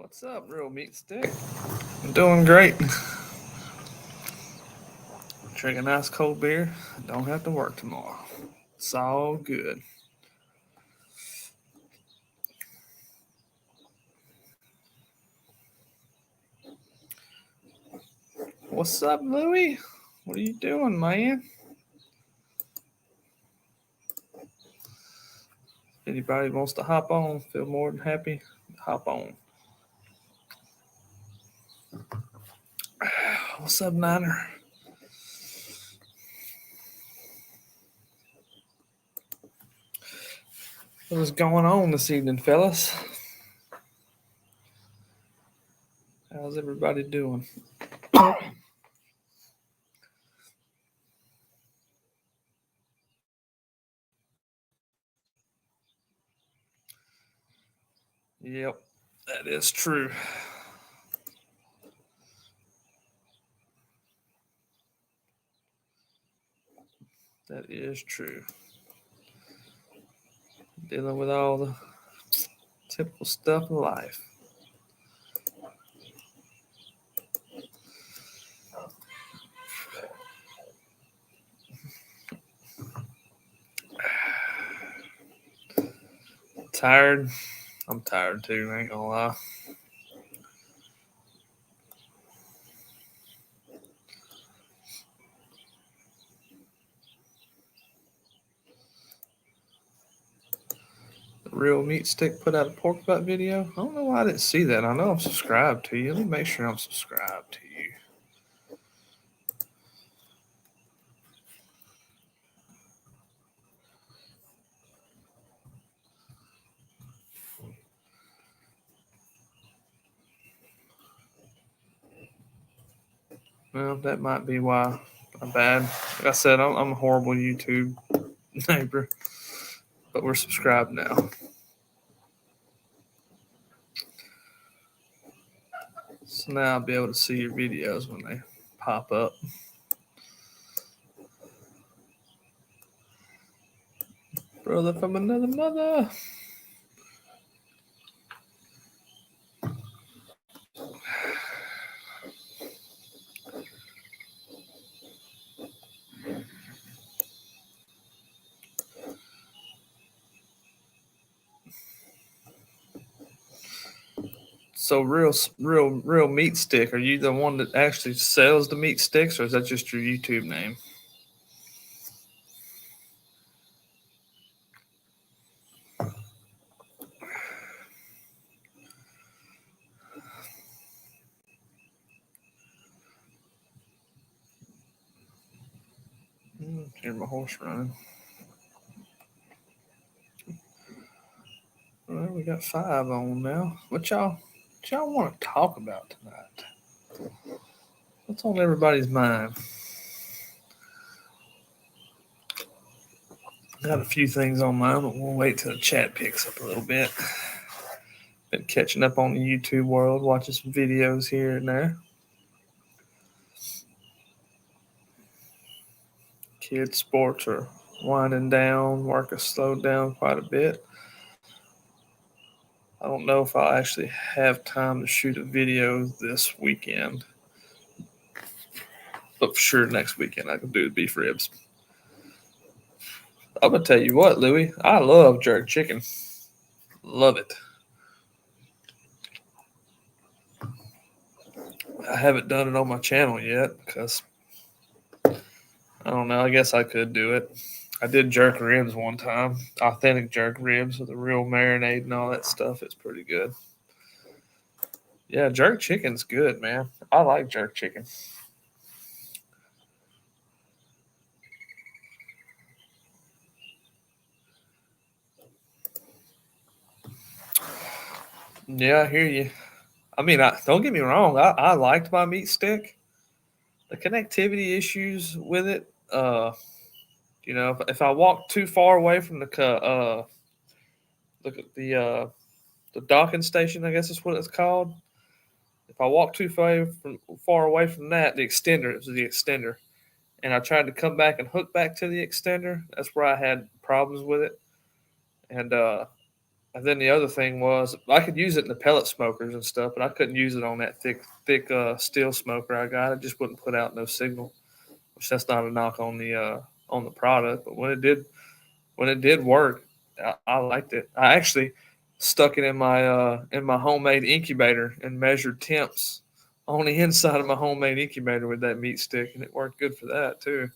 What's up, real meat stick? I'm doing great. Drink a nice cold beer. Don't have to work tomorrow. It's all good. What's up, Louie? What are you doing, man? Anybody wants to hop on, feel more than happy, hop on. What's up, Niner? What is going on this evening, fellas? How's everybody doing? Yep, that is true. That is true. Dealing with all the typical stuff of life. Tired? I'm tired too, I ain't gonna lie. Real Meat Stick put out a pork butt video. I don't know why I didn't see that. I know I'm subscribed to you. Let me make sure I'm subscribed to you. Well, that might be why. I'm bad. Like I said, I'm a horrible YouTube neighbor, but we're subscribed now. So now I'll be able to see your videos when they pop up. Brother from another mother. So real meat stick. Are you the one that actually sells the meat sticks, or is that just your YouTube name? Hear my horse running. Well, we got 5 on now. What y'all want to talk about tonight? What's on everybody's mind? Got a few things on mine, but we'll wait till the chat picks up a little bit. Been catching up on the YouTube world, watching some videos here and there. Kids' sports are winding down. Work has slowed down quite a bit. I don't know if I'll actually have time to shoot a video this weekend, but for sure next weekend I can do the beef ribs. I'm gonna tell you what, Louie, I love jerk chicken. Love it. I haven't done it on my channel yet because I don't know. I guess I could do it. I did jerk ribs one time, authentic jerk ribs with a real marinade and all that stuff. It's pretty good. Yeah, jerk chicken's good, man. I like jerk chicken. Yeah, I hear you. I mean, don't get me wrong. I liked my meat stick. The connectivity issues with it. If I walk too far away from look at the docking station, I guess is what it's called. If I walk too far away from that, it was the extender, and I tried to come back and hook back to the extender. That's where I had problems with it, and And then the other thing was I could use it in the pellet smokers and stuff, but I couldn't use it on that thick steel smoker I got. It just wouldn't put out no signal. Which that's not a knock on the product, but when it did work, I liked it. I actually stuck it in my homemade incubator and measured temps on the inside of my homemade incubator with that meat stick, and it worked good for that too.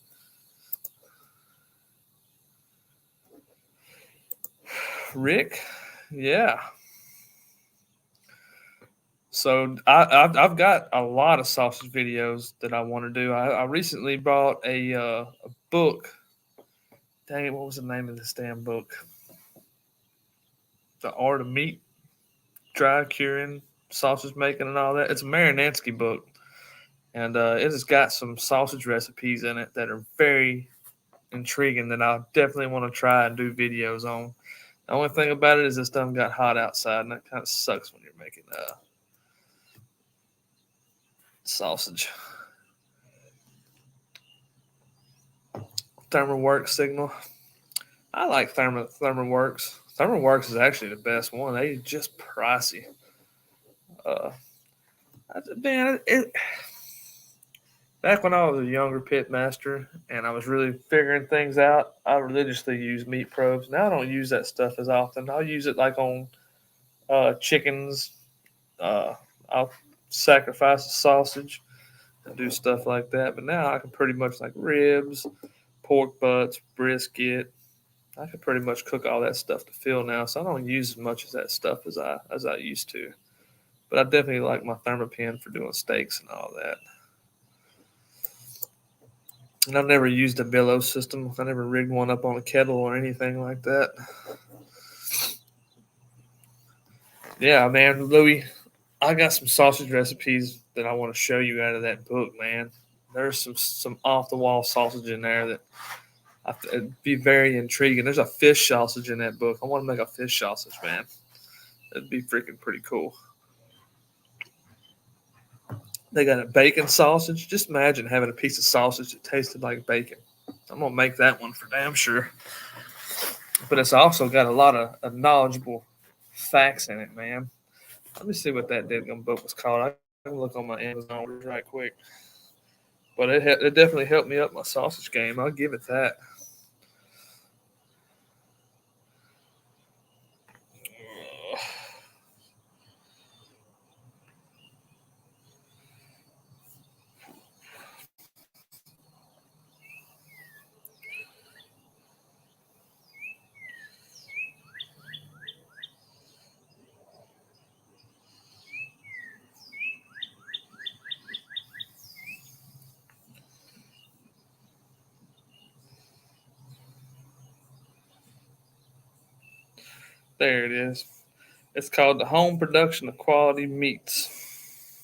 Rick, yeah. So I've got a lot of sausage videos that I want to do. I recently bought a book. Dang it, what was the name of this damn book? The Art of Meat, Dry Curing, Sausage Making, and all that. It's a Marinansky book, and it has got some sausage recipes in it that are very intriguing that I definitely want to try and do videos on. The only thing about it is this done got hot outside, and that kind of sucks when you're making sausage. Thermalworks signal. I like Thermalworks. Thermalworks is actually the best one. They just pricey. Uh, man, back when I was a younger pit master and I was really figuring things out, I religiously used meat probes. Now I don't use that stuff as often. I'll use it like on chickens. Uh, I'll sacrifice a sausage and do stuff like that. But now I can pretty much like ribs, pork butts, brisket. I can pretty much cook all that stuff to fill now, so I don't use as much of that stuff as I used to. But I definitely like my thermopin for doing steaks and all that. And I've never used a billow system. I never rigged one up on a kettle or anything like that. Yeah, man, Louis, I got some sausage recipes that I want to show you out of that book, man. There's some off the wall sausage in there that it'd be very intriguing. There's a fish sausage in that book. I want to make a fish sausage, man. That'd be freaking pretty cool. They got a bacon sausage. Just imagine having a piece of sausage that tasted like bacon. I'm gonna make that one for damn sure. But it's also got a lot of knowledgeable facts in it, man. Let me see what that deadgum book was called. I can look on my Amazon right quick. But it definitely helped me up my sausage game. I'll give it that. There it is. It's called the Home Production of Quality Meats.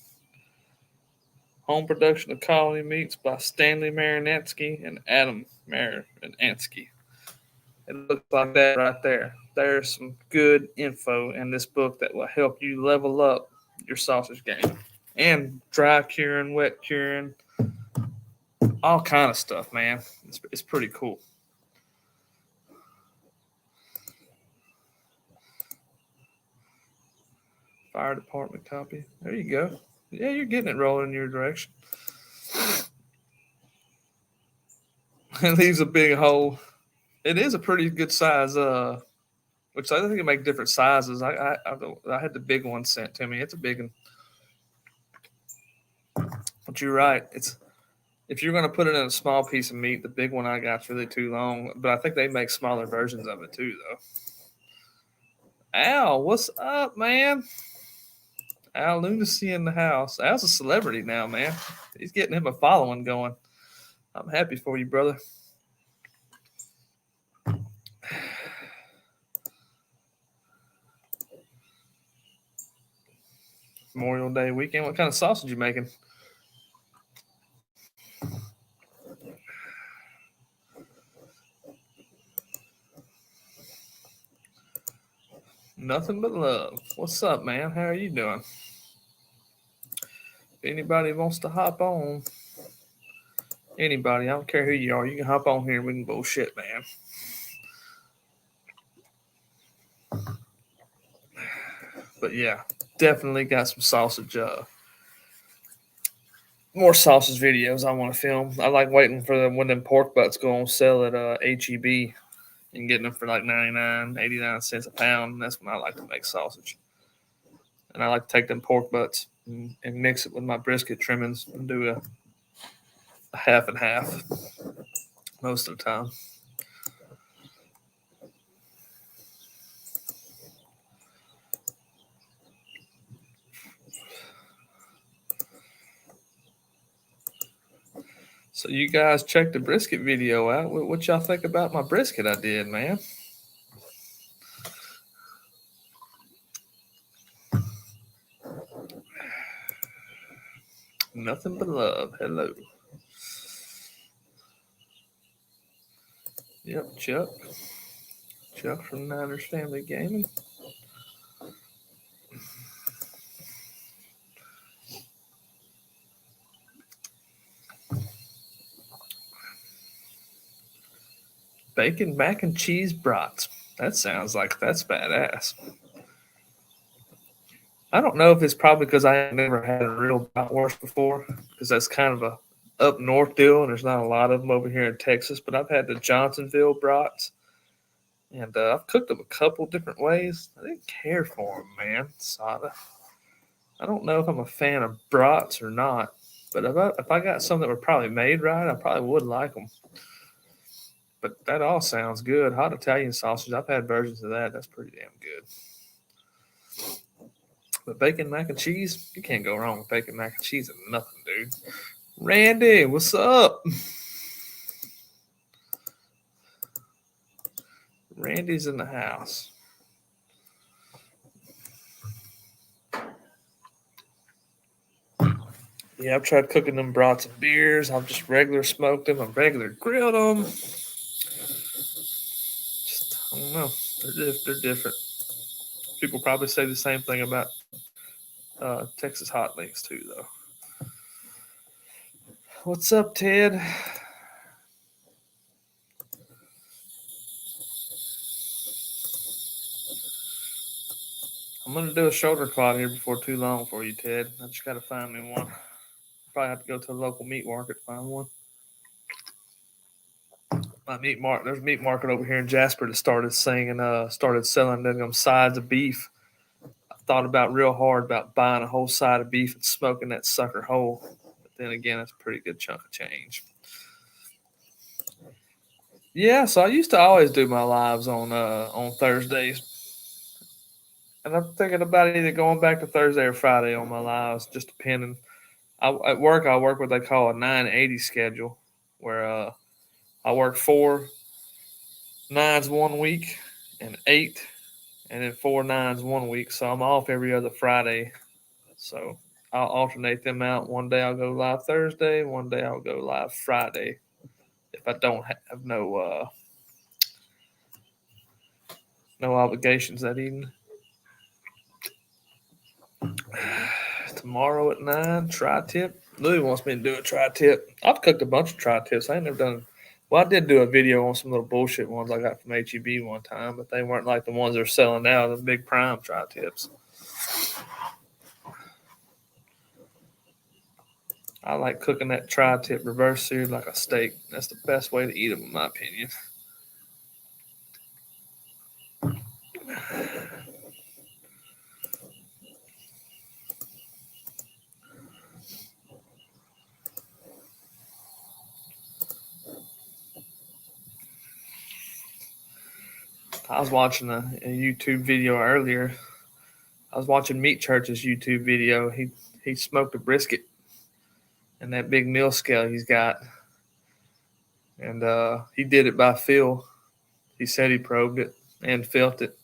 Home Production of Quality Meats by Stanley Marinansky and Adam Marinansky. It looks like that right there. There's some good info in this book that will help you level up your sausage game. And dry curing, wet curing, all kind of stuff, man. It's pretty cool. Fire department copy. There you go. Yeah, you're getting it rolling in your direction. It leaves a big hole. It is a pretty good size. Which I think it make different sizes. I had the big one sent to me. It's a big one. But you're right. It's if you're going to put it in a small piece of meat, the big one I got's really too long. But I think they make smaller versions of it too, though. Al, what's up, man? Al Lunacy in the house. Al's a celebrity now, man. He's getting him a following going. I'm happy for you, brother. Memorial Day weekend. What kind of sausage you making? Nothing but love. What's up, man? How are you doing? If anybody wants to hop on, anybody, I don't care who you are, you can hop on here and we can bullshit, man. But yeah, definitely got some sausage. More sausage videos I want to film. I like waiting for when them pork butts go on sale at HEB and getting them for like 99, 89 cents a pound. And that's when I like to make sausage. And I like to take them pork butts and mix it with my brisket trimmings and do a half and half most of the time. So you guys check the brisket video out. What y'all think about my brisket I did, man? Nothing but love. Hello. Yep, Chuck. Chuck from Niners Family Gaming. Bacon mac and cheese brats. That sounds like that's badass. I don't know if it's probably because I never had a real bratwurst before, because that's kind of a up north deal, and there's not a lot of them over here in Texas. But I've had the Johnsonville brats, and I've cooked them a couple different ways. I didn't care for them, man. Sada. I don't know if I'm a fan of brats or not, but if I got some that were probably made right, I probably would like them. But that all sounds good. Hot Italian sausage. I've had versions of that. That's pretty damn good. But bacon mac and cheese, you can't go wrong with bacon mac and cheese and nothing, dude. Randy, what's up? Randy's in the house. Yeah, I've tried cooking them brats and beers. I've just regular smoked them. I've regular grilled them. Just, I don't know. They're different. People probably say the same thing about Texas hot links too, though. What's up, Ted? I'm gonna do a shoulder quad here before too long for you, Ted. I just gotta find me one. Probably have to go to a local meat market to find one. There's a meat market over here in Jasper that started selling them sides of beef. I thought about real hard about buying a whole side of beef and smoking that sucker whole. But then again, that's a pretty good chunk of change. Yeah, so I used to always do my lives on Thursdays. And I'm thinking about either going back to Thursday or Friday on my lives, just depending. At work, I work what they call a 980 schedule, where I work 4 9s one week and 8, and then 4 9s one week. So I'm off every other Friday. So I'll alternate them out. One day I'll go live Thursday, one day I'll go live Friday. If I don't have no obligations that evening. Tomorrow at 9, tri-tip. Louis wants me to do a tri-tip. I've cooked a bunch of tri-tips. I ain't never done. Well, I did do a video on some little bullshit ones I got from HEB one time, but they weren't like the ones they're selling now, the big prime tri-tips. I like cooking that tri-tip reverse seared like a steak. That's the best way to eat them, in my opinion. I was watching a YouTube video earlier. I was watching Meat Church's YouTube video. He smoked a brisket and that big meal scale he's got, and he did it by feel. He said he probed it and felt it,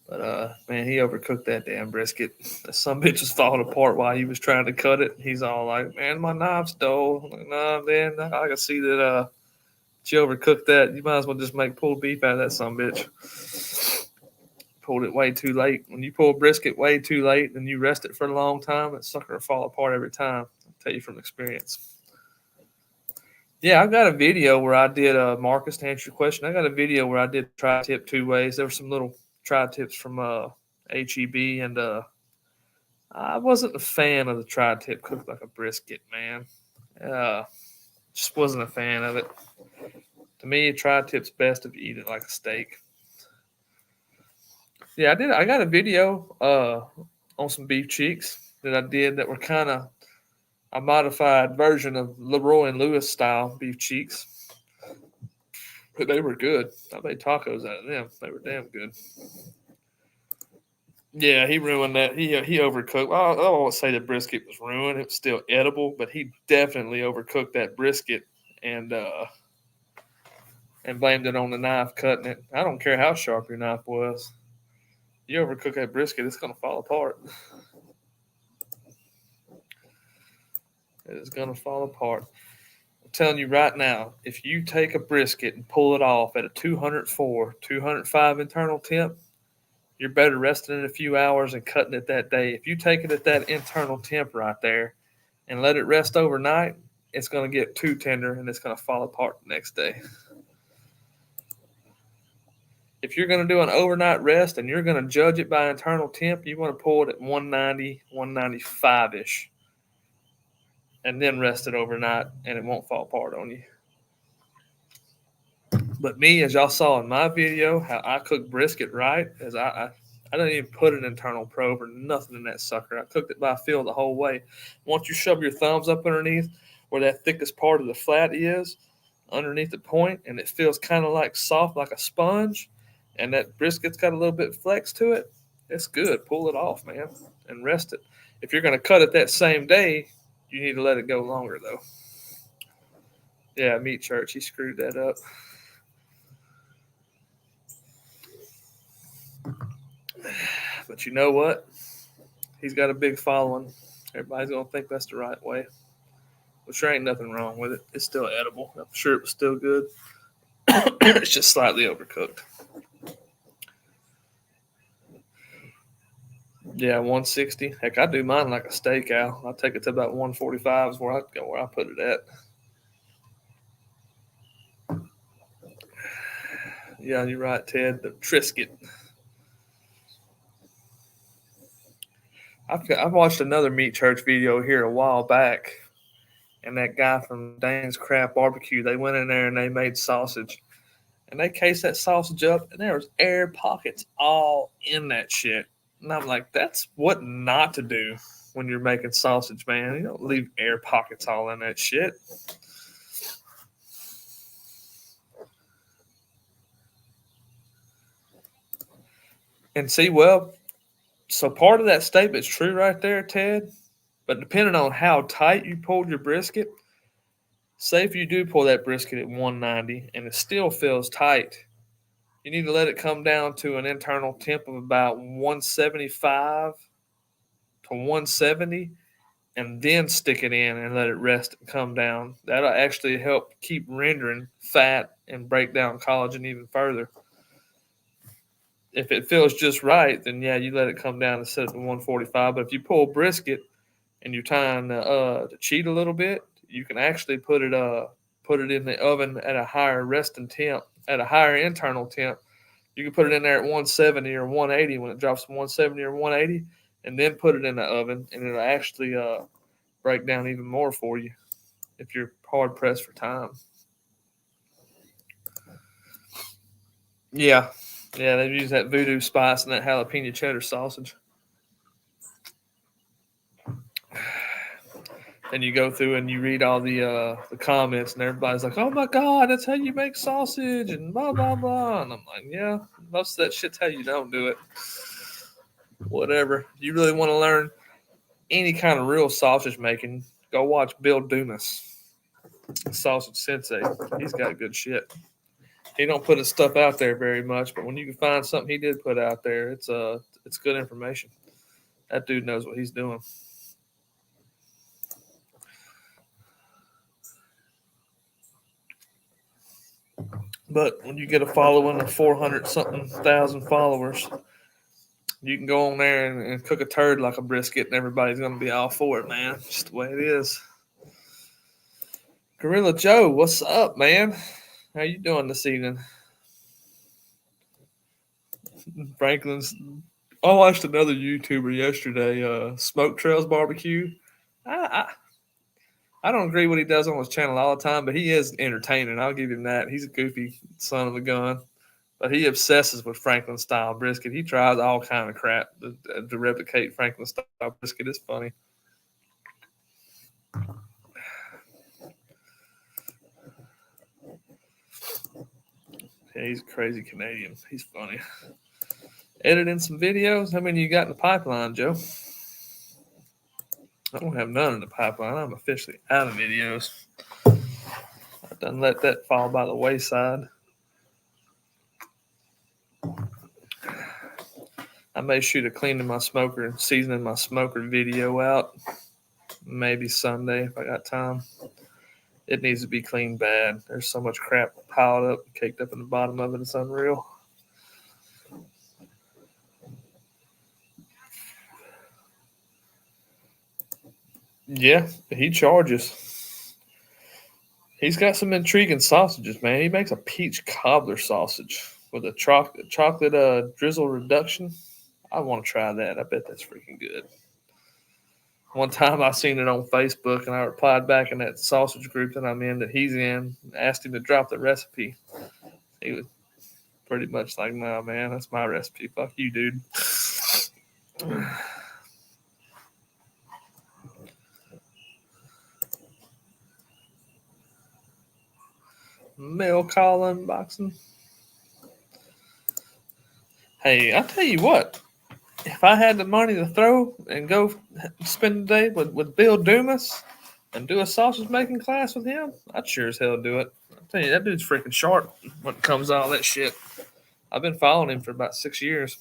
but man, he overcooked that damn brisket. Some bitch was falling apart while he was trying to cut it. He's all like, "Man, my knife's dull." I'm like, "Nah, man, I can see that you overcooked that. You might as well just make pulled beef out of that some bitch." Pulled it way too late. When you pull brisket way too late and you rest it for a long time, that sucker will fall apart every time. I'll tell you from experience. Yeah, I got a video where I did Marcus, to answer your question. I got a video where I did tri-tip 2 ways. There were some little tri-tips from HEB, and I wasn't a fan of the tri-tip cooked like a brisket, man. Uh, just wasn't a fan of it. To me, a tri-tip's best if you eat it like a steak. Yeah, I did. I got a video on some beef cheeks that I did that were kind of a modified version of Leroy and Lewis style beef cheeks. But they were good. I made tacos out of them. They were damn good. Yeah, he ruined that. He overcooked. I won't say the brisket was ruined. It was still edible, but he definitely overcooked that brisket and blamed it on the knife cutting it. I don't care how sharp your knife was. You overcook that brisket, it's gonna fall apart. It is gonna fall apart. I'm telling you right now, if you take a brisket and pull it off at a 204, 205 internal temp, you're better resting it a few hours and cutting it that day. If you take it at that internal temp right there and let it rest overnight, it's going to get too tender and it's going to fall apart the next day. If you're going to do an overnight rest and you're going to judge it by internal temp, you want to pull it at 190, 195 ish, and then rest it overnight and it won't fall apart on you. But me, as y'all saw in my video, how I cook brisket right, is I didn't even put an internal probe or nothing in that sucker. I cooked it by feel the whole way. Once you shove your thumbs up underneath where that thickest part of the flat is, underneath the point, and it feels kind of like soft, like a sponge, and that brisket's got a little bit of flex to it, it's good. Pull it off, man, and rest it. If you're going to cut it that same day, you need to let it go longer, though. Yeah, Meat Church, he screwed that up. But you know what? He's got a big following. Everybody's going to think that's the right way. Which there ain't nothing wrong with it. It's still edible. I'm sure it was still good. It's just slightly overcooked. Yeah, 160. Heck, I do mine like a steak, Al. I take it to about 145 is where I put it at. Yeah, you're right, Ted. The Trisket. I've watched another Meat Church video here a while back, and that guy from Dane's Craft Barbecue, they went in there and they made sausage, and they cased that sausage up, and there was air pockets all in that shit. And I'm like, that's what not to do when you're making sausage, man. You don't leave air pockets all in that shit. And see, well, so part of that statement's true right there, Ted. But depending on how tight you pulled your brisket, say if you do pull that brisket at 190 and it still feels tight, you need to let it come down to an internal temp of about 175 to 170 and then stick it in and let it rest and come down. That'll actually help keep rendering fat and break down collagen even further. If it feels just right, then yeah, you let it come down and set it to 145. But if you pull brisket and you're trying to cheat a little bit, you can actually put it in the oven at a higher resting temp, at a higher internal temp. You can put it in there at 170 or 180 when it drops to 170 or 180, and then put it in the oven, and it'll actually break down even more for you if you're hard pressed for time. Yeah, they use that voodoo spice and that jalapeno cheddar sausage. And you go through and you read all the comments, and everybody's like, "Oh my god, that's how you make sausage," and blah blah blah. And I'm like, "Yeah, most of that shit's how you don't do it." Whatever. You really want to learn any kind of real sausage making? Go watch Bill Dumas, Sausage Sensei. He's got good shit. He don't put his stuff out there very much, but when you can find something he did put out there, it's good information. That dude knows what he's doing. But when you get a following of 400 something thousand followers, you can go on there and cook a turd like a brisket, and everybody's going to be all for it, man. Just the way it is. Gorilla Joe, what's up, man? How you doing this evening? Franklin's I watched another YouTuber yesterday, Smoke Trails Barbecue. I, I don't agree what he does on his channel all the time, but he is entertaining. I'll give him that. He's a goofy son of a gun, but he obsesses with Franklin style brisket. He tries all kind of crap to replicate Franklin style brisket. It's funny. Yeah, he's a crazy Canadian. He's funny. Editing some videos. How many you got in the pipeline, Joe? I don't have none in the pipeline. I'm officially out of videos. I done let that fall by the wayside. I may shoot a cleaning my smoker and seasoning my smoker video out. Maybe Sunday if I got time. It needs to be cleaned bad. There's so much crap piled up, caked up in the bottom of it. It's unreal. Yeah, he charges. He's got some intriguing sausages, man. He makes a peach cobbler sausage with a chocolate drizzle reduction. I want to try that. I bet that's freaking good. One time I seen it on Facebook and I replied back in that sausage group that I'm in that he's in, asked him to drop the recipe. He was pretty much like, nah, man, that's my recipe. Fuck you, dude. Mail call unboxing. Hey, I tell you what, if I had the money to throw and go spend the day with Bill Dumas and do a sausage making class with him, I'd sure as hell do it. I tell you, that dude's freaking sharp when it comes to all that shit. I've been following him for about 6 years.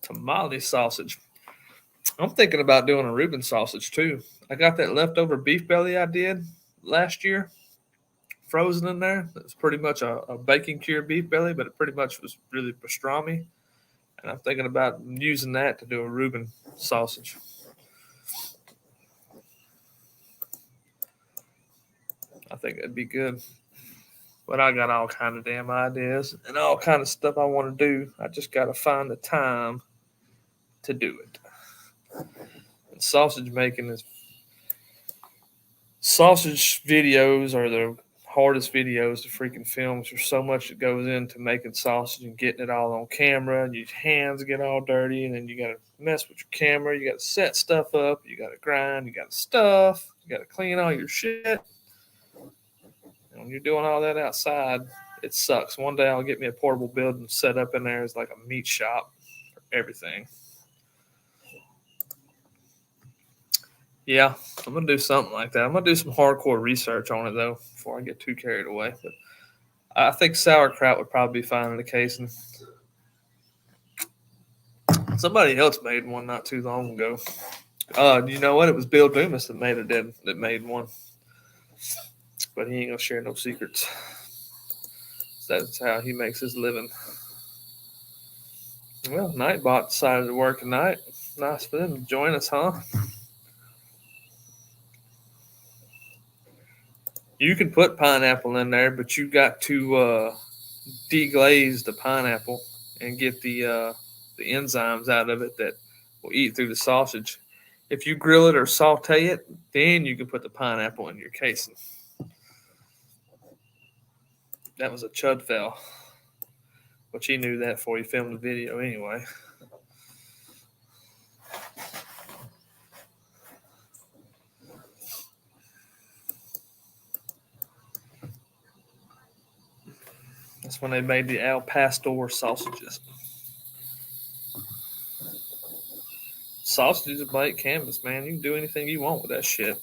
Tamale sausage. I'm thinking about doing a Reuben sausage too. I got that leftover beef belly I did last year, frozen in there. It's pretty much a bacon cured beef belly, but it pretty much was really pastrami. And I'm thinking about using that to do a Reuben sausage. I think that'd be good. But I got all kind of damn ideas and all kind of stuff I want to do. I just got to find the time to do it. And sausage making is sausage videos are the hardest videos to freaking film. There's so much that goes into making sausage and getting it all on camera. And your hands get all dirty, and then you got to mess with your camera. You got to set stuff up. You got to grind. You got to stuff. You got to clean all your shit. And when you're doing all that outside, it sucks. One day I'll get me a portable building set up in there as like a meat shop for everything. Yeah, I'm gonna do something like that. I'm gonna do some hardcore research on it though before I get too carried away. But I think sauerkraut would probably be fine in the casing. Somebody else made one not too long ago. You know what? It was Bill Dumas that made one, but he ain't gonna share no secrets. That's how he makes his living. Well, Nightbot decided to work tonight. Nice for them to join us, huh? You can put pineapple in there, but you got to deglaze the pineapple and get the enzymes out of it that will eat through the sausage. If you grill it or saute it, then you can put the pineapple in your casing. That was a chud fell, but he knew that before he filmed the video anyway. That's when they made the Al Pastor sausages. Sausages are blank canvas, man. You can do anything you want with that shit.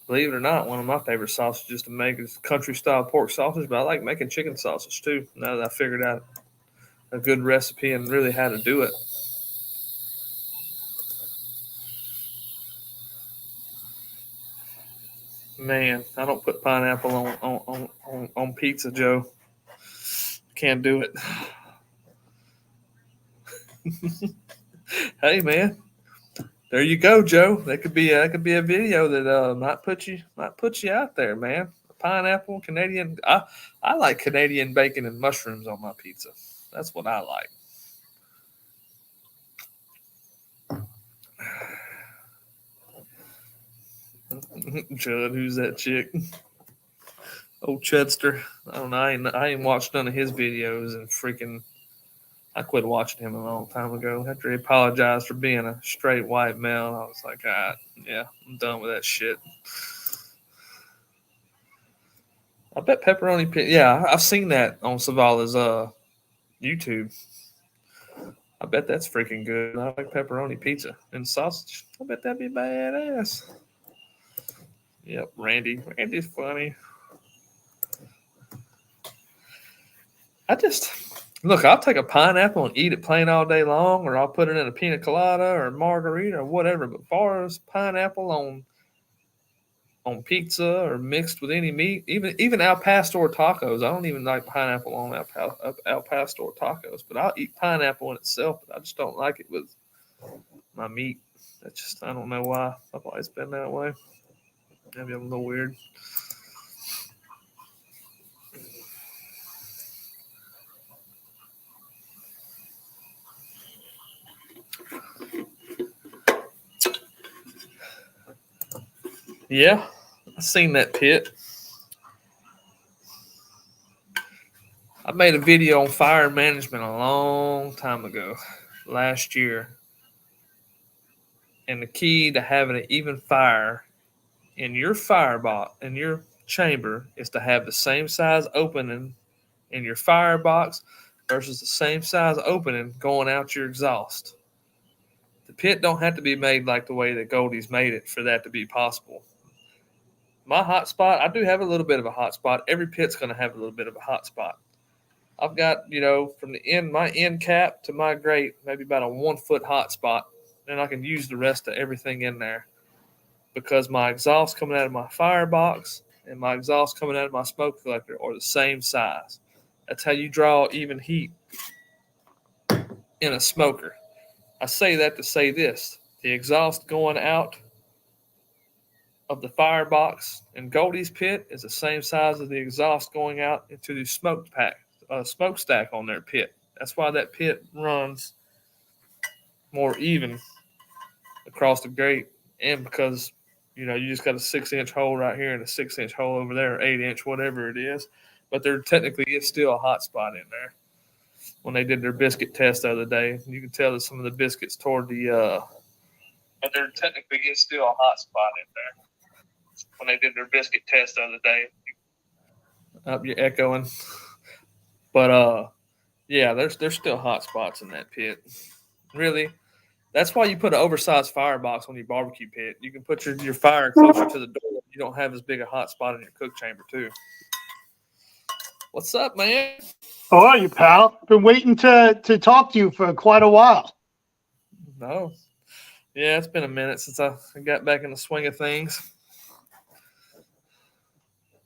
Believe it or not, one of my favorite sausages to make is country style pork sausage, but I like making chicken sausage too. Now that I figured out a good recipe and really how to do it. Man, I don't put pineapple on pizza, Joe. Can't do it. Hey, man, there you go, Joe. That could be a video that might put you out there, man. pineapple, Canadian. I like Canadian bacon and mushrooms on my pizza. That's what I like. Judd, who's that chick? Oh, Chudster. I don't know. I ain't watched none of his videos and freaking. I quit watching him a long time ago. After he apologized for being a straight white male, I was like, yeah, I'm done with that shit. I bet pepperoni pizza. Yeah, I've seen that on Savala's YouTube. I bet that's freaking good. I like pepperoni pizza and sausage. I bet that'd be badass. Yep, Randy. Randy's funny. I just look. I'll take a pineapple and eat it plain all day long, or I'll put it in a pina colada or margarita or whatever. But as far as pineapple on pizza or mixed with any meat, even al pastor tacos. I don't even like pineapple on al pastor tacos, but I'll eat pineapple in itself. But I just don't like it with my meat. That's just I don't know why. I've always been that way. Maybe I'm a little weird. Yeah, I seen that pit. I made a video on fire management a long time ago, last year. And the key to having an even fire in your firebox, in your chamber, is to have the same size opening in your firebox versus the same size opening going out your exhaust. The pit don't have to be made like the way that Goldie's made it for that to be possible. My hot spot, I do have a little bit of a hot spot. Every pit's going to have a little bit of a hot spot. I've got, from the end, my end cap to my grate, maybe about a 1 foot hot spot. And I can use the rest of everything in there because my exhaust coming out of my firebox and my exhaust coming out of my smoke collector are the same size. That's how you draw even heat in a smoker. I say that to say this. The exhaust going out of the firebox in Goldie's pit is the same size as the exhaust going out into the smokestack on their pit. That's why that pit runs more even across the grate, and because you just got a 6-inch hole right here and a 6-inch hole over there, 8-inch, whatever it is. But there technically is still a hot spot in there. When they did their biscuit test the other day, you can tell that some of the biscuits toward the. But there technically is still a hot spot in there. When they did their biscuit test the other day. You're echoing. But yeah, there's still hot spots in that pit. Really, that's why you put an oversized firebox on your barbecue pit. You can put your fire closer to the door. You don't have as big a hot spot in your cook chamber too. What's up, man? How are you, pal? Been waiting to talk to you for quite a while. No. Yeah, it's been a minute since I got back in the swing of things.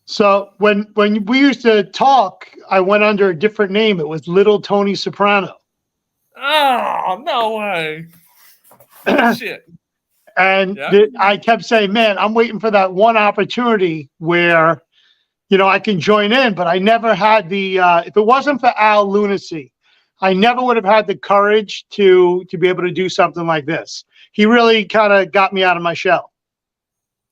So when we used to talk, I went under a different name. It was Little Tony Soprano. Oh, no way. Shit. And I kept saying, man, I'm waiting for that one opportunity where, I can join in. But I never had the, if it wasn't for Al Lunacy, I never would have had the courage to be able to do something like this. He really kind of got me out of my shell.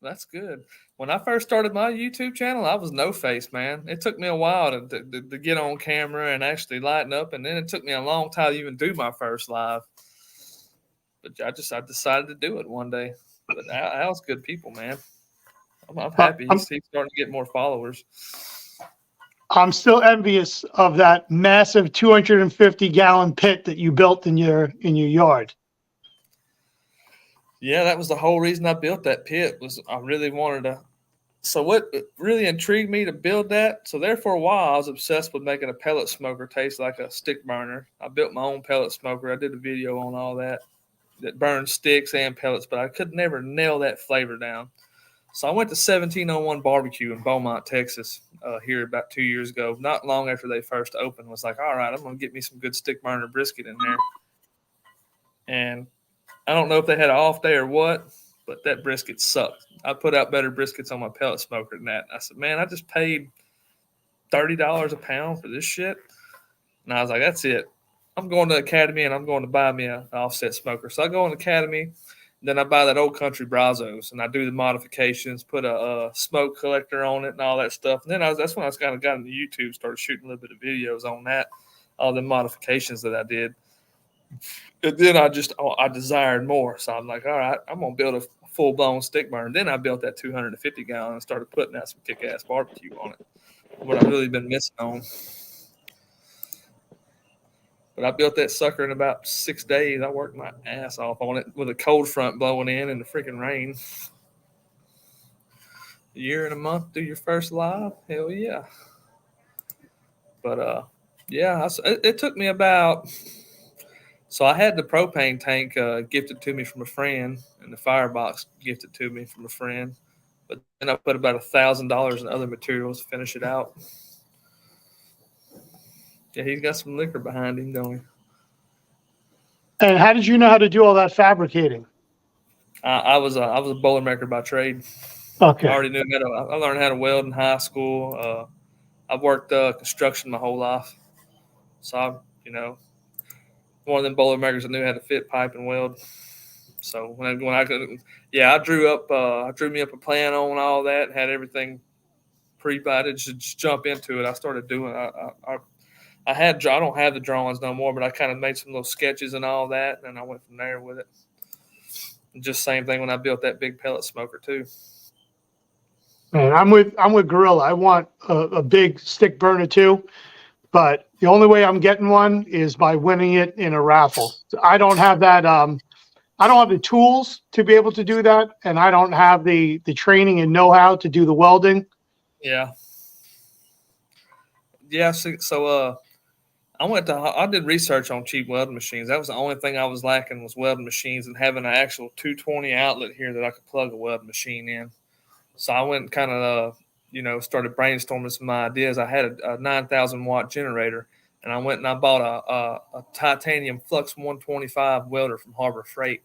That's good. When I first started my YouTube channel, I was no face, man. It took me a while to get on camera and actually lighten up, and then it took me a long time to even do my first live. But I decided to do it one day. But Al's good people, man. I'm happy he's starting to get more followers. I'm still envious of that massive 250-gallon pit that you built in your yard. Yeah, that was the whole reason I built that pit. Was I really wanted to. So what really intrigued me to build that? So there for a while, I was obsessed with making a pellet smoker taste like a stick burner. I built my own pellet smoker. I did a video on all that burns sticks and pellets, but I could never nail that flavor down. So I went to 1701 Barbecue in Beaumont, Texas, here about 2 years ago. Not long after they first opened, was like, all right, I'm going to get me some good stick burner brisket in there. And I don't know if they had an off day or what, but that brisket sucked. I put out better briskets on my pellet smoker than that. I said, man, I just paid $30 a pound for this shit. And I was like, that's it. I'm going to Academy and I'm going to buy me an offset smoker. So I go in Academy, then I buy that Old Country Brazos and I do the modifications, put a smoke collector on it and all that stuff. And then that's when I kind of got into YouTube, started shooting a little bit of videos on that, all the modifications that I did. And then I desired more. So I'm like, all right, I'm going to build a full blown stick burn. Then I built that 250 gallon and started putting out some kick ass barbecue on it. What I've really been missing on. But I built that sucker in about 6 days. I worked my ass off on it with a cold front blowing in and the freaking rain. A year and a month do your first live? Hell yeah. But yeah, it took me about. So I had the propane tank gifted to me from a friend, and the firebox gifted to me from a friend. But then I put about $1,000 in other materials to finish it out. Yeah, he's got some liquor behind him, don't he? And how did you know how to do all that fabricating? I was a Boilermaker by trade. Okay. I already knew I learned how to weld in high school. I've worked construction my whole life, so I'm one of them Boilermakers that knew how to fit pipe and weld. So when I could, yeah, I drew me up a plan on all that, had everything pre-butted, just jump into it. I started doing. I don't have the drawings no more, but I kind of made some little sketches and all that, and I went from there with it. Just same thing when I built that big pellet smoker too. Man, I'm with Gorilla. I want a big stick burner too, but the only way I'm getting one is by winning it in a raffle. I don't have that. I don't have the tools to be able to do that, and I don't have the training and know-how to do the welding. Yeah. Yeah. So I did research on cheap welding machines. That was the only thing I was lacking was welding machines and having an actual 220 outlet here that I could plug a welding machine in. So I went and kind of, started brainstorming some ideas. I had a 9,000 watt generator, and I went and I bought a titanium Flux 125 welder from Harbor Freight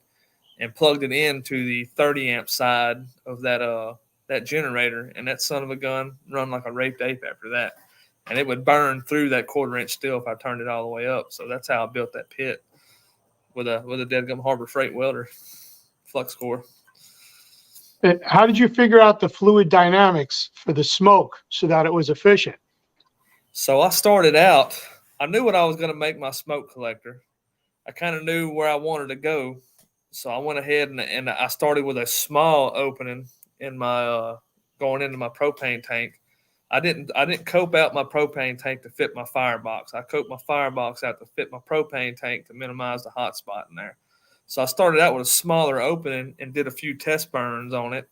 and plugged it into the 30 amp side of that generator. And that son of a gun run like a raped ape after that. And it would burn through that 1/4 inch steel if I turned it all the way up. So that's how I built that pit with a deadgum Harbor Freight welder, flux core. How did you figure out the fluid dynamics for the smoke so that it was efficient? So I started out, I knew what I was going to make my smoke collector. I kind of knew where I wanted to go. So I went ahead and I started with a small opening in my going into my propane tank. I didn't cope out my propane tank to fit my firebox. I coped my firebox out to fit my propane tank to minimize the hot spot in there. So I started out with a smaller opening and did a few test burns on it.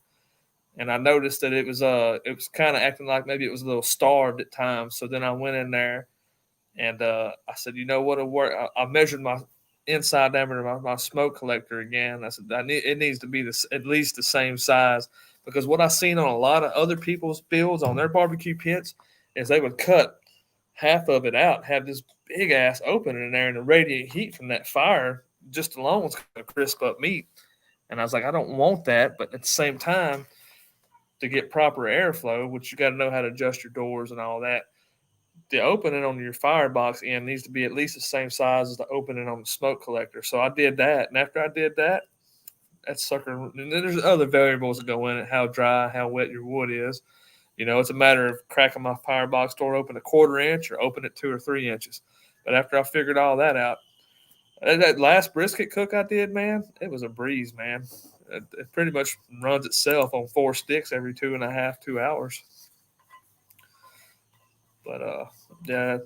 And I noticed that it was kind of acting like maybe it was a little starved at times. So then I went in there and I said, you know what'll work? I measured my inside diameter of my smoke collector again. I said it needs to be at least the same size, because what I've seen on a lot of other people's builds on their barbecue pits is they would cut half of it out, have this big ass opening in there, and the radiant heat from that fire just alone is going to crisp up meat. And I was like, I don't want that, but at the same time, to get proper airflow, which you got to know how to adjust your doors and all that, the opening on your firebox end needs to be at least the same size as the opening on the smoke collector. So I did that, and after I did that, that sucker. And then there's other variables that go in it: how dry, how wet your wood is. It's a matter of cracking my firebox door open a 1/4 inch or open it 2 or 3 inches. But after I figured all that out, that last brisket cook I did, man, it was a breeze, man. It pretty much runs itself on 4 sticks every 2 hours. But yeah.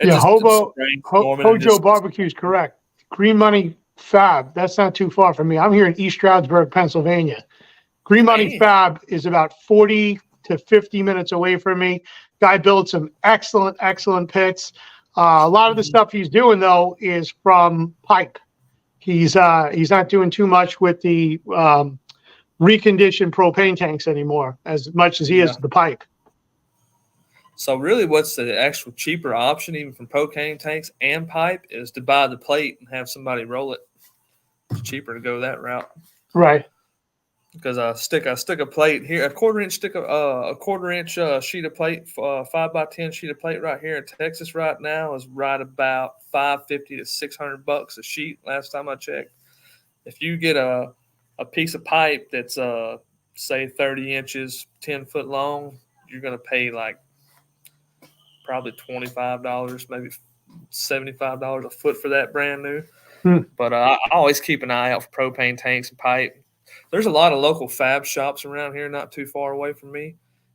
Hojo Barbecue is correct. Green Money Fab, that's not too far from me. I'm here in East Stroudsburg, Pennsylvania. Green Money Fab is about 40 to 50 minutes away from me. Guy builds some excellent pits. A lot of the stuff he's doing, though, is from pipe. He's not doing too much with the reconditioned propane tanks anymore, as much as he is the pipe. So really what's the actual cheaper option, even from propane tanks and pipe, is to buy the plate and have somebody roll it. It's cheaper to go that route. Right. because I stick a plate here, a quarter inch sheet of plate, 5x10 sheet of plate right here in Texas right now is right about $550 to $600 a sheet. Last time I checked. If you get a piece of pipe that's say 30 inches, 10 foot long, you're gonna pay like probably $25, maybe $75 a foot for that brand new. Hmm. But I always keep an eye out for propane tanks and pipe. There's a lot of local fab shops around here, not too far away from me.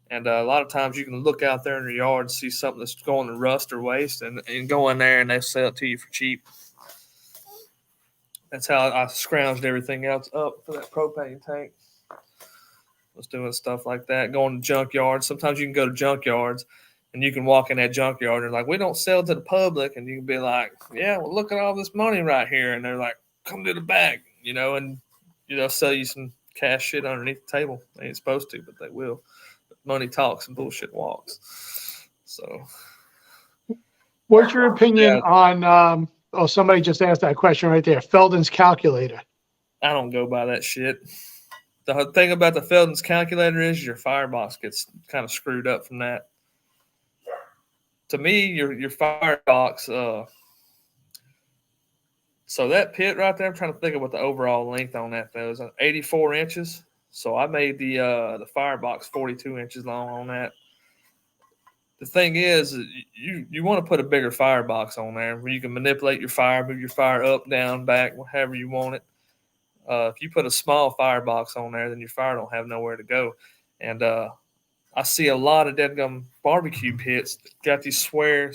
And a lot of times you can look out there in your yard and see something that's going to rust or waste and go in there and they sell it to you for cheap. That's how I scrounged everything else up for that propane tank. Was doing stuff like that, going to junkyards. Sometimes you can go to junkyards and you can walk in that junkyard and like, we don't sell to the public. And you can be like, yeah, well, look at all this money right here. And they're like, come to the bag, and sell you some cash shit underneath the table. They ain't supposed to, but they will. But money talks and bullshit walks. So, what's your opinion yeah, on? Somebody just asked that question right there. Felden's calculator. I don't go by that shit. The thing about the Felden's calculator is your firebox gets kind of screwed up from that. To me, your firebox. So that pit right there, I'm trying to think of what the overall length on that though is. 84 inches. So I made the firebox 42 inches long on that. The thing is, you want to put a bigger firebox on there where you can manipulate your fire, move your fire up, down, back, however you want it. If you put a small firebox on there, then your fire don't have nowhere to go. And I see a lot of deadgum barbecue pits that got these square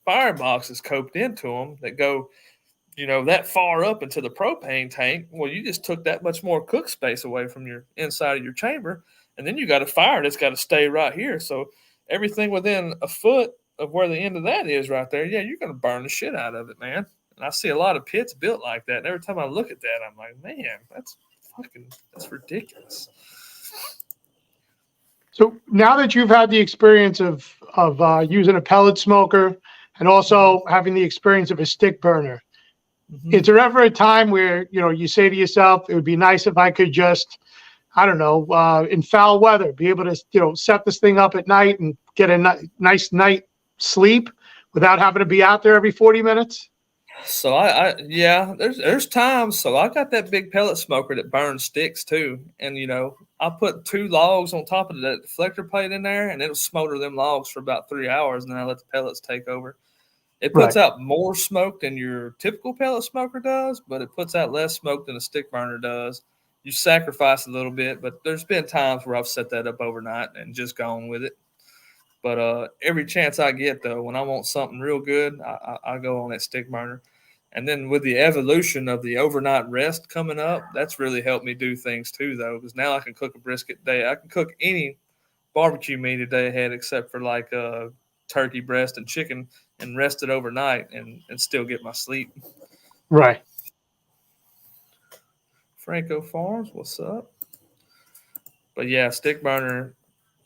fireboxes coped into them that go, that far up into the propane tank. Well, you just took that much more cook space away from your inside of your chamber, and then you got a fire that's got to stay right here. So everything within a foot of where the end of that is right there, yeah, you're going to burn the shit out of it, man. And I see a lot of pits built like that. And every time I look at that, I'm like, man, that's ridiculous. So now that you've had the experience of using a pellet smoker and also having the experience of a stick burner, is there ever a time where, you say to yourself, it would be nice if I could just, I don't know, in foul weather, be able to, set this thing up at night and get a nice night sleep without having to be out there every 40 minutes? So there's times. So I got that big pellet smoker that burns sticks too, and I put 2 logs on top of the deflector plate in there, and it'll smolder them logs for about 3 hours, and then I let the pellets take over. It puts out more smoke than your typical pellet smoker does, but it puts out less smoke than a stick burner does. You sacrifice a little bit, but there's been times where I've set that up overnight and just gone with it. But every chance I get, though, when I want something real good, I go on that stick burner. And then with the evolution of the overnight rest coming up, that's really helped me do things too, though, because now I can cook a brisket day. I can cook any barbecue meat a day ahead except for like turkey breast and chicken and rest it overnight and still get my sleep. Right. Franco Farms, what's up? But yeah, stick burner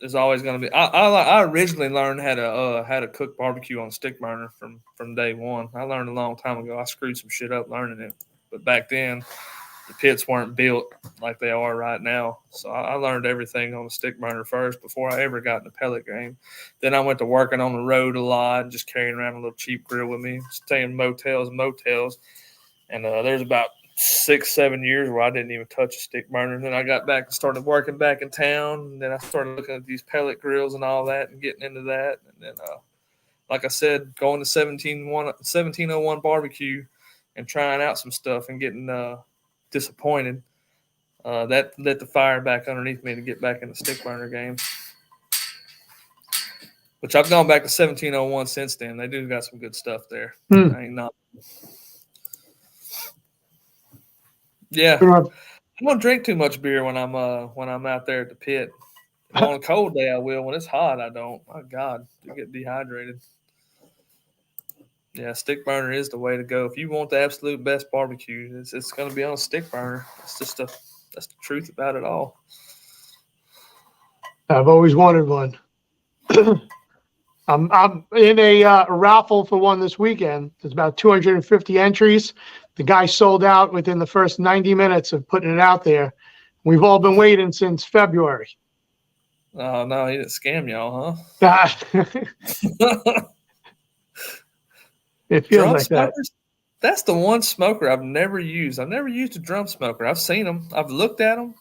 is always going to be. I originally learned how to cook barbecue on a stick burner from day one. I learned a long time ago. I screwed some shit up learning it, but back then the pits weren't built like they are right now. So I learned everything on the stick burner first before I ever got in the pellet game. Then I went to working on the road a lot and just carrying around a little cheap grill with me, staying in motels. And there's about 6-7 years where I didn't even touch a stick burner. And then I got back and started working back in town. And then I started looking at these pellet grills and all that and getting into that. And then, like I said, going to 1701 barbecue and trying out some stuff and getting disappointed. That lit the fire back underneath me to get back in the stick burner game. Which I've gone back to 1701 since then. They do got some good stuff there. I ain't not. Yeah, I don't drink too much beer when I'm out there at the pit. On a cold day, I will. When it's hot, I don't. My God, you get dehydrated. Yeah, stick burner is the way to go. If you want the absolute best barbecue, it's going to be on a stick burner. It's just that's the truth about it all. I've always wanted one. I'm in a raffle for one this weekend. There's about 250 entries. The guy sold out within the first 90 minutes of putting it out there. We've all been waiting since February. Oh, no, he didn't scam y'all, huh? It feels Drum like that. smokers? That's the one smoker I've never used. I've never used a drum smoker. I've seen them. I've looked at them,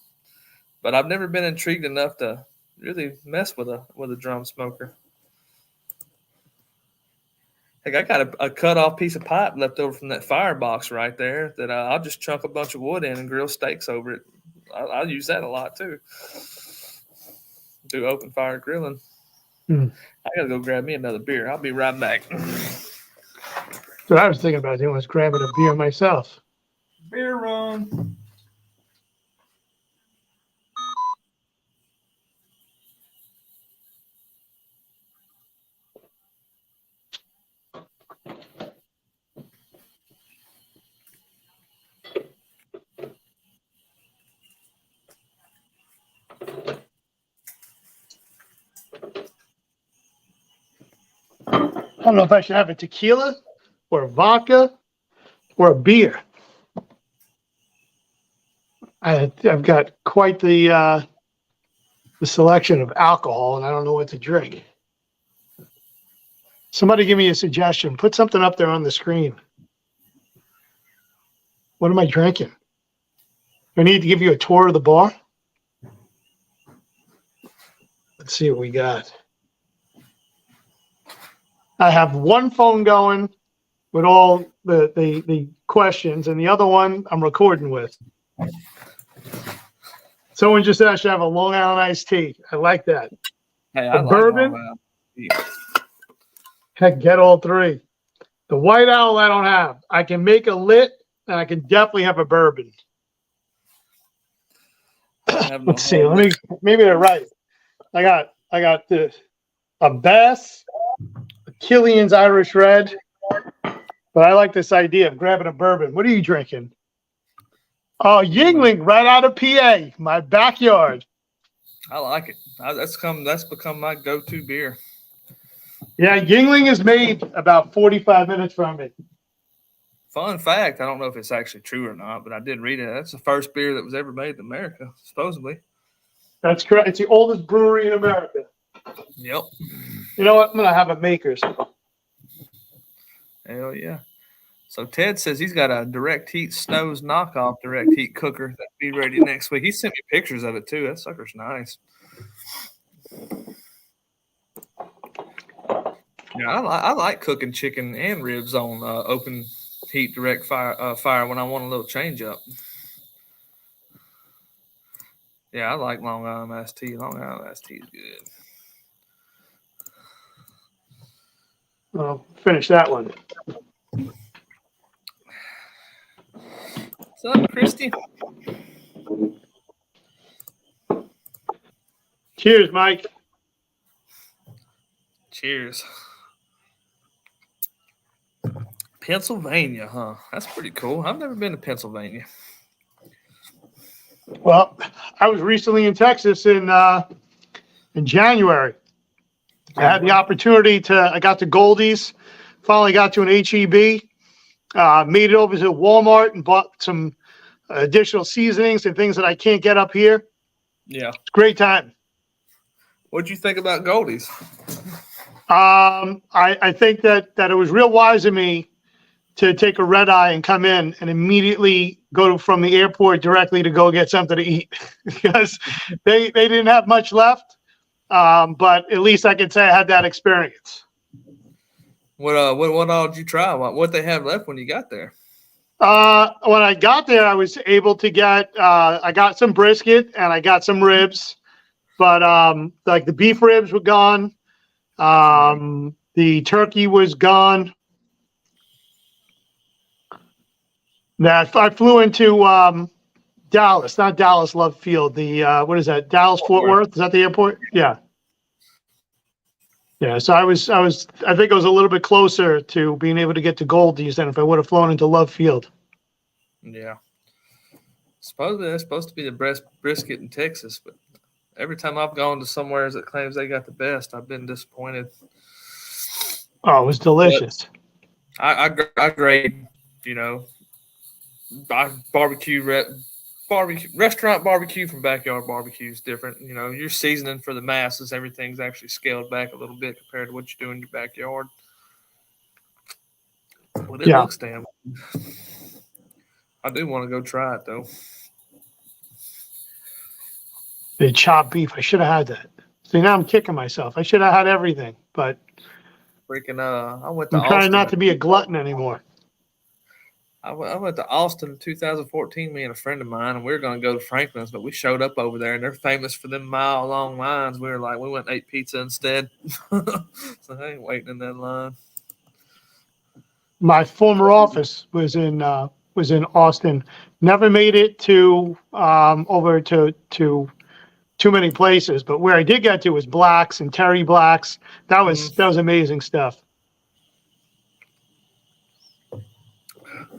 but I've never been intrigued enough to really mess with a drum smoker. Heck, I got a cut off piece of pipe left over from that firebox right there that I'll just chunk a bunch of wood in and grill steaks over it. I'll use that a lot too. Do open fire grilling. I gotta go grab me another beer. I'll be right back. So I was thinking about doing was grabbing a beer myself. Beer run. I don't know if I should have a tequila or a vodka or a beer. I've got quite the selection of alcohol, and I don't know what to drink. Somebody give me a suggestion. Put something up there on the screen. What am I drinking? Do I need to give you a tour of the bar? Let's see what we got. I have one phone going with all the questions, and the other one I'm recording with. Someone just said I should have a Long Island iced tea. I like that. Hey, I like bourbon. Long Island. Heck, get all three. The White Owl I don't have. I can make a lit, and I can definitely have a bourbon. Let's see. Maybe they're right. I got this. A Bass, a Killian's Irish Red. But I like this idea of grabbing a bourbon. What are you drinking? Oh, Yingling, right out of PA, my backyard. I like it. That's become my go-to beer. Yeah, Yingling is made about 45 minutes from me. Fun fact, I don't know if it's actually true or not, but I did read it. That's the first beer that was ever made in America, supposedly. That's correct. It's the oldest brewery in America. Yep. You know what? I'm going to have a Makers. Hell yeah. So Ted says he's got a direct heat Snow's knockoff direct heat cooker that'll be ready next week. He sent me pictures of it too. That sucker's nice. Yeah, I like cooking chicken and ribs on open heat direct fire when I want a little change up. Yeah, I like Long Island iced tea. Long Island iced tea is good. I'll finish that one. What's up, Christy? Cheers, Mike. Cheers. Pennsylvania, huh? That's pretty cool. I've never been to Pennsylvania. Well, I was recently in Texas in January. I had the opportunity I got to Goldie's, finally got to an HEB, made it over to Walmart and bought some additional seasonings and things that I can't get up here. Yeah. It's a great time. What'd you think about Goldie's? I think that it was real wise of me to take a red eye and come in and immediately go from the airport directly to go get something to eat because they didn't have much left. But at least I can say I had that experience. What all did you try? What they have left when you got there? When I got there, I was able to get I got some brisket and I got some ribs, but like the beef ribs were gone. The turkey was gone. That I flew into Dallas, not Dallas Love Field. The what is that? Dallas Fort Worth? Is that the airport? Yeah. Yeah. So I think I was a little bit closer to being able to get to Goldie's than if I would have flown into Love Field. Yeah. Supposedly that's supposed to be the best brisket in Texas, but every time I've gone to somewhere that claims they got the best, I've been disappointed. Oh, it was delicious. I grade, barbecue restaurant barbecue from backyard barbecue is different. You know, you're seasoning for the masses. Everything's actually scaled back a little bit compared to what you do in your backyard. But it Yeah. looks damn. I do want to go try it though. The chopped beef. I should have had that. See, now I'm kicking myself. I should have had everything, but Freaking I went to I'm trying Austin. not to be a glutton anymore. I went to Austin in 2014, me and a friend of mine, and we were going to go to Franklin's, but we showed up over there, and they're famous for them mile-long lines. We were like, we went and ate pizza instead. So I ain't waiting in that line. My former office was in Austin. Never made it to over to too many places, but where I did get to was Black's and Terry Black's. That was amazing stuff.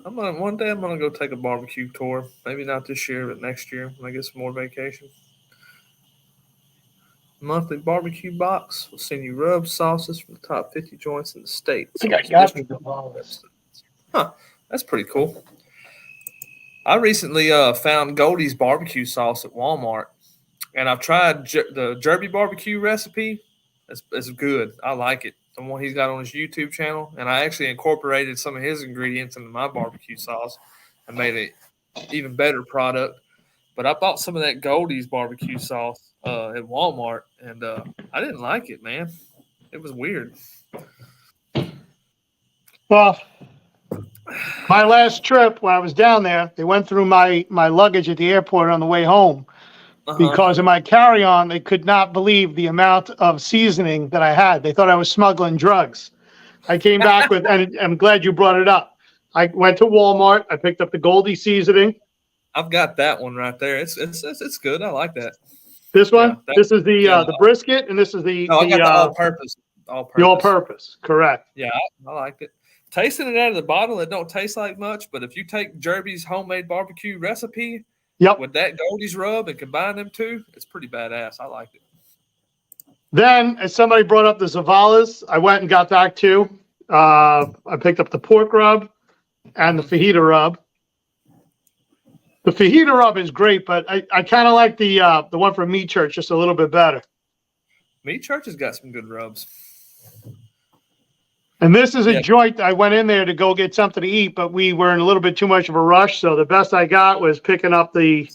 One day I'm gonna go take a barbecue tour. Maybe not this year, but next year when I get some more vacation. Monthly barbecue box will send you rubs, sauces from the top 50 joints in the state. I think I got all this. Huh, that's pretty cool. I recently found Goldie's barbecue sauce at Walmart, and I've tried the Jerby barbecue recipe. It's good. I like it. The one he's got on his YouTube channel, and I actually incorporated some of his ingredients into my barbecue sauce and made an even better product. But I bought some of that Goldie's barbecue sauce at Walmart, and I didn't like it, man. It was weird. Well, my last trip when I was down there, they went through my luggage at the airport on the way home. Because of my carry-on, they could not believe the amount of seasoning that I had. They thought I was smuggling drugs. I came back with, and I'm glad you brought it up. I went to Walmart. I picked up the Goldie seasoning. I've got that one right there. It's good. I like that. This one. Yeah, this is the brisket, and this is the I got the all-purpose. The all-purpose, correct? Yeah, I liked it. Tasting it out of the bottle, it don't taste like much, but if you take Jerby's homemade barbecue recipe. Yep. With that Goldie's rub and combine them two, it's pretty badass. I liked it. Then, as somebody brought up the Zavalas, I went and got that too. I picked up the pork rub and the fajita rub. The fajita rub is great, but I kind of like the one from Meat Church just a little bit better. Meat Church has got some good rubs. And this is a joint. I went in there to go get something to eat, but we were in a little bit too much of a rush. So the best I got was picking up the.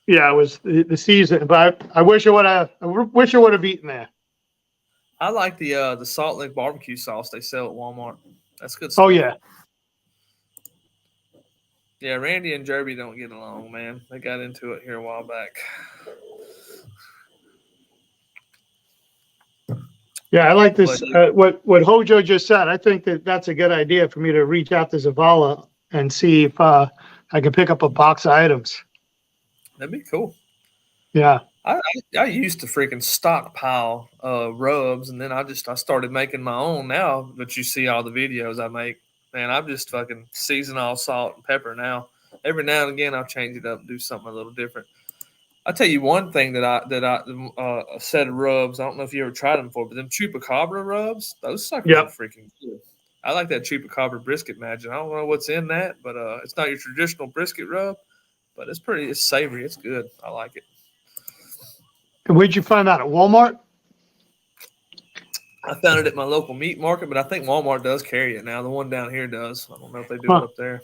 Yeah, it was the season. But I wish I would have. I wish I would have eaten there. I like the Salt Lick barbecue sauce they sell at Walmart. That's good stuff. Oh yeah. Yeah, Randy and Jerby don't get along, man. They got into it here a while back. Yeah, I like this. What Hojo just said. I think that's a good idea for me to reach out to Zavala and see if I can pick up a box of items. That'd be cool. Yeah. I used to freaking stockpile rubs, and then I started making my own now that you see all the videos I make. Man, I'm just fucking season all salt and pepper now. Every now and again, I'll change it up and do something a little different. I'll tell you one thing that a set of rubs. I don't know if you ever tried them before, but them chupacabra rubs, those suckers are freaking good. I like that chupacabra brisket magic. I don't know what's in that, but it's not your traditional brisket rub, but it's savory. It's good. I like it. And where'd you find that, at Walmart? I found it at my local meat market, but I think Walmart does carry it now. The one down here does. I don't know if they do it up there.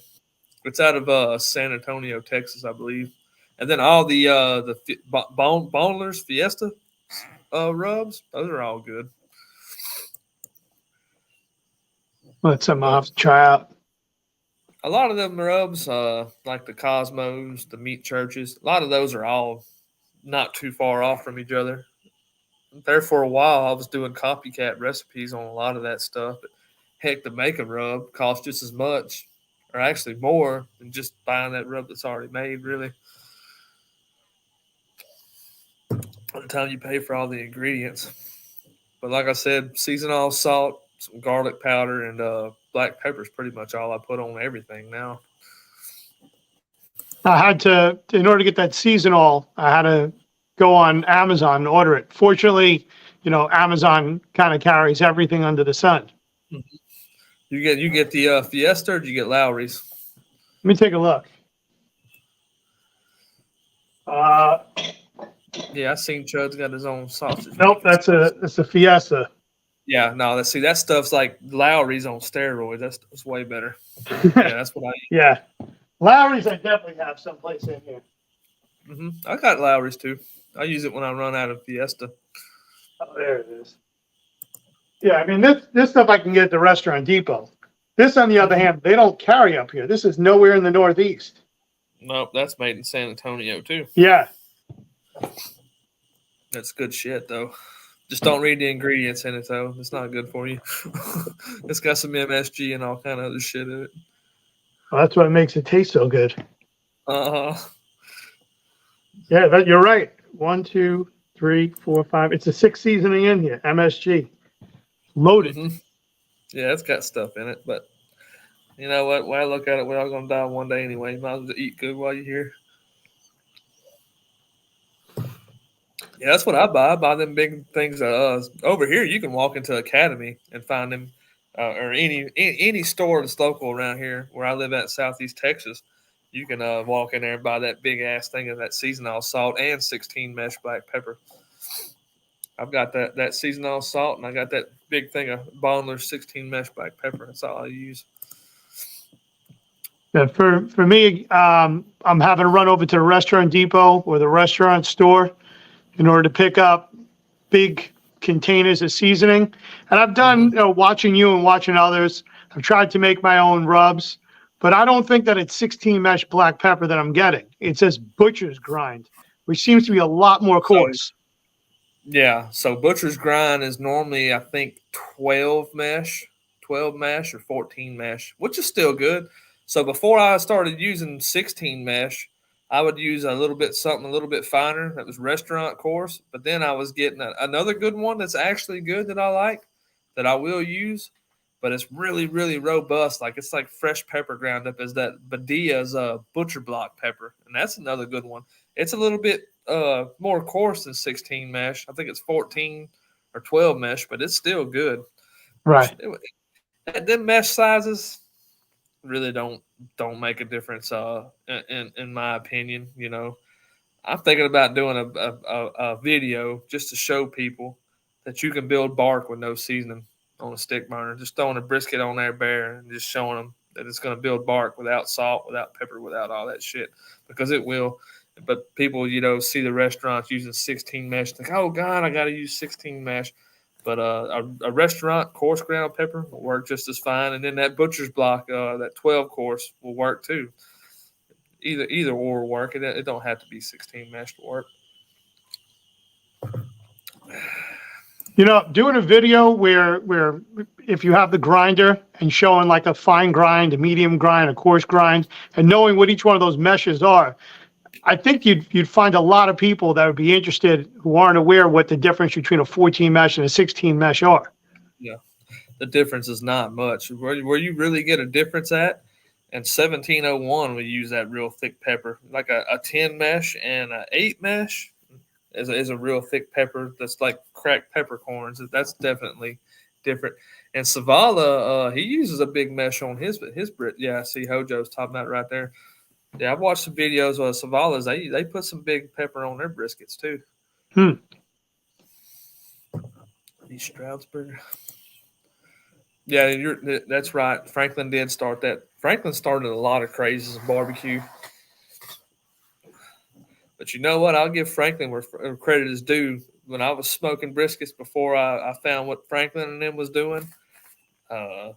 It's out of San Antonio, Texas, I believe. And then all the Boneless Fiesta rubs, those are all good. That's something I'll have to try out. A lot of them rubs, like the Cosmos, the Meat Churches, a lot of those are all not too far off from each other. There for a while, I was doing copycat recipes on a lot of that stuff. But heck, to make a rub costs just as much, or actually more, than just buying that rub that's already made, really. By the time you pay for all the ingredients. But like I said, season all salt, some garlic powder, and black pepper is pretty much all I put on everything now. I had to, in order to get that seasonal, I had to go on Amazon and order it. Fortunately, Amazon kind of carries everything under the sun. Mm-hmm. You get the Fiesta, or do you get Lowry's? Let me take a look. Yeah, I seen Chud's got his own sausage. Nope, making that's a Fiesta. Yeah, no, see that stuff's like Lowry's on steroids. That's way better. Yeah, that's what I eat. Yeah, Lowry's I definitely have someplace in here. I got Lowry's too. I use it when I run out of Fiesta. Oh, there it is. Yeah, I mean this stuff I can get at the Restaurant Depot. This, on the other hand, they don't carry up here. This is nowhere in the Northeast. Nope, that's made in San Antonio too. Yeah. That's good shit though. Just don't read the ingredients in it though. It's not good for you. It's got some MSG and all kind of other shit in it. Well, that's what makes it taste so good. Uh-huh. Yeah, you're right. 1, 2, 3, 4, 5. It's a 6 seasoning in here. MSG. Loaded. Yeah, it's got stuff in it, but you know what? When I look at it, we're all gonna die one day anyway. Might as well eat good while you're here. Yeah, that's what I buy. I buy them big things. Over here, you can walk into Academy and find them, or any store that's local around here where I live at Southeast Texas. You can walk in there and buy that big ass thing of that seasonal salt and 16 mesh black pepper. I've got that seasonal salt and I got that big thing of Bondler's 16 mesh black pepper. That's all I use. Yeah, for me, I'm having to run over to the Restaurant Depot or the restaurant store in order to pick up big containers of seasoning. And I've done, watching you and watching others, I've tried to make my own rubs, but I don't think that it's 16 mesh black pepper that I'm getting. It says butcher's grind, which seems to be a lot more coarse. Yeah, so butcher's grind is normally I think 12 mesh or 14 mesh, which is still good. So before I started using 16 mesh, I would use a little bit something a little bit finer that was restaurant coarse, but then I was getting another good one that's actually good that I like that I will use, but it's really really robust. Like it's like fresh pepper ground up as that Badia's butcher block pepper, and that's another good one. It's a little bit more coarse than 16 mesh. I think it's 14 or 12 mesh, but it's still good. Right. Them mesh sizes really don't make a difference in my opinion. I'm thinking about doing a video just to show people that you can build bark with no seasoning on a stick burner, just throwing a brisket on there bare and just showing them that it's going to build bark without salt, without pepper, without all that shit, because it will. But people, see the restaurants using 16 mesh, think, oh God, I got to use 16 mesh. But a restaurant coarse ground pepper will work just as fine, and then that butcher's block, that 12 course, will work too. Either or will work. It don't have to be 16 mesh to work. Doing a video where if you have the grinder and showing like a fine grind, a medium grind, a coarse grind, and knowing what each one of those meshes are, I think you'd find a lot of people that would be interested who aren't aware what the difference between a 14 mesh and a 16 mesh are. Yeah, the difference is not much. Where you really get a difference at, in 1701 we use that real thick pepper, like a 10 mesh and a 8 mesh is a real thick pepper that's like cracked peppercorns. That's definitely different. And Savala, he uses a big mesh on his Brit. Yeah, I see Hojo's talking about right there. Yeah, I've watched some videos of Savalas. They put some big pepper on their briskets too. These Stroudsburg. Yeah, that's right. Franklin did start that. Franklin started a lot of crazes in barbecue. But you know what? I'll give Franklin where credit is due. When I was smoking briskets before I found what Franklin and them was doing, I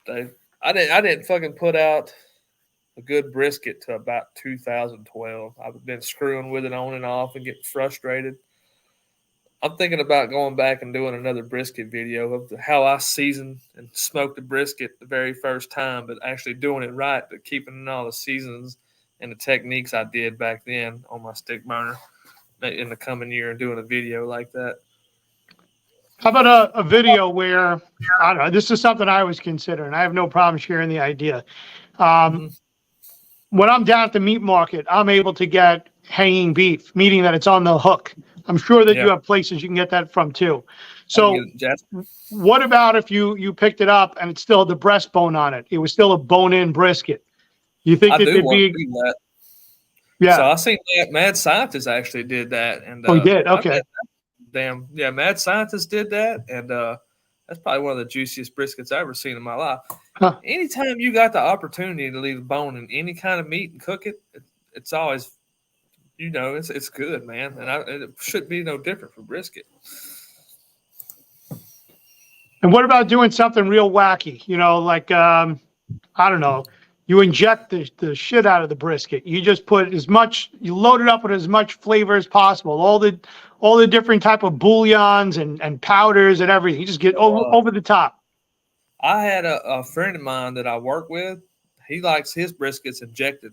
didn't fucking put out a good brisket to about 2012. I've been screwing with it on and off and getting frustrated. I'm thinking about going back and doing another brisket video of how I seasoned and smoked the brisket the very first time, but actually doing it right, but keeping in all the seasons and the techniques I did back then on my stick burner in the coming year and doing a video like that. How about a video where, I don't know, this is something I was considering. I have no problem sharing the idea. When I'm down at the meat market, I'm able to get hanging beef, meaning that it's on the hook. I'm sure that you have places you can get that from too. So what about if you picked it up and it still had the breastbone on it? It was still a bone-in brisket. You think that there'd be that? Yeah. So I seen that Mad Scientist actually did that, and Oh, he did. Okay. Mad Scientist did that, and that's probably one of the juiciest briskets I've ever seen in my life. Huh. Anytime you got the opportunity to leave a bone in any kind of meat and cook it, it's always, it's good, man, and it should be no different for brisket. And what about doing something real wacky? Like I don't know. You inject the shit out of the brisket. You just put you load it up with as much flavor as possible. All the different type of bouillons and powders and everything. You just get over the top. I had a friend of mine that I work with. He likes his briskets injected.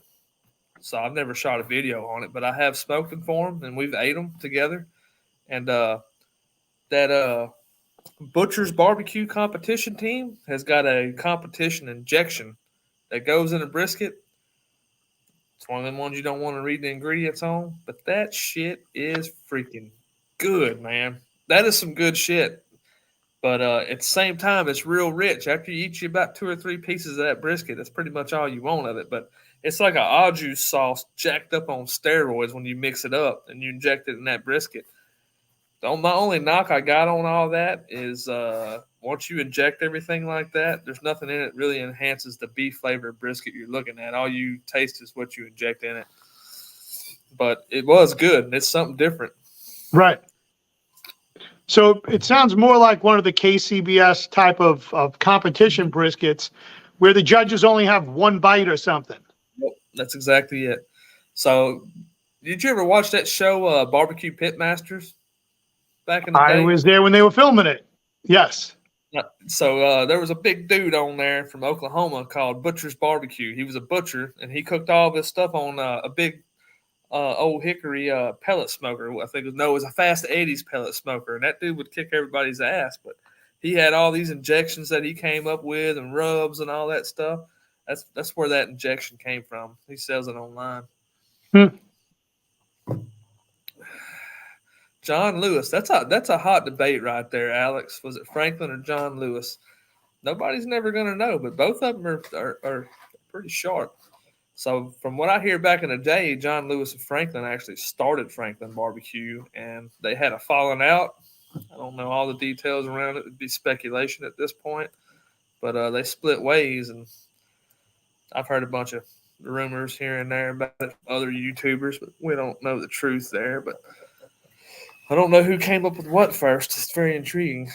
So I've never shot a video on it, but I have smoked them for him, and we've ate them together. And that Butcher's Barbecue competition team has got a competition injection that goes in a brisket. It's one of them ones you don't want to read the ingredients on, but that shit is freaking good, man. That is some good shit. But at the same time, it's real rich. After you eat you about 2 or 3 pieces of that brisket, that's pretty much all you want of it. But it's like an au jus sauce jacked up on steroids when you mix it up and you inject it in that brisket. The only knock I got on all that is once you inject everything like that, there's nothing in it really enhances the beef flavor brisket you're looking at. All you taste is what you inject in it. But it was good, and it's something different. Right. So it sounds more like one of the KCBS type of competition briskets where the judges only have one bite or something. Yep, that's exactly it. So did you ever watch that show, Barbecue Pitmasters, back in the I day? was there when they were filming it. Yes. So there was a big dude on there from Oklahoma called Butcher's Barbecue. He was a butcher, and he cooked all this stuff on a big old hickory pellet smoker. I think it was a Fast 80s pellet smoker, and that dude would kick everybody's ass. But he had all these injections that he came up with and rubs and all that stuff. That's where that injection came from. He sells it online. John Lewis. That's a hot debate right there, Alex. Was it Franklin or John Lewis? Nobody's never going to know, but both of them are pretty sharp. So from what I hear back in the day, John Lewis and Franklin actually started Franklin Barbecue, and they had a falling out. I don't know all the details around it. It'd be speculation at this point. But they split ways, and I've heard a bunch of rumors here and there about it from other YouTubers, but we don't know the truth there. But I don't know who came up with what first. It's very intriguing.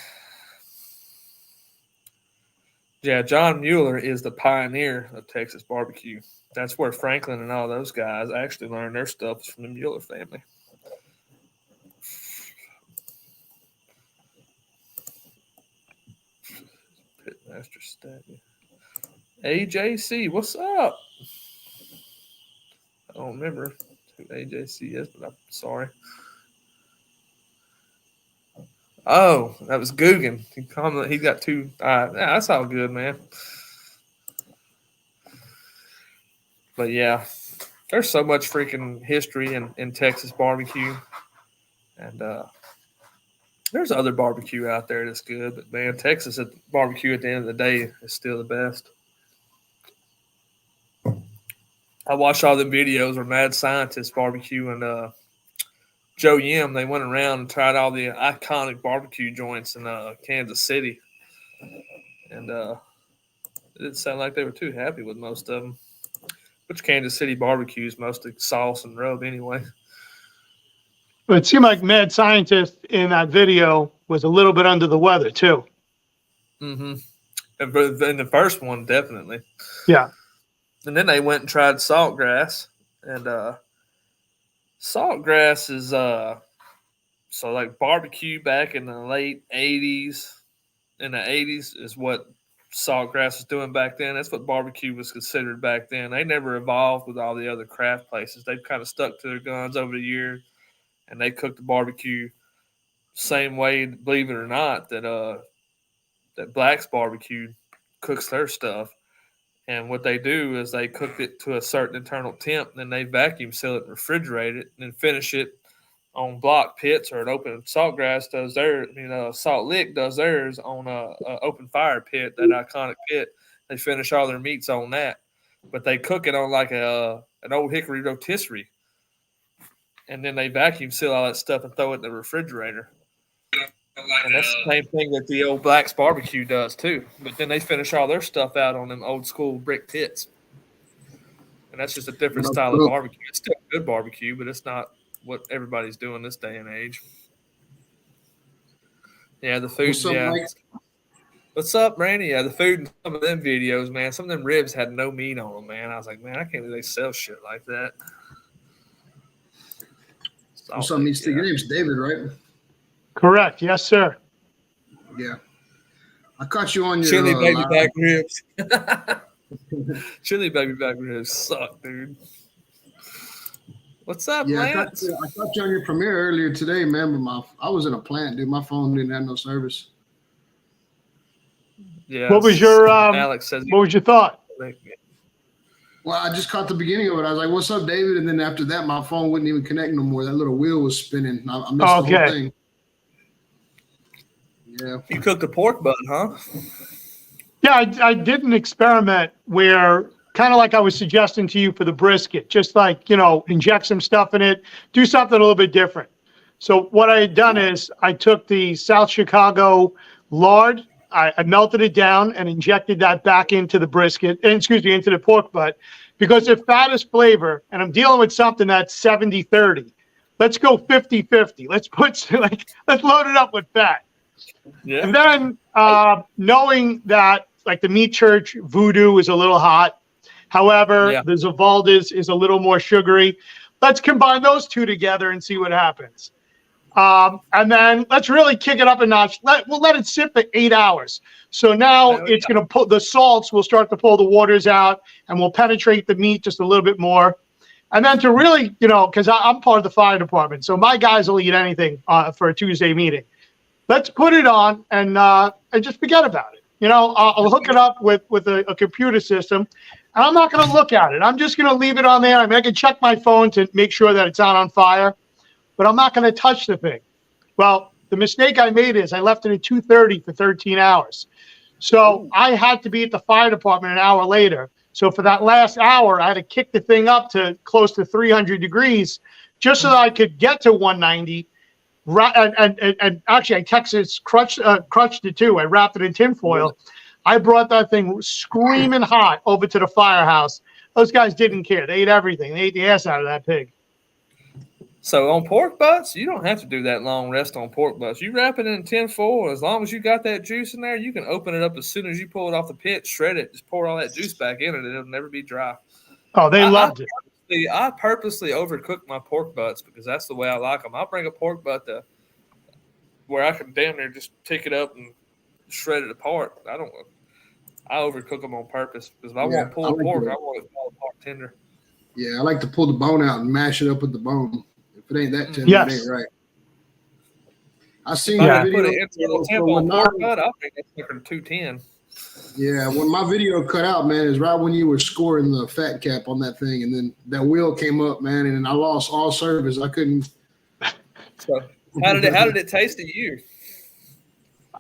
Yeah, John Mueller is the pioneer of Texas barbecue. That's where Franklin and all those guys actually learned their stuff from the Mueller family. Pitmaster Stagney. AJC, what's up? I don't remember who AJC is, but I'm sorry. Oh, that was Guggen. He got 2. Yeah, that's all good, man. But yeah, there's so much freaking history in Texas barbecue. And there's other barbecue out there that's good. But man, Texas barbecue at the end of the day is still the best. I watched all the videos where Mad Scientist barbecue and Joe Yim, they went around and tried all the iconic barbecue joints in Kansas City. And it didn't sound like they were too happy with most of them. Which Kansas City barbecue is mostly sauce and rub anyway. But it seemed like Mad Scientist in that video was a little bit under the weather too. Mm-hmm. In the first one, definitely. Yeah. And then they went and tried saltgrass. And saltgrass is so like barbecue back in the late 80s. In the 80s is what saltgrass was doing back then. That's what barbecue was considered back then. They never evolved with all the other craft places. They've kind of stuck to their guns over the years, and they cooked the barbecue same way, believe it or not, that Black's Barbecue cooks their stuff. And what they do is they cook it to a certain internal temp, and then they vacuum seal it and refrigerate it, and then finish it on block pits or an open. Saltgrass does theirs. Salt Lick does theirs on a open fire pit, that iconic pit. They finish all their meats on that, but they cook it on like an old hickory rotisserie. and then they vacuum seal all that stuff and throw it in the refrigerator. And that's the same thing that the old Black's Barbecue does too. But then they finish all their stuff out on them old school brick pits. And that's just a different style of barbecue. It's still good barbecue, but it's not what everybody's doing this day and age. Yeah, the food. What's up, Randy? Yeah, the food in some of them videos, man. Some of them ribs had no meat on them, man. I was like, man, I can't believe they sell shit like that. What's up, Mr. Your name's David, right? Correct. Yes, sir. Yeah. I caught you on your chili baby back ribs. Chili baby back ribs suck, dude. What's up, Lance? I caught you on your premiere earlier today, man. But I was in a plant, dude. My phone didn't have no service. Yeah. What was your Alex says? What was your thought? Well, I just caught the beginning of it. I was like, "What's up, David?" And then after that, my phone wouldn't even connect no more. That little wheel was spinning. I missed the whole thing. Yeah. You cooked a pork butt, huh? Yeah, I did an experiment where, kind of like I was suggesting to you for the brisket, just like, inject some stuff in it, do something a little bit different. So what I had done is I took the South Chicago lard, I melted it down and injected that back into the brisket, into the pork butt, because if fat is flavor and I'm dealing with something that's 70-30, let's go 50-50. Let's load it up with fat. Yeah. And then knowing that like the Meat Church Voodoo is a little hot, however, the Zavaldas is a little more sugary. Let's combine those two together and see what happens. And then let's really kick it up a notch. We'll let it sit for 8 hours. So now it's going to put the salts will start to pull the waters out and we'll penetrate the meat just a little bit more. And then to really, because I'm part of the fire department, so my guys will eat anything for a Tuesday meeting. Let's put it on and just forget about it. I'll hook it up with a computer system, and I'm not going to look at it. I'm just going to leave it on there. I mean, I can check my phone to make sure that it's not on fire, but I'm not going to touch the thing. Well, the mistake I made is I left it at 2:30 for 13 hours. So I had to be at the fire department an hour later. So for that last hour, I had to kick the thing up to close to 300 degrees just so that I could get to 190. And actually, I Texas crushed it too. I wrapped it in tinfoil. I brought that thing screaming hot over to the firehouse. Those guys didn't care. They ate everything. They ate the ass out of that pig. So on pork butts, you don't have to do that long rest on pork butts. You wrap it in tinfoil. As long as you got that juice in there, you can open it up as soon as you pull it off the pit, shred it, just pour all that juice back in it, and it'll never be dry. Oh, they loved it. I purposely overcook my pork butts because that's the way I like them. I'll bring a pork butt to where I can damn near just pick it up and shred it apart. I overcook them on purpose because if I want to pull pork, I want it all apart tender. Yeah, I like to pull the bone out and mash it up with the bone. If it ain't that tender, it ain't right. I seen your video. Put it into a tempo on pork butt, I'll make that sucker to 210. Yeah, when my video cut out, man, is right when you were scoring the fat cap on that thing, and then that wheel came up, man, and I lost all service. I couldn't. So how did it taste to you?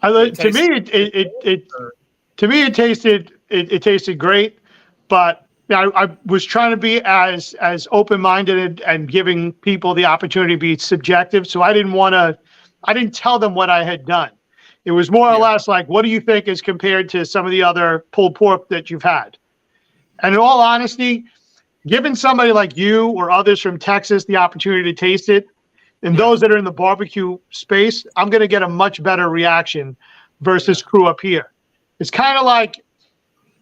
To me, it tasted great, but I was trying to be as open-minded and giving people the opportunity to be subjective. So I didn't tell them what I had done. It was more or less like, what do you think as compared to some of the other pulled pork that you've had? And in all honesty, giving somebody like you or others from Texas the opportunity to taste it, and those that are in the barbecue space, I'm going to get a much better reaction versus crew up here. It's kind of like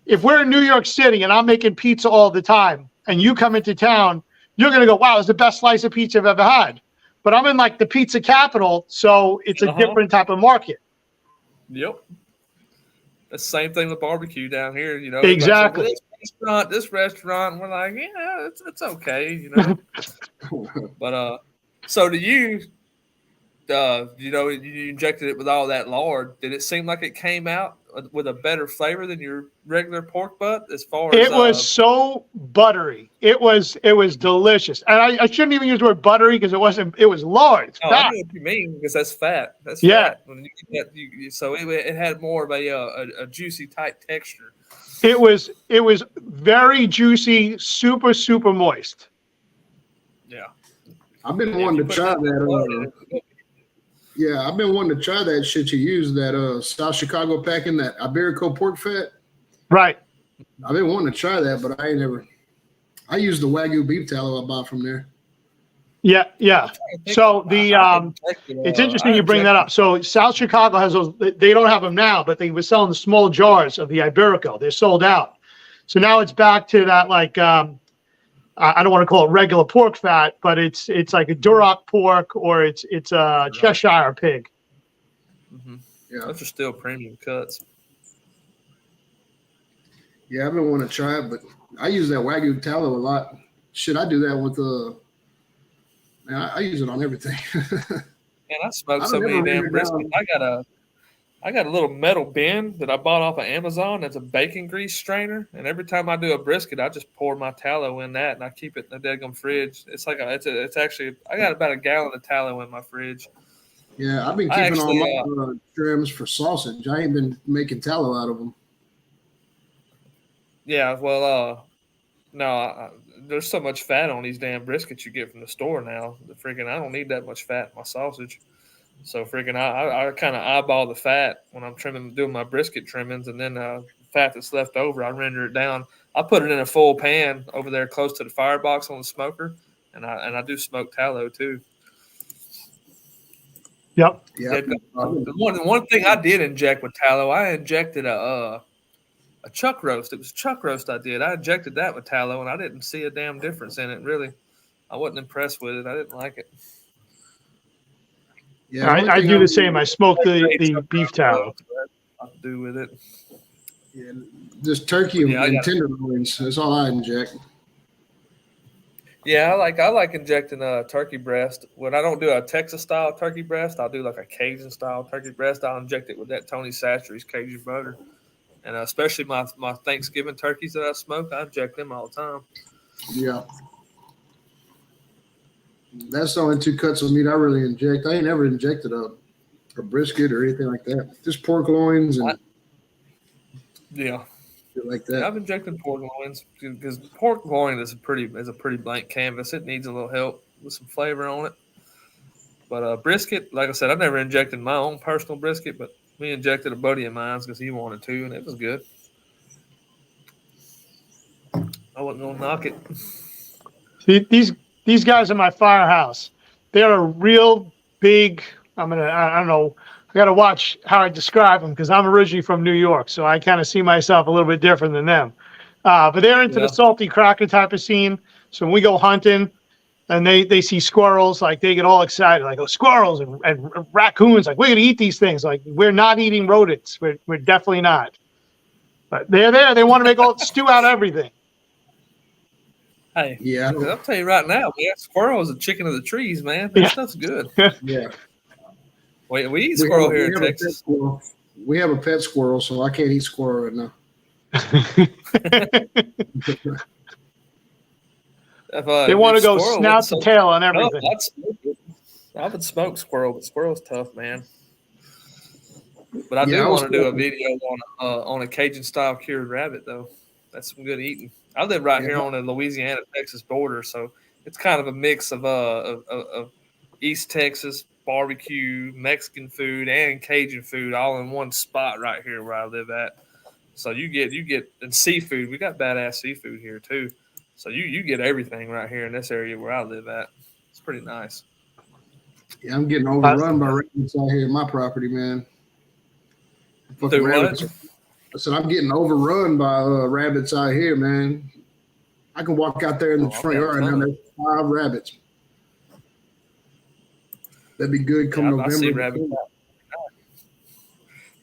if we're in New York City and I'm making pizza all the time and you come into town, you're going to go, wow, it's the best slice of pizza I've ever had. But I'm in like the pizza capital, so it's a different type of market. Yep. The same thing with barbecue down here, Exactly. This restaurant, we're like, yeah, it's okay, But so to you, you injected it with all that lard. Did it seem like it came out with a better flavor than your regular pork butt? As far as it was so buttery, it was delicious. And I shouldn't even use the word buttery because it wasn't. It was lard. It's fat. I know what you mean because that's fat. That's fat. When you get that, so it had more of a juicy tight texture. It was very juicy, super moist. Yeah. I've been wanting to try that. Yeah, I've been wanting to try that shit you use, that South Chicago packing, that Iberico pork fat. Right. I've been wanting to try that, but I ain't never. I use the Wagyu beef tallow I bought from there. Yeah, yeah. So it's interesting you bring that up. So South Chicago has those. They don't have them now, but they were selling the small jars of the Iberico. They're sold out. So now it's back to that, like, I don't want to call it regular pork fat, but it's like a Duroc pork, or it's a Cheshire pig. Mm-hmm. Yeah, those are still premium cuts. Yeah, I've been wanting to try it, but I use that Wagyu tallow a lot. Shit, I do that with man, I use it on everything. Man, I smoke so many damn briskets. I got a little metal bin that I bought off of Amazon. That's a bacon grease strainer, and every time I do a brisket, I just pour my tallow in that, and I keep it in the daggum fridge. It's like it's actually I got about a gallon of tallow in my fridge. Yeah, I've been keeping all my trims for sausage. I ain't been making tallow out of them. Yeah, well, no, there's so much fat on these damn briskets you get from the store now. I don't need that much fat in my sausage. So I kind of eyeball the fat when I'm doing my brisket trimmings, and then fat that's left over, I render it down. I put it in a full pan over there close to the firebox on the smoker, and I do smoke tallow too. Yep. Yeah. One thing I did inject with tallow, I injected a chuck roast. It was chuck roast I did. I injected that with tallow, and I didn't see a damn difference in it. Really, I wasn't impressed with it. I didn't like it. Yeah, I do the same. I smoke the beef tallow. I'll do with it. Yeah, just turkey and tenderloins. That's all I inject. Yeah, I like injecting a turkey breast. When I don't do a Texas style turkey breast, I'll do like a Cajun style turkey breast. I'll inject it with that Tony Chachere's Cajun butter, and especially my Thanksgiving turkeys that I smoke, I inject them all the time. Yeah. That's the only two cuts of meat I really inject. I ain't ever injected a brisket or anything like that. Just pork loins and shit like that. Yeah, I've injected pork loins because pork loin is a pretty blank canvas. It needs a little help with some flavor on it. But brisket, like I said, I've never injected my own personal brisket, but we injected a buddy of mine because he wanted to, and it was good. I wasn't gonna knock it. See, these guys in my firehouse, they're a real big. I don't know. I got to watch how I describe them because I'm originally from New York, so I kind of see myself a little bit different than them. But they're into the salty cracker type of scene. So when we go hunting and they see squirrels, like they get all excited, like, oh, squirrels and raccoons, like, we're gonna eat these things. Like, we're not eating rodents. We're definitely not. But they're there. They want to make all stew out of everything. Hey, yeah, I'll tell you right now, man, squirrel is a chicken of the trees, man. That stuff's good. Yeah. We eat squirrel here in Texas. We have a pet squirrel, so I can't eat squirrel right now. They want to go snout to tail on everything. I would smoke squirrel, but squirrel's tough, man. But I do want to do a video on a Cajun style cured rabbit, though. That's some good eating. I live right here on the Louisiana-Texas border, so it's kind of a mix of East Texas barbecue, Mexican food, and Cajun food all in one spot right here where I live at. So you get and seafood. We got badass seafood here too. So you get everything right here in this area where I live at. It's pretty nice. Yeah, I'm getting overrun by rabbits out here in my property, man. Fucking rabbits. I said I'm getting overrun by rabbits out here, man. I can walk out there in the front yard and there's 5 rabbits. That'd be good come November. I see rabbits.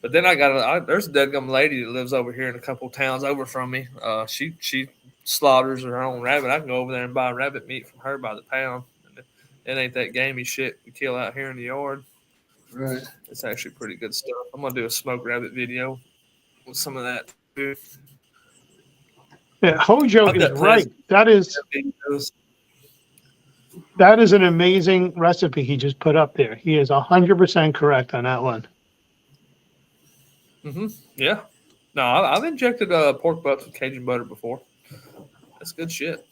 But then there's a deadgum lady that lives over here in a couple towns over from me. She slaughters her own rabbit. I can go over there and buy rabbit meat from her by the pound. It ain't that gamey shit we kill out here in the yard. Right. It's actually pretty good stuff. I'm gonna do a smoked rabbit video with some of that too. Yeah, Hojo is right. That is an amazing recipe he just put up there. He is 100% correct on that one. Mm-hmm. Yeah. No, I've injected pork butts with Cajun butter before. That's good shit.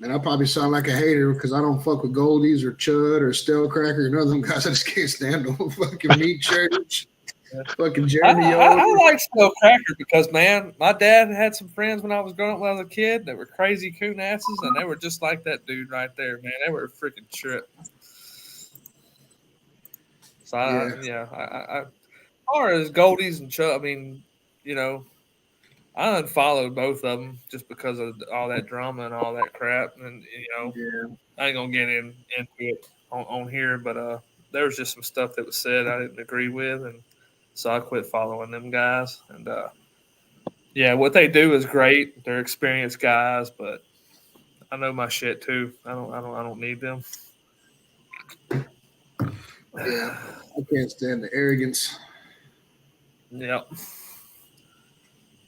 And I probably sound like a hater because I don't fuck with Goldies or Chud or Stale Cracker and other guys. I just can't stand them. Fucking Meat Church, fucking Jeremy I O. like Snow Cracker because, man, my dad had some friends when I was growing up when I was a kid that were crazy coon asses, and they were just like that dude right there, man. They were a freaking trip. So, as far as Goldies and Chuck, I mean, you know, I unfollowed both of them just because of all that drama and all that crap, and Yeah. I ain't gonna get into it on here, but there was just some stuff that was said I didn't agree with, and so I quit following them guys. And yeah, what they do is great. They're experienced guys, but I know my shit too. I don't need them. Yeah. I can't stand the arrogance. Yep.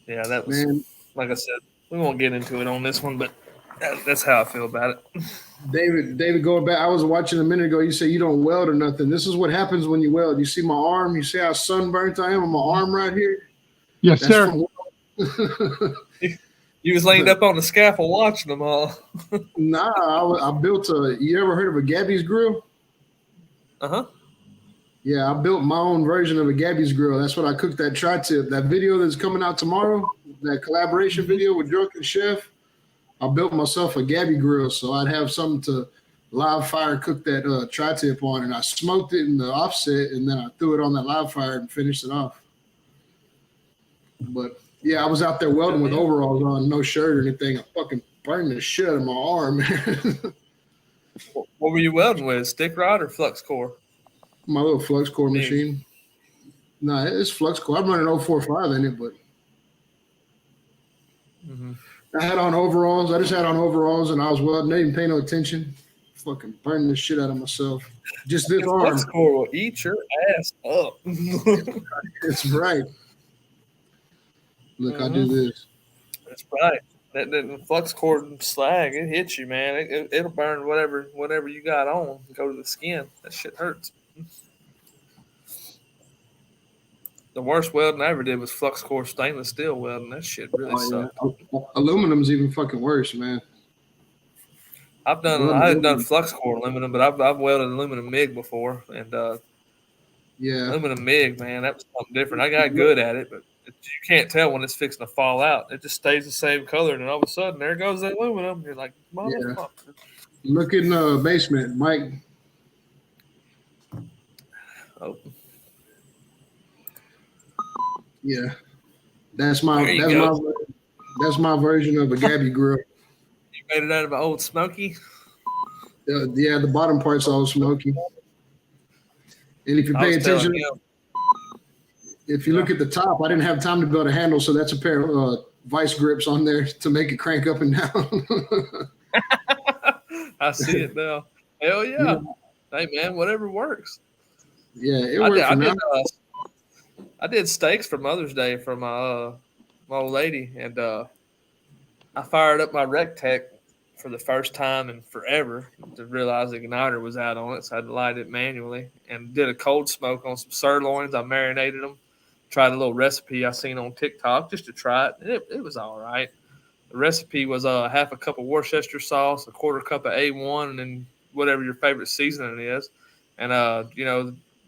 Yeah, that was Man, like I said. We won't get into it on this one, but that's how I feel about it. David, going back, I was watching a minute ago. You say you don't weld or nothing. This is what happens when you weld. You see my arm. You see how sunburnt I am on my arm right here. Yes, That's sir. from You was laying up on the scaffold watching them all. Nah, I built a. You ever heard of a Gabby's grill? Uh-huh. Yeah, I built my own version of a Gabby's grill. That's what I cooked that tri-tip. That video that's coming out tomorrow, that collaboration video with Drunken Chef. I built myself a Gabby grill so I'd have something to live fire cook that tri-tip on, and I smoked it in the offset, and then I threw it on that live fire and finished it off. But yeah, I was out there welding with overalls on, no shirt or anything. I fucking burned the shit out of my arm, man. What were you welding with? Stick rod or flux core? My little flux core machine. No, it's flux core. I'm running 045 in it, but I had on overalls. I just had on overalls and I was welding. I didn't pay no attention. Fucking burning the shit out of myself. Just this arm. Flux core will eat your ass up. It's right. Look, I do this. That's right. That flux core slag, it hits you, man. It'll burn whatever you got on. Go to the skin. That shit hurts. The worst welding I ever did was flux core stainless steel welding. That shit really sucked. Yeah. Aluminum's even fucking worse, man. I had done flux core aluminum, but I've welded aluminum MIG before, and aluminum MIG, man, that was something different. I got good at it, but you can't tell when it's fixing to fall out. It just stays the same color, and then all of a sudden, there goes the aluminum. You're like, motherfucker. Look in the basement, Mike. Oh. Yeah, that's my version of a Gabby grill. You made it out of an old Smoky? Yeah, the bottom part's all smoky. And if you pay attention, if you look at the top, I didn't have time to build a handle, so that's a pair of vice grips on there to make it crank up and down. I see it now. Hell yeah. Hey, man, whatever works. Yeah, it worked for now. I did steaks for Mother's Day for my old lady, and I fired up my Rectech for the first time in forever to realize the igniter was out on it, so I had to light it manually and did a cold smoke on some sirloins. I marinated them, tried a little recipe I seen on TikTok just to try it, and it was all right. The recipe was half a cup of Worcester sauce, a quarter cup of A1, and then whatever your favorite seasoning is. And,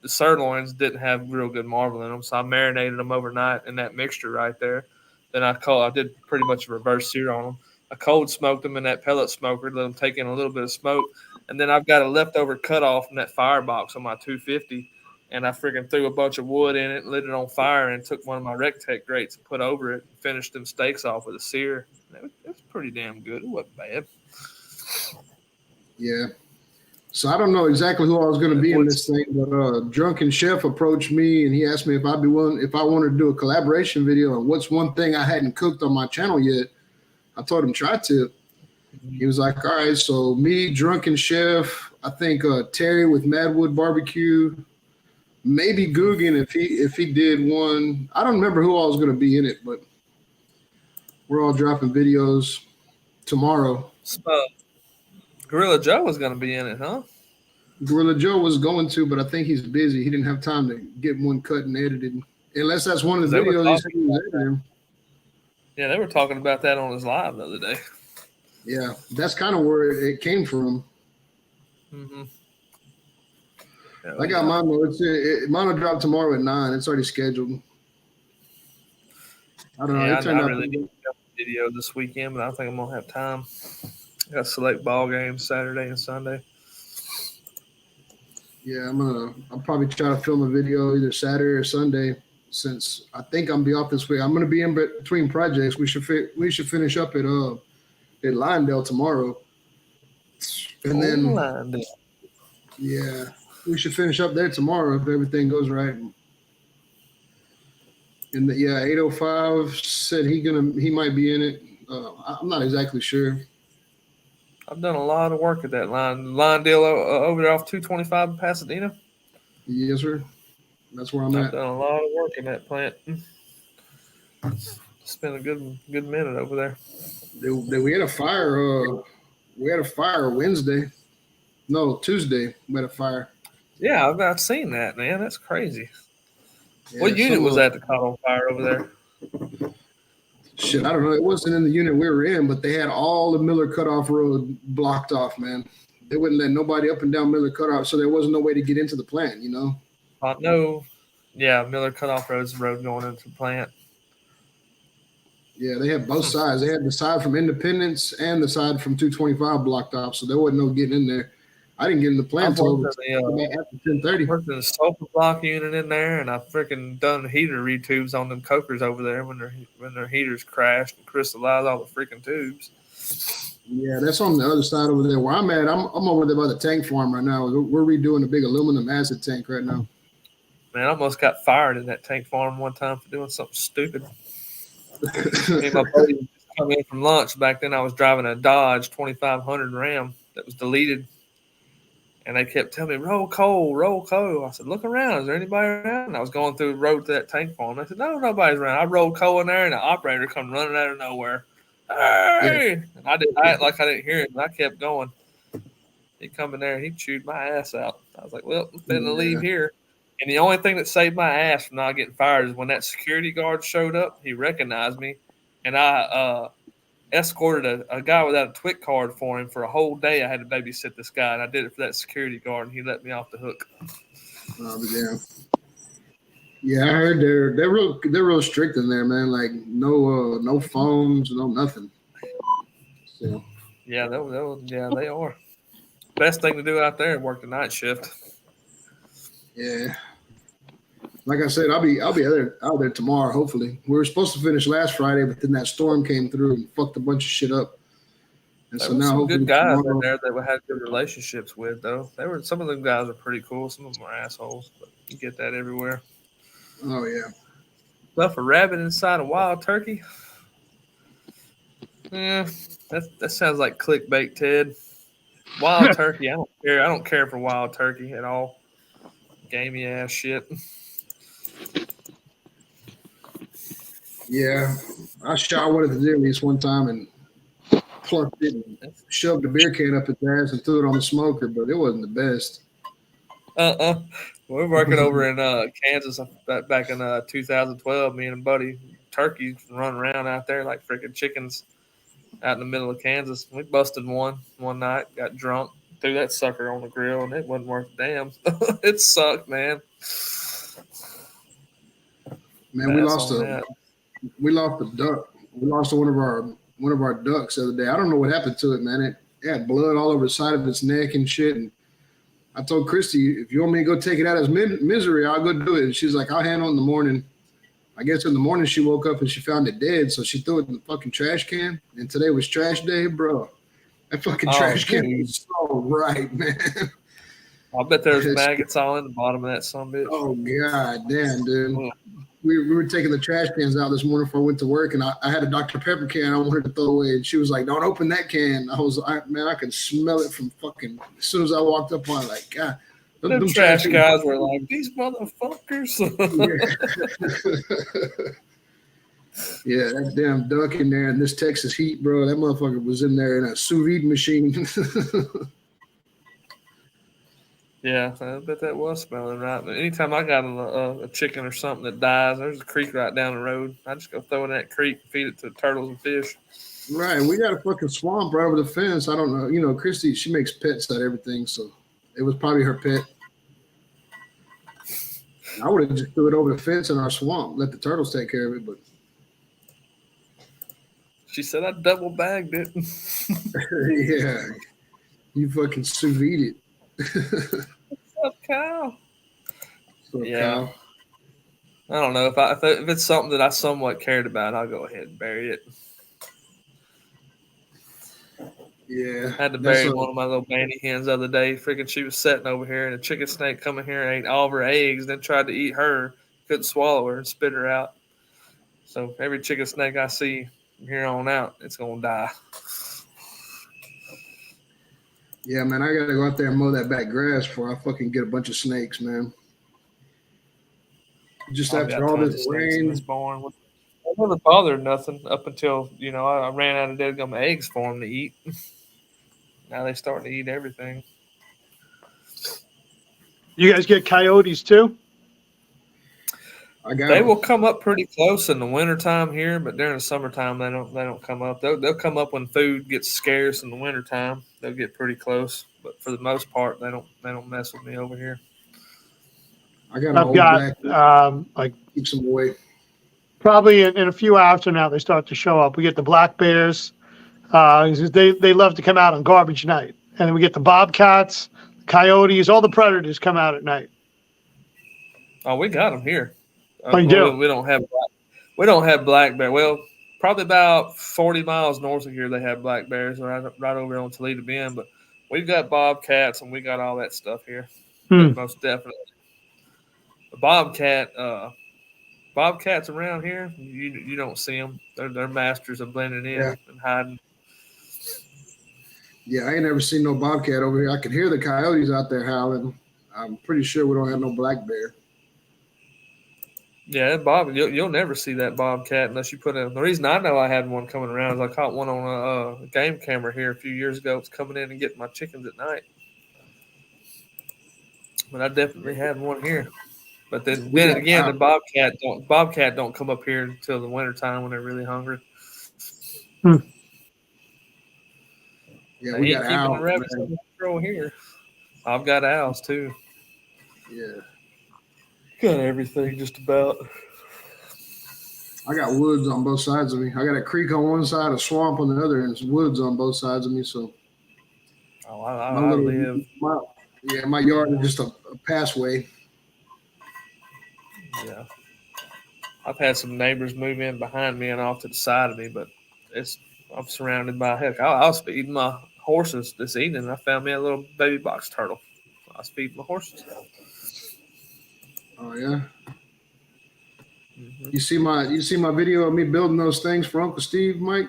the sirloins didn't have real good marble in them, so I marinated them overnight in that mixture right there. Then I did pretty much a reverse sear on them. I cold smoked them in that pellet smoker, let them take in a little bit of smoke. And then I've got a leftover cutoff from that firebox on my 250, and I freaking threw a bunch of wood in it, lit it on fire, and took one of my Rectech grates and put over it and finished them steaks off with a sear. It was pretty damn good. It wasn't bad. Yeah. So I don't know exactly who I was going to be in this thing, but Drunken Chef approached me and he asked me if I'd be willing, if I wanted to do a collaboration video and what's one thing I hadn't cooked on my channel yet. I told him tri-tip. He was like, all right, so me, Drunken Chef, I think Terry with Madwood Barbecue, maybe Guggen if he did one. I don't remember who all was going to be in it, but we're all dropping videos tomorrow. Gorilla Joe was going to be in it, huh? Gorilla Joe was going to, but I think he's busy. He didn't have time to get one cut and edited. Unless that's one of the videos he was editing. Yeah, they were talking about that on his live the other day. Yeah, that's kind of where it came from. Mm-hmm. I got mine though. Mine will drop tomorrow at 9. It's already scheduled. I don't know. Yeah, It turned I out really need to film a video this weekend, but I don't think I'm gonna have time. I got select ball games Saturday and Sunday. Yeah, I'll probably try to film a video either Saturday or Sunday, since I think I'm be off this week. I'm gonna be in between projects. We should finish up at Lyndale tomorrow, and then yeah, we should finish up there tomorrow if everything goes right. And 805 said he might be in it. I'm not exactly sure. I've done a lot of work at that line deal over there off 225 in Pasadena. Yes, sir. That's where I'm I've at. done a lot of work in that plant. Spent a good minute over there. We had a fire. We had a fire Wednesday. No, Tuesday. We had a fire. Yeah, I've seen that, man. That's crazy. Yeah, What unit was that caught on fire over there? Shit, I don't know. It wasn't in the unit we were in, but they had all the Miller Cutoff Road blocked off, man. They wouldn't let nobody up and down Miller Cutoff, so there wasn't no way to get into the plant, you know? I know. Yeah, Miller Cutoff Road's the road going into the plant. Yeah, they had both sides. They had the side from Independence and the side from 225 blocked off, so there wasn't no getting in there. I didn't get in the plant until after 10:30. I worked in the sulfur block unit in there, and I freaking done heater retubes on them cokers over there when their heaters crashed and crystallized all the freaking tubes. Yeah, that's on the other side over there where I'm at. I'm over there by the tank farm right now. We're redoing a big aluminum acid tank right now. Man, I almost got fired in that tank farm one time for doing something stupid. Me and my buddy come in from lunch. Back then, I was driving a Dodge 2500 Ram that was deleted. And they kept telling me, roll coal, roll coal. I said, look around. Is there anybody around? And I was going through the road to that tank farm. I said, no, nobody's around. I rolled coal in there, and the operator come running out of nowhere. Hey! Yeah. And I act like I didn't hear him. I kept going. He come in there, and he chewed my ass out. I was like, well, I'm finna leave here. And the only thing that saved my ass from not getting fired is when that security guard showed up, he recognized me. And I escorted a guy without a TWIC card for him for a whole day. I had to babysit this guy, and I did it for that security guard, and he let me off the hook. Yeah, I heard they're real strict in there, man. Like no phones, no nothing. So yeah, they are. Best thing to do out there is work the night shift. Yeah. Like I said, I'll be out there tomorrow. Hopefully, we were supposed to finish last Friday, but then that storm came through and fucked a bunch of shit up. And there so were now, some good guys in there that we had good relationships with, though. Some of them guys are pretty cool. Some of them are assholes, but you get that everywhere. Oh yeah. Stuff a rabbit inside a wild turkey. Yeah, that sounds like clickbait, Ted. Wild turkey. I don't care. I don't care for wild turkey at all. Gamey ass shit. Yeah, I shot one at the deer one time and plucked it and shoved a beer can up its ass and threw it on the smoker, but it wasn't the best. We're working over in Kansas back in 2012. Me and a buddy, turkeys run around out there like freaking chickens out in the middle of Kansas. We busted one night, got drunk, threw that sucker on the grill, and it wasn't worth a damn. It sucked, man. Man, we lost a duck. We lost one of our ducks the other day. I don't know what happened to it, man. It had blood all over the side of its neck and shit. And I told Christy, if you want me to go take it out as misery, I'll go do it. And she's like, I'll handle it in the morning. I guess in the morning she woke up and she found it dead, so she threw it in the fucking trash can. And today was trash day, bro. That fucking trash can was so right, man. I bet there's maggots all in the bottom of that sumbitch. Oh god damn, dude. We were taking the trash cans out this morning before I went to work, and I had a Dr. Pepper can I wanted to throw away, and she was like, "Don't open that can." I could smell it from fucking as soon as I walked up on it, like, God. Them trash guys were like, these motherfuckers. Yeah, that damn duck in there in this Texas heat, bro. That motherfucker was in there in a sous vide machine. Yeah, I bet that was smelling right. But anytime I got a chicken or something that dies, there's a creek right down the road. I just go throw in that creek and feed it to the turtles and fish. Right, we got a fucking swamp right over the fence. I don't know. You know, Christy, she makes pets out of everything, so it was probably her pet. I would have just threw it over the fence in our swamp, let the turtles take care of it. But She said I double bagged it. yeah, you fucking sous vide it. What's up, Kyle? So Yeah. Kyle. I don't know if it's something that I somewhat cared about, I'll go ahead and bury it. Yeah, I had to bury one of my little banty hens the other day. Freaking, she was sitting over here, and a chicken snake come in here and ate all of her eggs, then tried to eat her, couldn't swallow her, and spit her out. So every chicken snake I see from here on out, it's gonna die. Yeah, man, I gotta go out there and mow that back grass before I fucking get a bunch of snakes, man. Just I've after got all tons this of snakes in rain. this barn. I never bothered nothing up until I ran out of dead gum eggs for them to eat. Now they starting to eat everything. You guys get coyotes too? They will come up pretty close in the wintertime here, but during the summertime they don't come up. They'll come up when food gets scarce in the wintertime. They'll get pretty close, but for the most part they don't mess with me over here. I've got like keep some away. Probably in a few hours from now they start to show up. We get the black bears. They love to come out on garbage night, and then we get the bobcats, coyotes, all the predators come out at night. Oh, we got them here. Oh, you do? We don't have black bear. Well, probably about 40 miles north of here they have black bears right over on Toledo Bend. But we've got bobcats and we got all that stuff here. Most definitely. The bobcats around here, you don't see them. They're masters of blending in and hiding. Yeah, I ain't never seen no bobcat over here. I can hear the coyotes out there howling. I'm pretty sure we don't have no black bear. Yeah, you'll never see that bobcat unless you put in. The reason I know I had one coming around is I caught one on a game camera here a few years ago. It's coming in and getting my chickens at night. But I definitely had one here. But then again, the bobcat don't come up here until the wintertime when they're really hungry. Yeah, we got owls. The rabbits here. I've got owls too. Yeah. Got everything just about. I got woods on both sides of me. I got a creek on one side, a swamp on the other, and it's woods on both sides of me. So, I live. My yard is just a passway. Yeah, I've had some neighbors move in behind me and off to the side of me, but I'm surrounded by heck. I was feeding my horses this evening. I found me a little baby box turtle. I was feeding my horses. Oh yeah. Mm-hmm. You see my video of me building those things for Uncle Steve, Mike?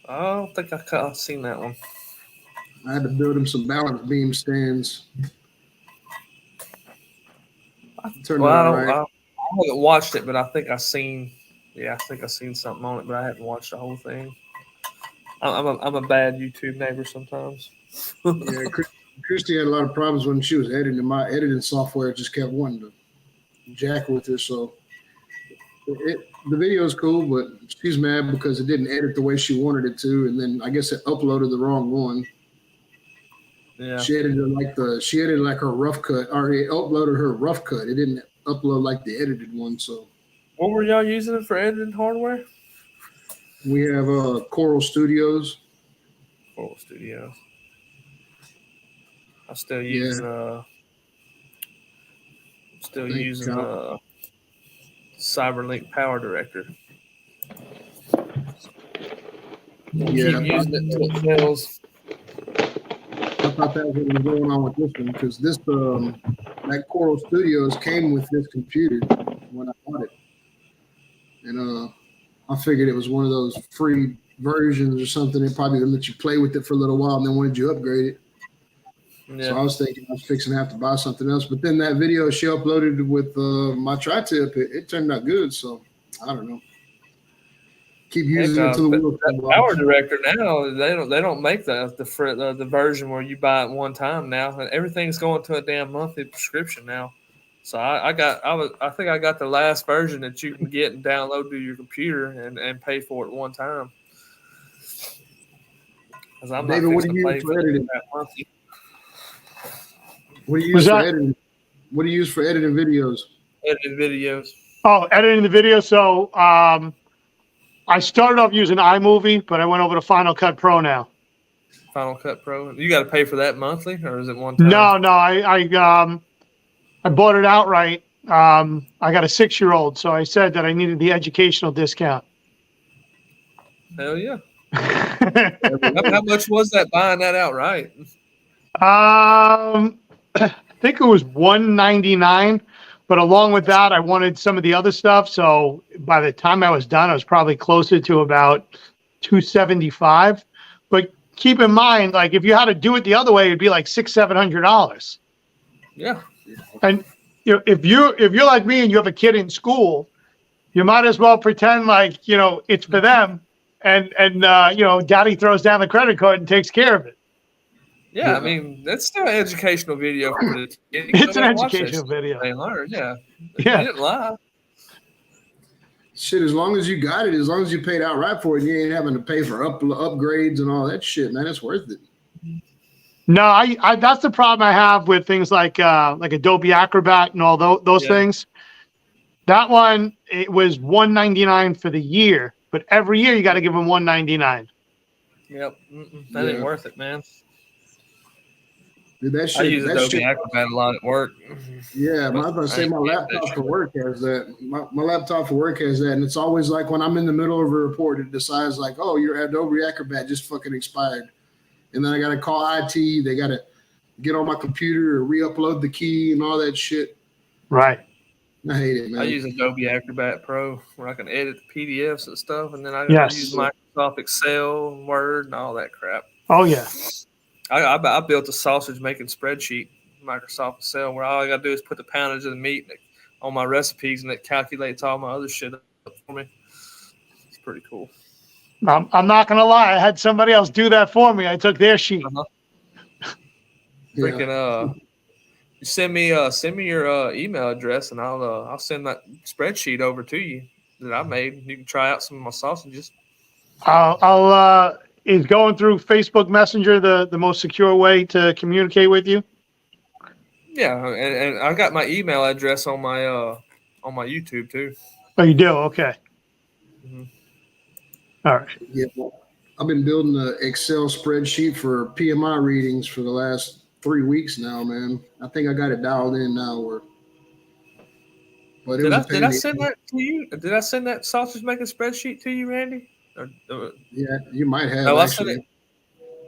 I don't think I've seen that one. I had to build him some balance beam stands. I haven't watched it, but I think I've seen something on it, but I haven't watched the whole thing. I'm a bad YouTube neighbor sometimes. Yeah, Christy had a lot of problems when she was editing. My editing software just kept wanting to jack with her, so the video is cool, but she's mad because it didn't edit the way she wanted it to, and then I guess it uploaded the wrong one. Yeah, she edited like her rough cut, or it uploaded her rough cut. It didn't upload like the edited one. So, what were y'all using it for editing hardware? We have Coral Studios. Coral Studios. I'm still using CyberLink Power Director. Yeah, keep using it till it fails. I thought that was what was going on with this one because this that Coral Studios came with this computer when I bought it, and I figured it was one of those free versions or something. They probably would let you play with it for a little while and then wanted you to upgrade it. Yeah. So I was thinking I was fixing to have to buy something else. But then that video she uploaded with my tri-tip, it turned out good. So I don't know. keep using it until the wheels that come Power off. Director now they don't make the version where you buy it one time now. Everything's going to a damn monthly prescription now. So I think I got the last version that you can get and download to your computer and pay for it one time. Because I'm David, not what do fixing you to use pay for editing? that monthly. What do you use for editing? What do you use for editing videos? Editing videos. Oh, editing the video. So I started off using iMovie, but I went over to Final Cut Pro now. Final Cut Pro. You got to pay for that monthly, or is it one time? No, I bought it outright. I got a 6-year-old, so I said that I needed the educational discount. Hell yeah. How much was that buying that outright? I think it was $199, but along with that, I wanted some of the other stuff. So by the time I was done, I was probably closer to about $275. But keep in mind, like if you had to do it the other way, it'd be like $600-700. Yeah. And if you're like me and you have a kid in school, you might as well pretend like it's for them, and daddy throws down the credit card and takes care of it. Yeah, I mean that's still an educational video for the kid. It's an educational video. They learn, yeah. Yeah. You didn't lie. Shit, as long as you got it, as long as you paid outright for it, you ain't having to pay for upgrades and all that shit, man. It's worth it. No, I that's the problem I have with things like Adobe Acrobat and all those things. That one, it was $199 for the year, but every year you got to give them $199. Yep, that ain't worth it, man. Dude, that shit, I use Adobe Acrobat a lot at work. Yeah, I was going to say my laptop for work has that. My laptop for work has that, and it's always like when I'm in the middle of a report, it decides like, oh, your Adobe Acrobat just fucking expired. And then I got to call IT. They got to get on my computer or re-upload the key and all that shit. Right. I hate it, man. I use Adobe Acrobat Pro where I can edit the PDFs and stuff, and then I use Microsoft Excel, Word, and all that crap. Oh, yeah. I built a sausage-making spreadsheet in Microsoft Excel where all I got to do is put the poundage of the meat on my recipes, and it calculates all my other shit up for me. It's pretty cool. I'm not gonna lie. I had somebody else do that for me. I took their sheet. Freaking send me your email address, and I'll send that spreadsheet over to you that I made. You can try out some of my sausages. Is going through Facebook Messenger the most secure way to communicate with you? Yeah, and I got my email address on my YouTube too. Oh, you do? Okay. Mm-hmm. All right. Yeah, I've been building an Excel spreadsheet for PMI readings for the last 3 weeks now, man. I think I got it dialed in now. But did I send that to you? Did I send that sausage making spreadsheet to you, Randy? Yeah, you might have. No, actually.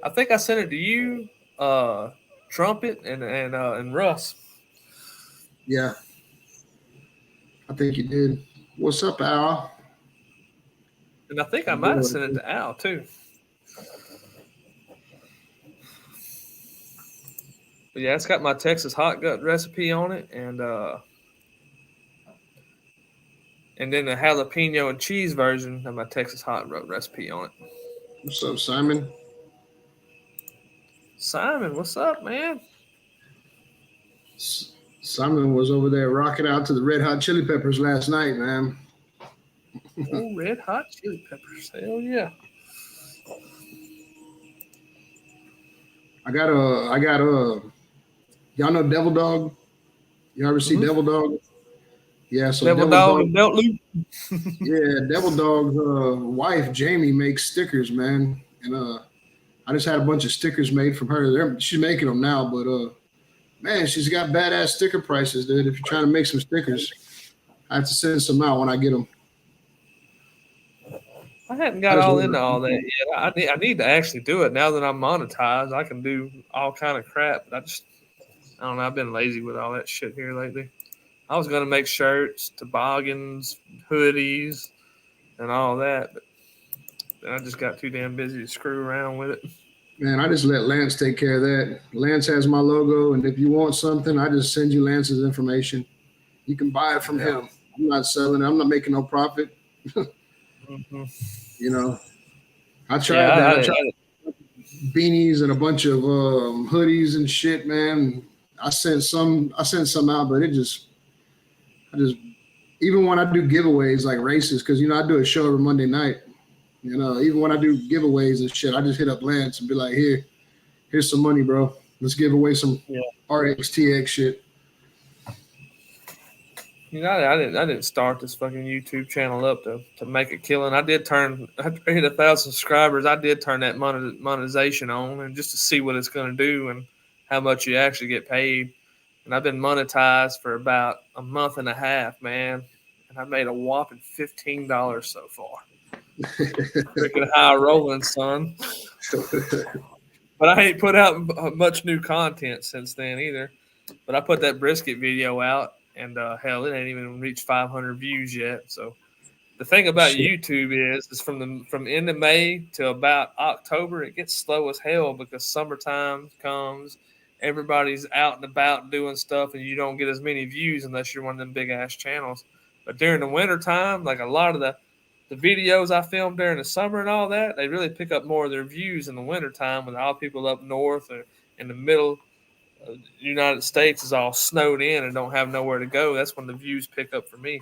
I think I sent it to you, Trumpet, and Russ. Yeah, I think you did. What's up, Al? And I think I might have sent it to Al too. But yeah, it's got my Texas hot gut recipe on it, and then the jalapeno and cheese version of my Texas hot recipe on it. What's up, Simon? Simon, what's up, man? Simon was over there rocking out to the Red Hot Chili Peppers last night, man. Oh, Red Hot Chili Peppers. Hell yeah. I got y'all know Devil Dog? You ever see Devil Dog? Yeah, so Devil Dog and Belt Loop. Yeah, Devil Dog's wife, Jamie, makes stickers, man. And I just had a bunch of stickers made from her. She's making them now, but man, she's got badass sticker prices, dude. If you're trying to make some stickers, I have to send some out when I get them. I hadn't got all into all that yet. I need to actually do it now that I'm monetized. I can do all kind of crap. I don't know. I've been lazy with all that shit here lately. I was gonna make shirts, toboggans, hoodies, and all that, but I just got too damn busy to screw around with it. Man, I just let Lance take care of that. Lance has my logo, and if you want something, I just send you Lance's information. You can buy it from him. I'm not selling it. I'm not making no profit. You know, I tried that. I tried beanies and a bunch of hoodies and shit, man. I sent some out, but I just even when I do giveaways like races, because you know I do a show every Monday night. You know, even when I do giveaways and shit, I just hit up Lance and be like, here's some money, bro. Let's give away some RXTX shit. You know, I didn't start this fucking YouTube channel up to make a killing. I hit 1,000 subscribers. I did turn that monetization on, and just to see what it's going to do and how much you actually get paid. And I've been monetized for about a month and a half, man. And I made a whopping $15 so far. Freaking high rolling, son. But I ain't put out much new content since then either. But I put that brisket video out, and hell, it ain't even reached 500 views yet. So the thing about YouTube is from end of May to about October, it gets slow as hell because summertime comes, everybody's out and about doing stuff, and you don't get as many views unless you're one of them big ass channels. But during the winter time, like a lot of the videos I filmed during the summer and all that, they really pick up more of their views in the wintertime when all people up north or in the middle of the United States is all snowed in and don't have nowhere to go. That's when the views pick up for me.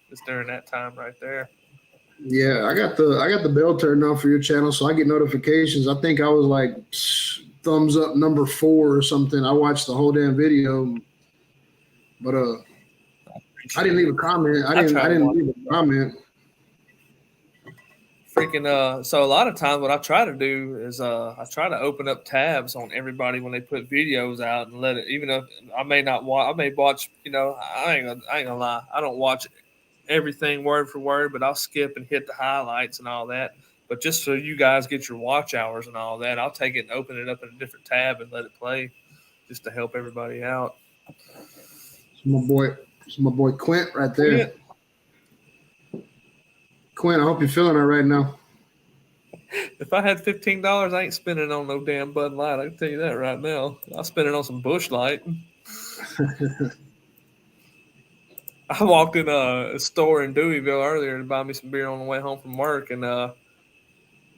It's during that time right there. Yeah, I got the bell turned on for your channel, so I get notifications. I think I was like thumbs up number 4 or something. I watched the whole damn video, but I didn't leave a comment. I didn't leave a comment. Freaking so a lot of times what I try to do is I try to open up tabs on everybody when they put videos out and let it, even if I may not watch, I may watch, you know, I ain't gonna lie, I don't watch everything word for word, but I'll skip and hit the highlights and all that. But just so you guys get your watch hours and all that, I'll take it and open it up in a different tab and let it play just to help everybody out. It's my boy Quint right there. Quint, I hope you're feeling all right now. If I had $15, I ain't spending it on no damn Bud Light. I can tell you that right now. I'll spend it on some Busch Light. I walked in a store in Deweyville earlier to buy me some beer on the way home from work, and there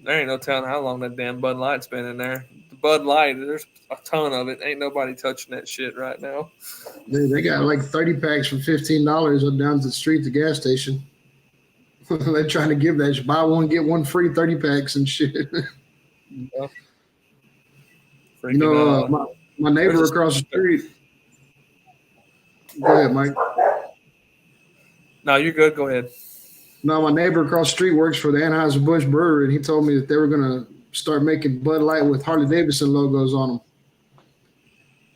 ain't no telling how long that damn Bud Light's been in there. The Bud Light, there's a ton of it. Ain't nobody touching that shit right now. They got like 30 packs for $15 down the street, the gas station. They're trying to give that buy one get one free 30 packs and shit. Yeah. You know, my neighbor across the street. Go ahead, Mike. No, you're good. Go ahead. No, my neighbor across the street works for the Anheuser-Busch Brewery, and he told me that they were going to start making Bud Light with Harley-Davidson logos on them.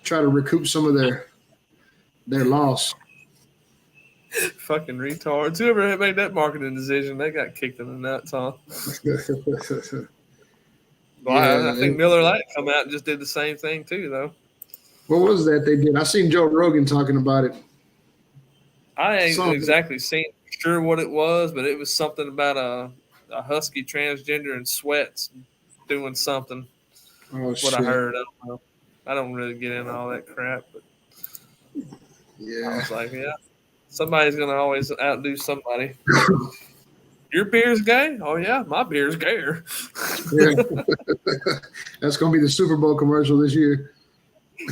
Try to recoup some of their loss. Fucking retards. Whoever made that marketing decision, they got kicked in the nuts, huh? Well, I think Miller Lite come out and just did the same thing too, though. What was that they did? I seen Joe Rogan talking about it. I ain't exactly sure what it was, but it was something about a husky transgender in sweats doing something. Oh, what I heard. I don't know. I don't really get into all that crap, but yeah, I was like, yeah, somebody's gonna always outdo somebody. Your beer's gay? Oh yeah, my beer's gayer. Yeah. That's gonna be the Super Bowl commercial this year.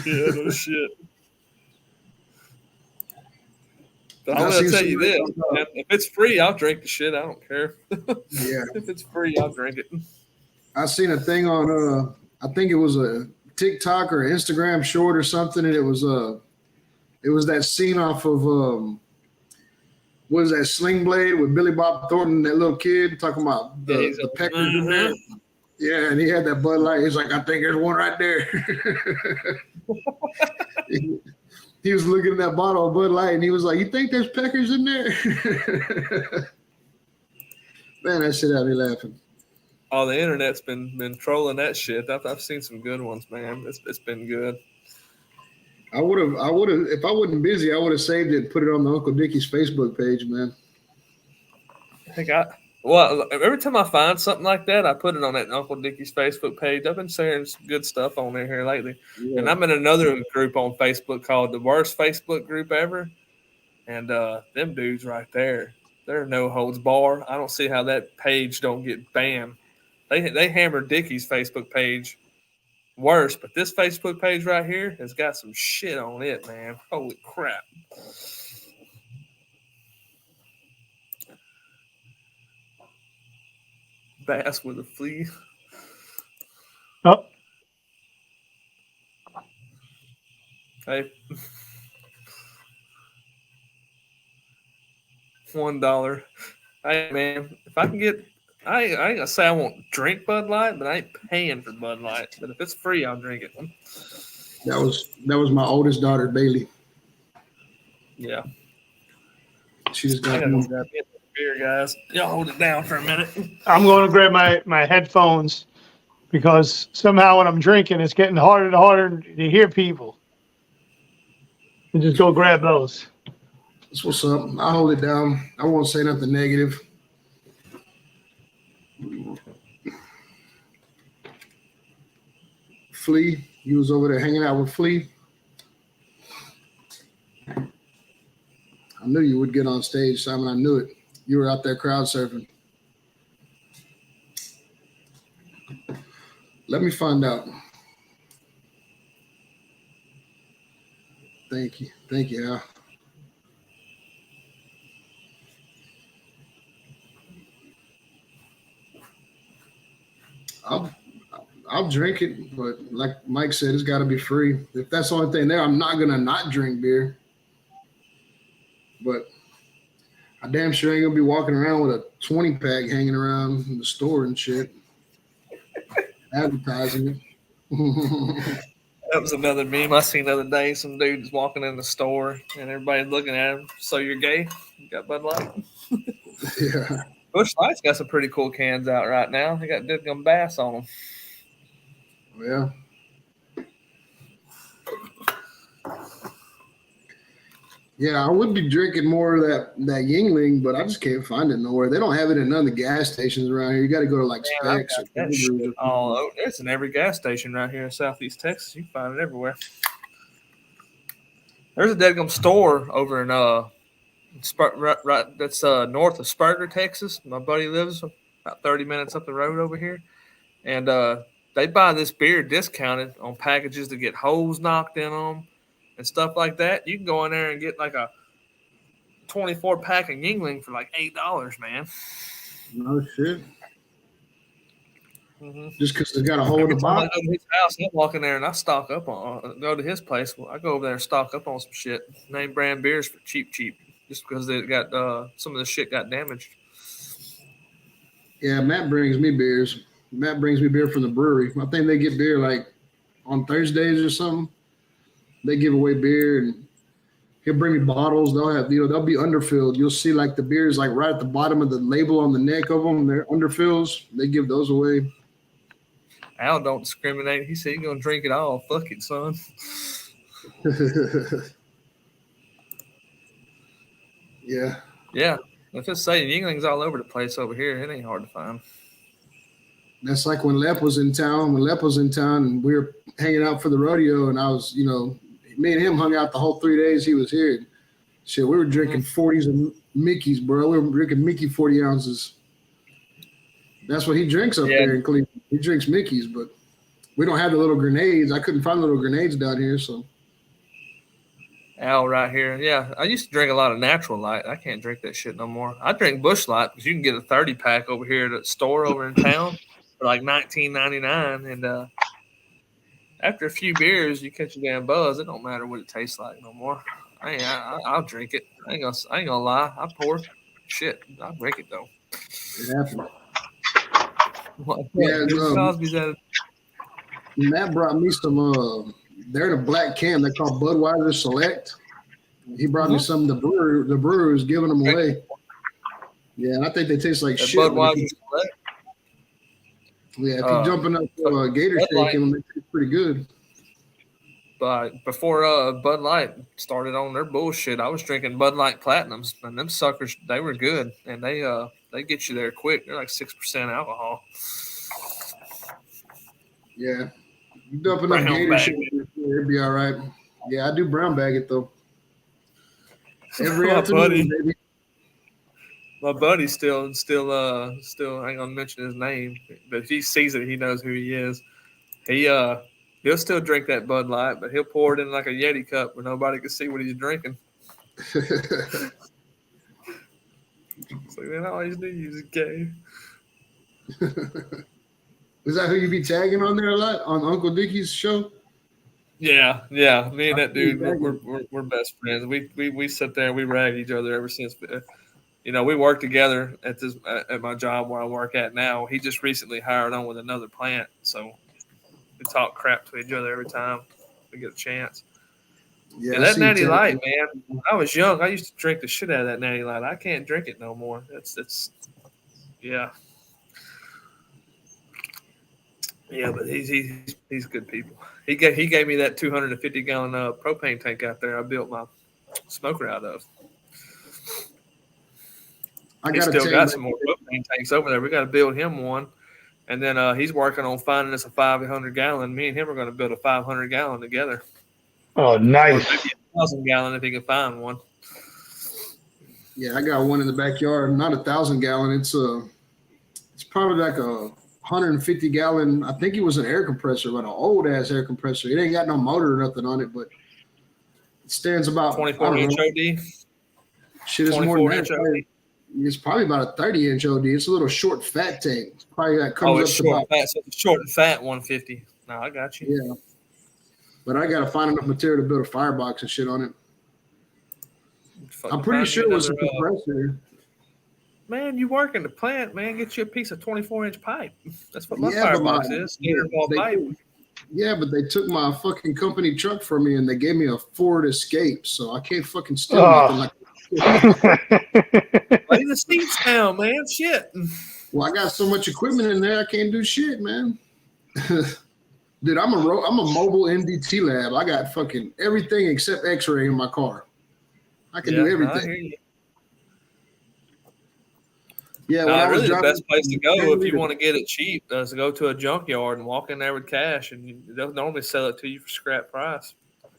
Yeah, no shit. But I'm gonna tell you this: if it's free, I'll drink the shit. I don't care. Yeah, if it's free, I'll drink it. I seen a thing on I think it was a TikTok or Instagram short or something, and it was that scene off of what is that, Sling Blade with Billy Bob Thornton, that little kid talking about the peckers in there. Yeah, and he had that Bud Light. He's like, I think there's one right there. He was looking at that bottle of Bud Light, and he was like, you think there's peckers in there? Man, that shit had me laughing. Oh, the internet's been trolling that shit. I've seen some good ones, man. It's been good. I would have, if I wasn't busy, I would have saved it and put it on the Uncle Dickie's Facebook page, man. Every time I find something like that, I put it on that Uncle Dickie's Facebook page. I've been sharing some good stuff on there here lately. Yeah. And I'm in another group on Facebook called the Worst Facebook Group Ever. And them dudes right there, They're no holds bar. I don't see how that page don't get banned. They hammered Dickie's Facebook page worse, but this Facebook page right here has got some shit on it, man. Holy crap. Bass with a flea. Oh, Hey. $1. Hey man, if I can get I ain't gonna say I won't drink Bud Light, but I ain't paying for Bud Light. But if it's free, I'll drink it. That was my oldest daughter, Bailey. Yeah. She just I got gotta go grab me a beer, guys. Y'all hold it down for a minute. I'm going to grab my headphones because somehow when I'm drinking, it's getting harder and harder to hear people. And just go grab those. That's what's up. I'll hold it down. I won't say nothing negative. Flea, you was over there hanging out with Flea. I knew you would get on stage, Simon. I knew it. You were out there crowd surfing. Let me find out. Thank you, Al. I'll drink it, but like Mike said, it's got to be free. If that's the only thing there, I'm not gonna not drink beer. But I damn sure ain't gonna be walking around with a 20 pack hanging around in the store and shit, advertising it. That was another meme I seen the other day. Some dude's walking in the store and everybody's looking at him. So you're gay? You got Bud Light? Yeah. Busch Light's got some pretty cool cans out right now. They got Dick Bass on them. Yeah. Yeah, I would be drinking more of that Yingling, but I just can't find it nowhere. They don't have it in none of the gas stations around here. You got to go to like Specs or that shit all over. It's in every gas station right here in Southeast Texas. You can find it everywhere. There's a deadgum store over in right that's north of Sparger, Texas. My buddy lives about 30 minutes up the road over here, and they buy this beer discounted on packages to get holes knocked in them and stuff like that. You can go in there and get like a 24 pack of Yingling for like $8, man. No shit. Mm-hmm. Just because they got a hole in the box. I go to his house, I walk in there and I stock up on. Go to his place. I go over there and stock up on some shit. Name brand beers for cheap, just because they got some of the shit got damaged. Yeah, Matt brings me beers. Matt brings me beer from the brewery. I think they get beer like on Thursdays or something. They give away beer and he'll bring me bottles. They'll be underfilled. You'll see like the beers like right at the bottom of the label on the neck of them. They're underfills. They give those away. Al don't discriminate. He said, "You're gonna drink it all. Fuck it, son." Yeah. Yeah. If it's saying Yingling's all over the place over here, it ain't hard to find. That's like when Lep was in town. When Lep was in town and we were hanging out for the rodeo, and I was, me and him hung out the whole 3 days he was here. Shit, we were drinking 40s and Mickey's, bro. We were drinking Mickey 40 ounces. That's what he drinks up there in Cleveland. He drinks Mickey's, but we don't have the little grenades. I couldn't find the little grenades down here, so. Al right here. Yeah, I used to drink a lot of Natural Light. I can't drink that shit no more. I drink Busch Light because you can get a 30 pack over here at the store over in town for like $19.99, and after a few beers, you catch a damn buzz. It don't matter what it tastes like no more. I'll drink it. I ain't gonna lie. I pour shit. I'll drink it though. It happened. Yeah, Cosby's at it. Matt brought me some. They're in a black can. They're called Budweiser Select. He brought me some. The brewer was giving them away. Yeah, and I think they taste like shit. Budweiser Select. Yeah, if you're jumping up to a Gator Shake, they taste pretty good. But before Bud Light started on their bullshit, I was drinking Bud Light Platinums, and them suckers, they were good, and they get you there quick. They're like 6% alcohol. Yeah, you dumping up Gator Shake, it'd be all right. Yeah, I do brown bag it though. Every afternoon, baby. My buddy still. I ain't gonna mention his name, but if he sees it, he knows who he is. He'll still drink that Bud Light, but he'll pour it in like a Yeti cup where nobody can see what he's drinking. It's like, man, I always knew you was gay. Is that who you be tagging on there a lot on Uncle Dickie's show? Yeah. Me and that dude, we're best friends. We sit there and we rag each other ever since. We work together at my job where I work at now. He just recently hired on with another plant, so we talk crap to each other every time we get a chance. Yeah, that Natty Light, man. When I was young, I used to drink the shit out of that Natty Light. I can't drink it no more. Yeah. Yeah, but he's good people. He gave me that 250-gallon propane tank out there. I built my smoker out of. He still got some more propane tanks over there. We got to build him one, and then he's working on finding us a 500-gallon. Me and him are going to build a 500-gallon together. Oh, nice. Or maybe 1,000-gallon if he can find one. Yeah, I got one in the backyard. Not 1,000-gallon. It's probably like a 150-gallon. I think it was an air compressor, but an old ass air compressor. It ain't got no motor or nothing on it, but it stands about 24-inch OD. Shit is more than that. It's probably about a 30-inch OD. It's a little short, fat tank. It's probably that comes it's up short, to about fat. So it's short and fat 150. No, I got you. Yeah, but I gotta find enough material to build a firebox and shit on it. I'm pretty sure it was a compressor. Man, you work in the plant, man. Get you a piece of 24-inch pipe. That's what my firebox is. Pipe. Yeah, but they took my fucking company truck from me and they gave me a Ford Escape, so I can't fucking steal nothing like that. Lay the seats down, man. Shit. Well, I got so much equipment in there, I can't do shit, man. Dude, I'm a mobile MDT lab. I got fucking everything except X-ray in my car. I can do everything. Yeah, really the best place to go if you want to get it cheap is to go to a junkyard and walk in there with cash, and they'll normally sell it to you for scrap price.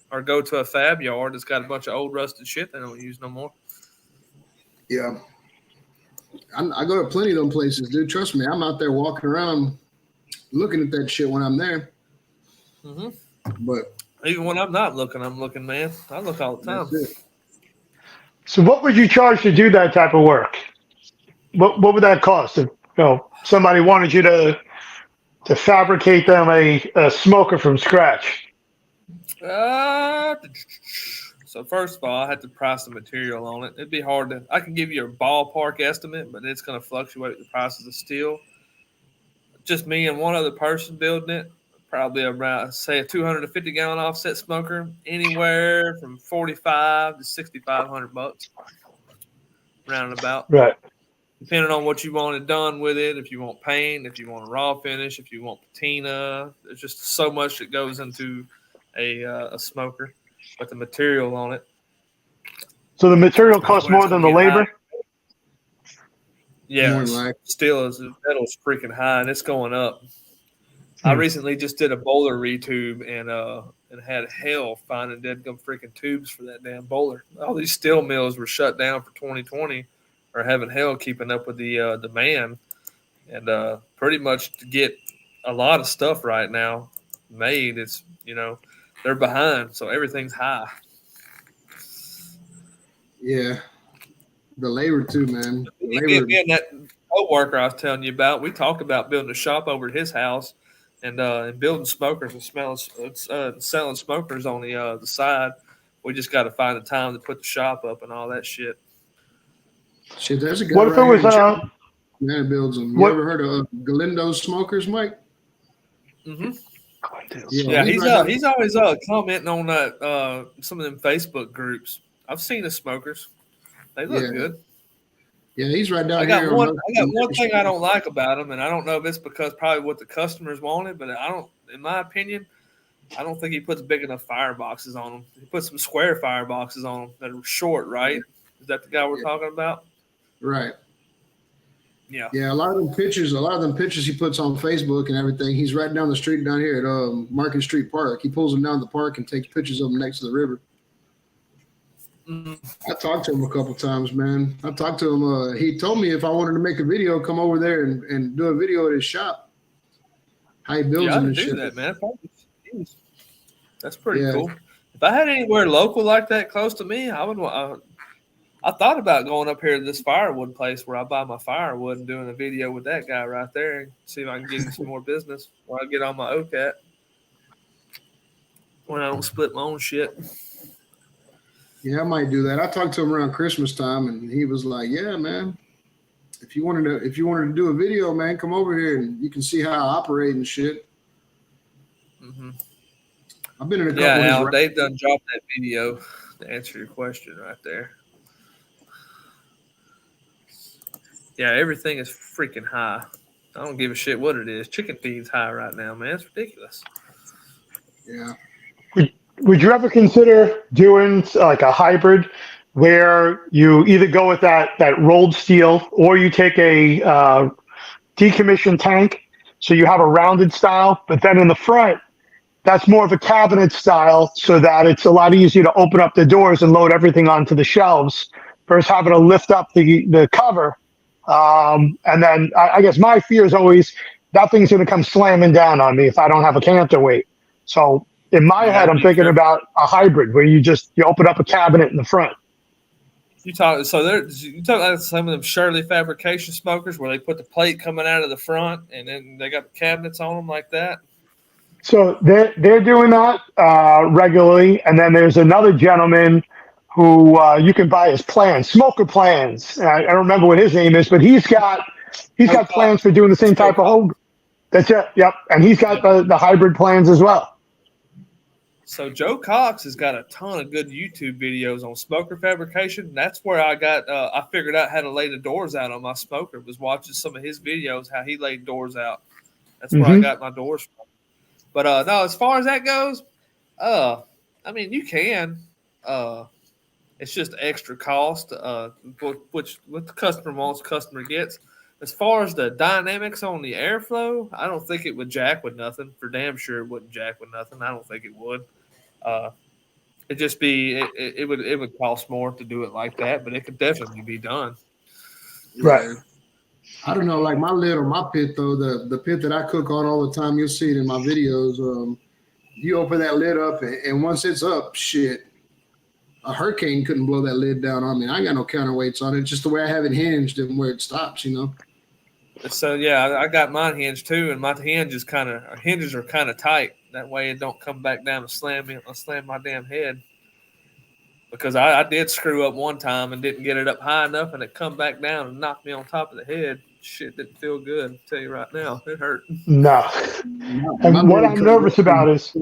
Or go to a fab yard that's got a bunch of old rusted shit they don't use no more. Yeah. I go to plenty of them places, dude. Trust me, I'm out there walking around looking at that shit when I'm there. Mm-hmm. But even when I'm not looking, I'm looking, man. I look all the time. So what would you charge to do that type of work? What would that cost? If somebody wanted you to fabricate them a smoker from scratch. So first of all, I had to price the material on it. It'd be hard to. I can give you a ballpark estimate, but it's going to fluctuate with the prices of steel. Just me and one other person building it, probably around, say, a 250-gallon offset smoker, anywhere from $4,500 to $6,500, roundabout. Right. Depending on what you want it done with it, if you want paint, if you want a raw finish, if you want patina, there's just so much that goes into a smoker, but the material on it. So the material costs more than the labor? Yeah, still metal's freaking high, and it's going up. I recently just did a boiler retube and had hell finding dead gum freaking tubes for that damn boiler. All these steel mills were shut down for 2020. Or having hell keeping up with the demand, and pretty much to get a lot of stuff right now made, it's they're behind, so everything's high. Yeah, the labor too, man. Me and that co-worker I was telling you about, we talked about building a shop over at his house and building smokers and selling smokers on the side. We just got to find the time to put the shop up and all that shit. Shit, there's a guy. What if it was man builds them. You ever heard of Galindo Smokers, Mike? Mm-hmm. Yeah, he's always commenting on that some of them Facebook groups. I've seen the smokers; they look good. Yeah, he's right down here. I got one thing I don't like about him, and I don't know if it's because probably what the customers wanted, but in my opinion, I don't think he puts big enough fireboxes on them. He puts some square fireboxes on them that are short, right? Is that the guy we're talking about? Right. Yeah. Yeah, a lot of them pictures he puts on Facebook and everything. He's right down the street down here at Market Street Park. He pulls them down the park and takes pictures of them next to the river. I talked to him a couple times, man. I talked to him. He told me if I wanted to make a video, come over there and do a video at his shop. How he builds them and do shit. that, man. That's pretty cool. If I had anywhere local like that close to me, I would. I thought about going up here to this firewood place where I buy my firewood and doing a video with that guy right there and see if I can get him some more business while I get on my OCAT. When I don't split my own shit. Yeah, I might do that. I talked to him around Christmas time, and he was like, "Yeah, man, if you wanted to do a video, man, come over here and you can see how I operate and shit." Mm-hmm. I've been in a couple. Yeah, Al, they've done dropped that video to answer your question right there. Yeah, everything is freaking high. I don't give a shit what it is. Chicken feed's high right now, man. It's ridiculous. Yeah. Would you ever consider doing like a hybrid where you either go with that rolled steel or you take a decommissioned tank, so you have a rounded style, but then in the front, that's more of a cabinet style so that it's a lot easier to open up the doors and load everything onto the shelves versus having to lift up the cover. And then I guess my fear is always that thing's going to come slamming down on me if I don't have a counterweight. So in my head, I'm thinking about a hybrid where you open up a cabinet in the front. You talk like some of them Shirley fabrication smokers where they put the plate coming out of the front and then they got the cabinets on them like that. So they're doing that regularly, and then there's another gentleman who you can buy his plans, smoker plans. I don't remember what his name is, but he's got plans for doing the same type of home. That's it. Yep, and he's got the hybrid plans as well. So Joe Cox has got a ton of good YouTube videos on smoker fabrication. That's where I got I figured out how to lay the doors out on my smoker. Was watching some of his videos how he laid doors out. That's where I got my doors from. But no, as far as that goes, I mean you can. It's just extra cost. Which what the customer wants, customer gets. As far as the dynamics on the airflow, I don't think it would jack with nothing. For damn sure, it wouldn't jack with nothing. I don't think it would. It'd just be it would cost more to do it like that, but it could definitely be done. Right. I don't know, like my lid on my pit though, the pit that I cook on all the time, you'll see it in my videos. You open that lid up, and once it's up, shit, a hurricane couldn't blow that lid down on me. I ain't got no counterweights on it, just the way I have it hinged and where it stops, you know. So yeah, I got mine hinged too, and my hinges are kind of tight. That way it don't come back down and slam my damn head. Because I did screw up one time and didn't get it up high enough, and it come back down and knocked me on top of the head. Shit didn't feel good. I'll tell you right now, it hurt. No. And what I'm nervous about is,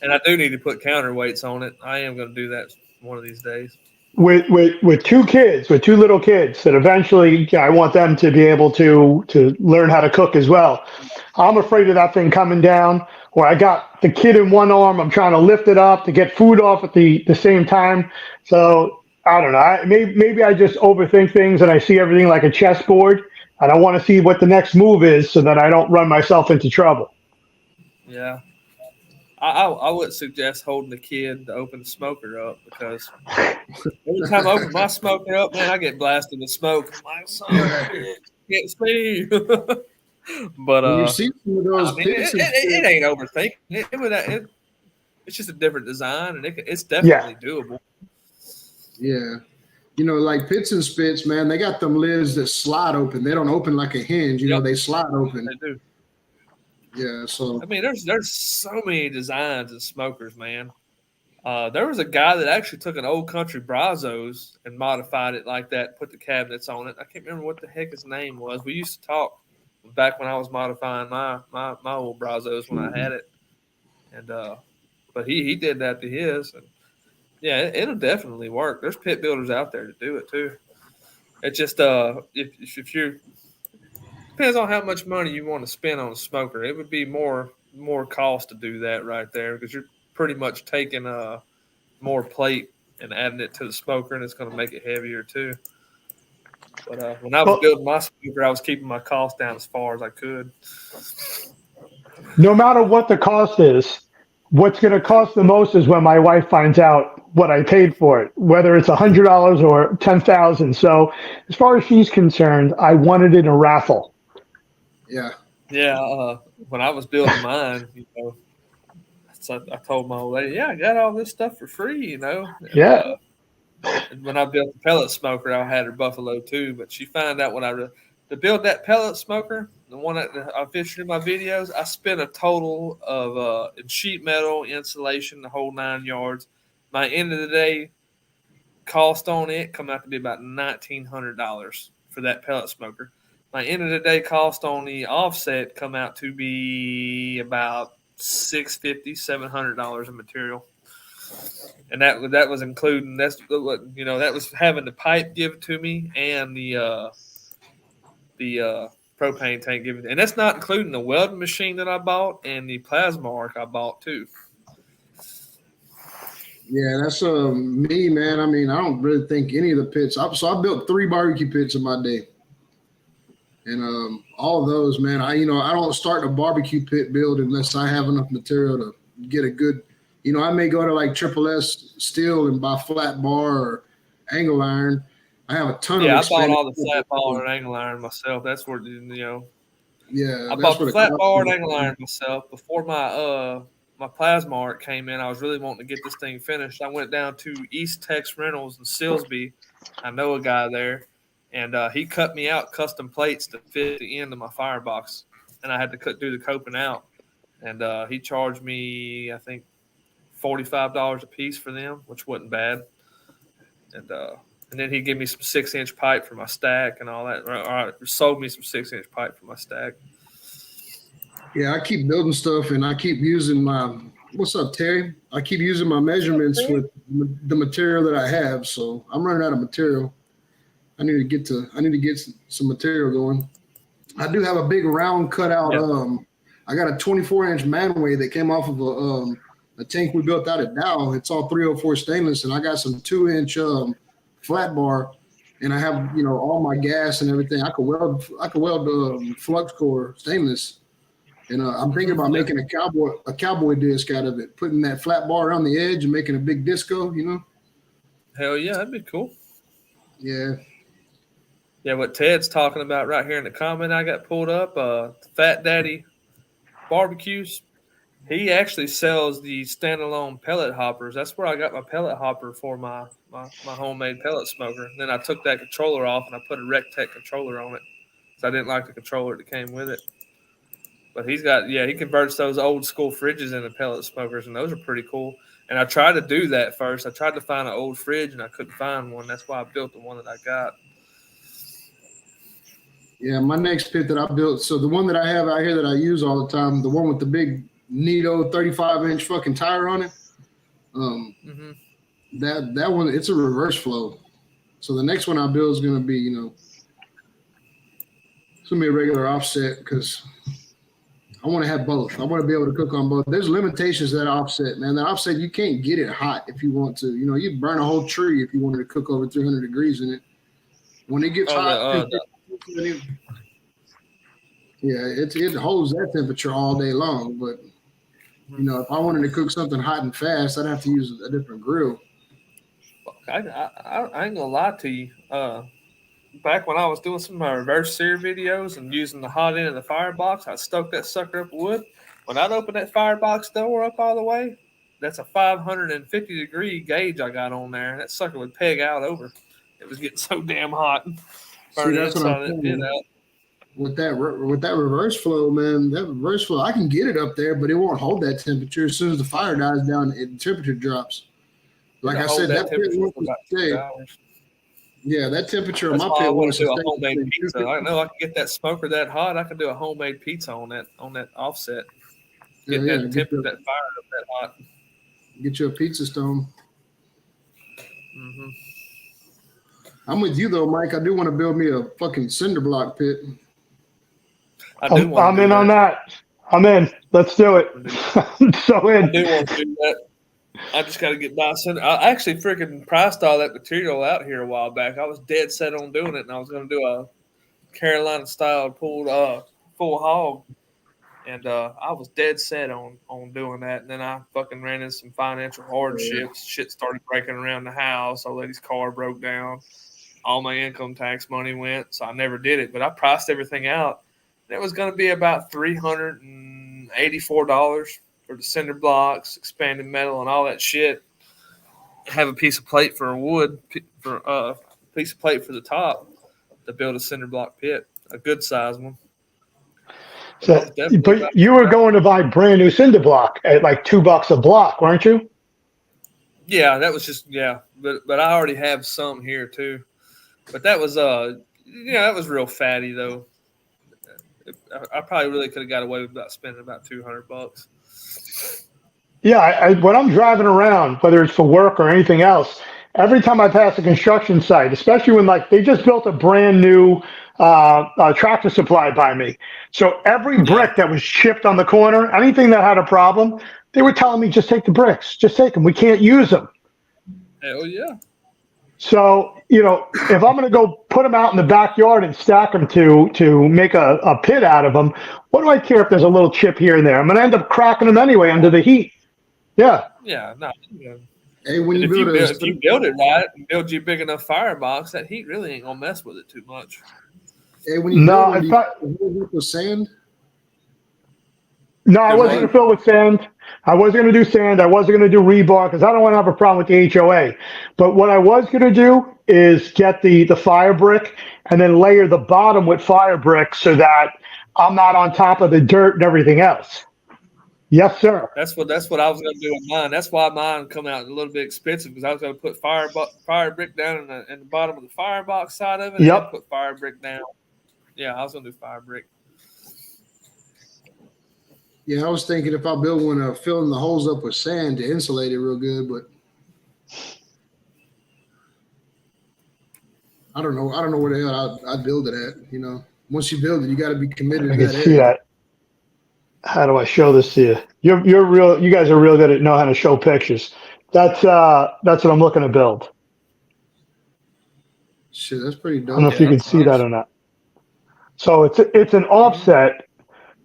and I do need to put counterweights on it. I am going to do that one of these days. With two little kids that eventually I want them to be able to learn how to cook as well. I'm afraid of that thing coming down where I got the kid in one arm. I'm trying to lift it up to get food off at the same time. So I don't know. Maybe I just overthink things and I see everything like a chessboard. And I want to see what the next move is so that I don't run myself into trouble. Yeah. I would suggest holding the kid to open the smoker up because every time I open my smoker up, man, I get blasted with smoke. I'm like, son of a bitch, can't see. But you see some of those it ain't overthinking. It's just a different design, and it's definitely doable. Yeah. You know, like pits and spits, man, they got them lids that slide open. They don't open like a hinge. You know, they slide open. They do. Yeah, so. I mean, there's so many designs of smokers, man. There was a guy that actually took an old country Brazos and modified it like that, put the cabinets on it. I can't remember what the heck his name was. We used to talk back when I was modifying my old Brazos when I had it. And but he did that to his. And yeah, it'll definitely work. There's pit builders out there to do it too. It's just if you're depends on how much money you want to spend on a smoker. It would be more cost to do that right there because you're pretty much taking more plate and adding it to the smoker, and it's going to make it heavier too. But when I was building my smoker, I was keeping my cost down as far as I could. No matter what the cost is, what's going to cost the most is when my wife finds out what I paid for it, whether it's $100 or 10,000. So as far as she's concerned, I won it in a raffle. Yeah. Yeah. When I was building mine, so I told my old lady, "Yeah, I got all this stuff for free," And, Yeah. and when I built the pellet smoker, I had her Buffalo too. But she found out to build that pellet smoker, the one that I featured in my videos, I spent a total of in sheet metal, insulation, the whole 9 yards. My end of the day cost on it come out to be about $1,900 for that pellet smoker. My end of the day cost on the offset come out to be about $650, $700 in material, and that was including that was having the pipe give to me and the propane tank given, and that's not including the welding machine that I bought and the plasma arc I bought too. Yeah, that's me, man. I mean, I don't really think any of the pits. So I built 3 barbecue pits in my day, and all of those, man. I don't start a barbecue pit build unless I have enough material to get a good. I may go to like Triple S Steel and buy flat bar or angle iron. I have a ton of. Yeah, I bought all the flat bar and angle iron myself. That's where Yeah, I that's bought where the flat bar and angle iron myself before my plasma art came in. I was really wanting to get this thing finished. I went down to East Tex Rentals in Silsby. I know a guy there, and he cut me out custom plates to fit the end of my firebox, and I had to do the coping out. And he charged me, I think, $45 a piece for them, which wasn't bad. And then he gave me some 6-inch pipe for my stack and all that. Or sold me some 6-inch pipe for my stack. Yeah, I keep building stuff and I keep using my. What's up, Terry? I keep using my measurements with the material that I have. So I'm running out of material. I need to get some material going. I do have a big round cutout. Yeah. I got a 24-inch manway that came off of a tank we built out at Dow. It's all 304 stainless, and I got some 2-inch flat bar, and I have all my gas and everything. I could weld flux core stainless, and I'm thinking about making a cowboy disc out of it, putting that flat bar on the edge and making a big disco. Hell yeah, that'd be cool. Yeah. Yeah, what Ted's talking about right here in the comment I got pulled up, Fat Daddy Barbecues. He actually sells the standalone pellet hoppers. That's where I got my pellet hopper for my homemade pellet smoker. Then I took that controller off and I put a Rectech controller on it because I didn't like the controller that came with it. But he converts those old school fridges into pellet smokers, and those are pretty cool. And I tried to do that first. I tried to find an old fridge and I couldn't find one. That's why I built the one that I got. Yeah, my next pit that I built. So the one that I have out here that I use all the time, the one with the big Nito 35-inch fucking tire on it. That one, it's a reverse flow. So the next one I build is gonna be, it's gonna be a regular offset because I want to have both. I want to be able to cook on both. There's limitations to that offset, man. That offset, you can't get it hot if you want to. You burn a whole tree if you wanted to cook over 300 degrees in it. When it gets hot, it holds that temperature all day long. But if I wanted to cook something hot and fast, I'd have to use a different grill. I ain't gonna lie to you. Back when I was doing some of my reverse sear videos and using the hot end of the firebox, I stoked that sucker up with wood. When I'd open that firebox door up all the way, that's a 550-degree gauge I got on there. That sucker would peg out over. It was getting so damn hot. See, that's what I'm saying. With that reverse flow, man, that reverse flow, I can get it up there, but it won't hold that temperature. As soon as the fire dies down, the temperature drops. Like I said, that pit wants to stay. Yeah, that temperature on my pit wants to stay. I want to do a homemade pizza. I know I can get that smoker that hot. I can do a homemade pizza on that offset. Get that fire up that hot. Get you a pizza stone. Mm-hmm. I'm with you though, Mike. I do want to build me a fucking cinder block pit. I'm in on that. I'm in. Let's do it. I'm so in. I do want to do that. I just got to get by. I actually freaking priced all that material out here a while back. I was dead set on doing it, and I was going to do a Carolina-style pulled full hog. And I was dead set on doing that. And then I fucking ran into some financial hardships. Shit started breaking around the house. Our lady's car broke down. All my income tax money went, so I never did it. But I priced everything out. And it was going to be about $384 for the cinder blocks, expanded metal, and all that shit. Have a piece of plate for wood, for piece of plate for the top to build a cinder block pit, a good size one. So, but you were going to buy brand new cinder block at like $2 a block, weren't you? Yeah, that was just but I already have some here too. But that was that was real fatty though. I probably really could have got away with about spending about $200. Yeah, when I'm driving around, whether it's for work or anything else, every time I pass a construction site, especially when like they just built a brand new tractor supply by me, so every brick that was chipped on the corner, anything that had a problem, they were telling me just take the bricks, just take them. We can't use them. Hell yeah. So, if I'm going to go put them out in the backyard and stack them to make a pit out of them, what do I care if there's a little chip here and there? I'm going to end up cracking them anyway under the heat. Yeah. Yeah. No. Yeah. Hey, when if you build it right and build you a big enough firebox, that heat really ain't going to mess with it too much. Hey, when you build it, do you fill it with sand? No, I wasn't going to fill with sand. I wasn't going to do sand. I wasn't going to do rebar because I don't want to have a problem with the HOA. But what I was going to do is get the fire brick and then layer the bottom with fire brick so that I'm not on top of the dirt and everything else. Yes, sir. That's what I was going to do with mine. That's why mine come out a little bit expensive because I was going to put fire brick down in the bottom of the firebox side of it. Yep. And put fire brick down. Yeah, I was going to do fire brick. Yeah, I was thinking if I build one, filling the holes up with sand to insulate it real good, but I don't know. I don't know where the hell I'd build it at. Once you build it, you got to be committed. I can see that. How do I show this to you? You're real. You guys are real good at know how to show pictures. That's what I'm looking to build. Shit, that's pretty dope. I don't know if you can see that or not. So it's an offset.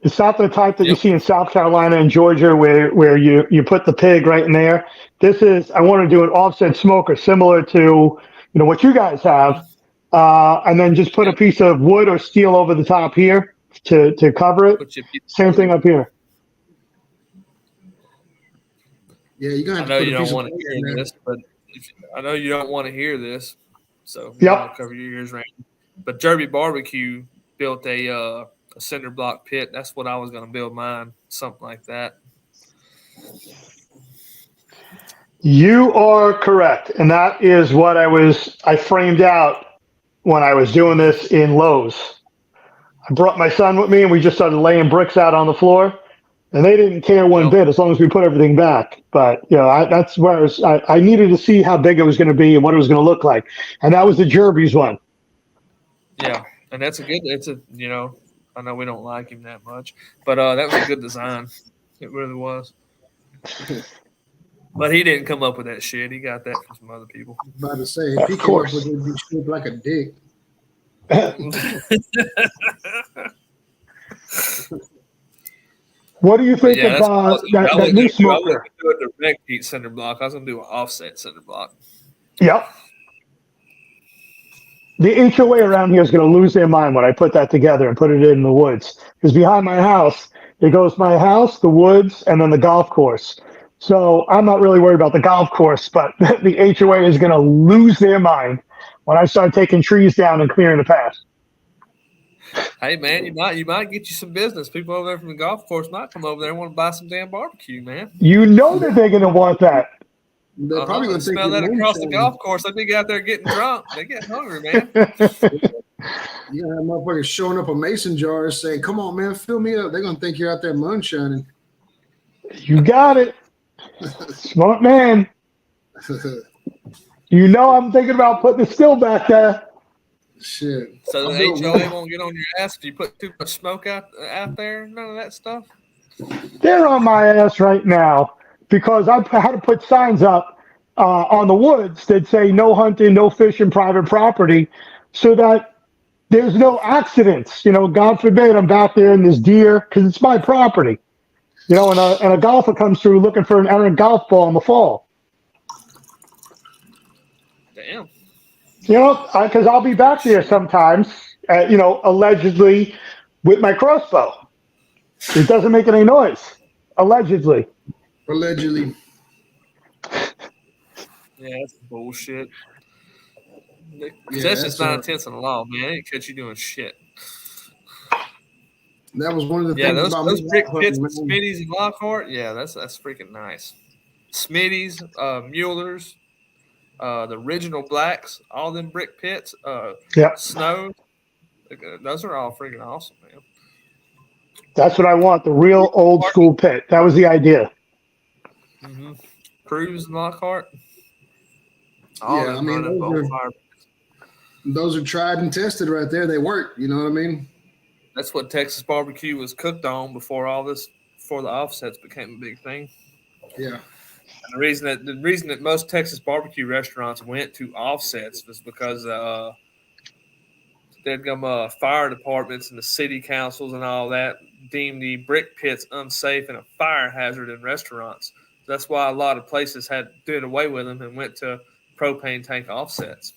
It's not the type that you see in South Carolina and Georgia where you put the pig right in there. I want to do an offset smoker similar to what you guys have, and then just put a piece of wood or steel over the top here to cover it. Same thing up here. Yeah, you're gonna have I know to put you a don't piece want of to hear this, but I know you don't want to hear this, so Yep. cover your ears, Randy. But Derby Barbecue built a cinder block pit. That's what I was going to build mine, something like that. You are correct, and that is what I framed out when I was doing this in Lowe's. I brought my son with me, and we just started laying bricks out on the floor, and they didn't care one bit as long as we put everything back. But that's where I needed to see how big it was going to be and what it was going to look like, and that was the Jerby's one. Yeah, and that's I know we don't like him that much, but that was a good design. It really was. But he didn't come up with that shit. He got that from some other people. I was about to say, if he came up with it, he'd be shaped like a dick. What do you think about that new smoker? I was going to do a direct heat cinder block. I was going to do an offset cinder block. Yep. The HOA around here is going to lose their mind when I put that together and put it in the woods. Because behind my house, it goes my house, the woods, and then the golf course. So I'm not really worried about the golf course, but the HOA is going to lose their mind when I start taking trees down and clearing the path. Hey man, you might get you some business. People over there from the golf course might come over there and want to buy some damn barbecue, man. You know that they're going to want that. They're probably going to smell that across the golf course. They be out there getting drunk. They get hungry, man. You got motherfuckers showing up a mason jar saying, "Come on, man, fill me up." They're going to think you're out there moonshining. You got it. Smart man. I'm thinking about putting the still back there. Shit. So the HOA won't get on your ass if you put too much smoke out there? None of that stuff? They're on my ass right now because I had to put signs up on the woods that say no hunting, no fishing, private property, so that there's no accidents. God forbid I'm back there and there's deer, because it's my property. And a golfer comes through looking for an errant golf ball in the fall. Damn. Because I'll be back there sometimes, allegedly with my crossbow. It doesn't make any noise. Allegedly. Allegedly. Yeah, that's bullshit. Yeah, That's just 9 tenths in the law, man. They ain't catch you doing shit. That was one of the Yeah, things those about brick pits, Smitty's and Lockhart. Yeah, that's freaking nice. Smitty's, Mueller's, the original blacks, all them brick pits, Snow. Those are all freaking awesome, man. That's what I want. The real old school pit. That was the idea. Mm-hmm. Cruz and Lockhart. Yeah, I mean, those are tried and tested right there. They work. You know what I mean? That's what Texas barbecue was cooked on before the offsets became a big thing. Yeah. And the reason that most Texas barbecue restaurants went to offsets was because fire departments and the city councils and all that deemed the brick pits unsafe and a fire hazard in restaurants. That's why a lot of places did away with them and went to propane tank offsets.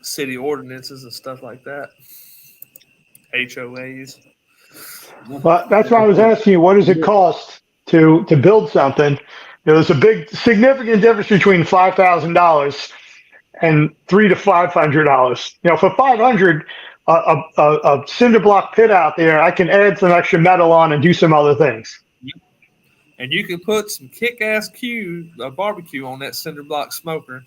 City ordinances and stuff like that. HOAs. Well, that's why I was asking you, what does it cost to build something? There's a big, significant difference between $5,000 and $300 to $500. For $500, a cinder block pit out there, I can add some extra metal on and do some other things. And you can put some kick-ass barbecue on that cinder block smoker.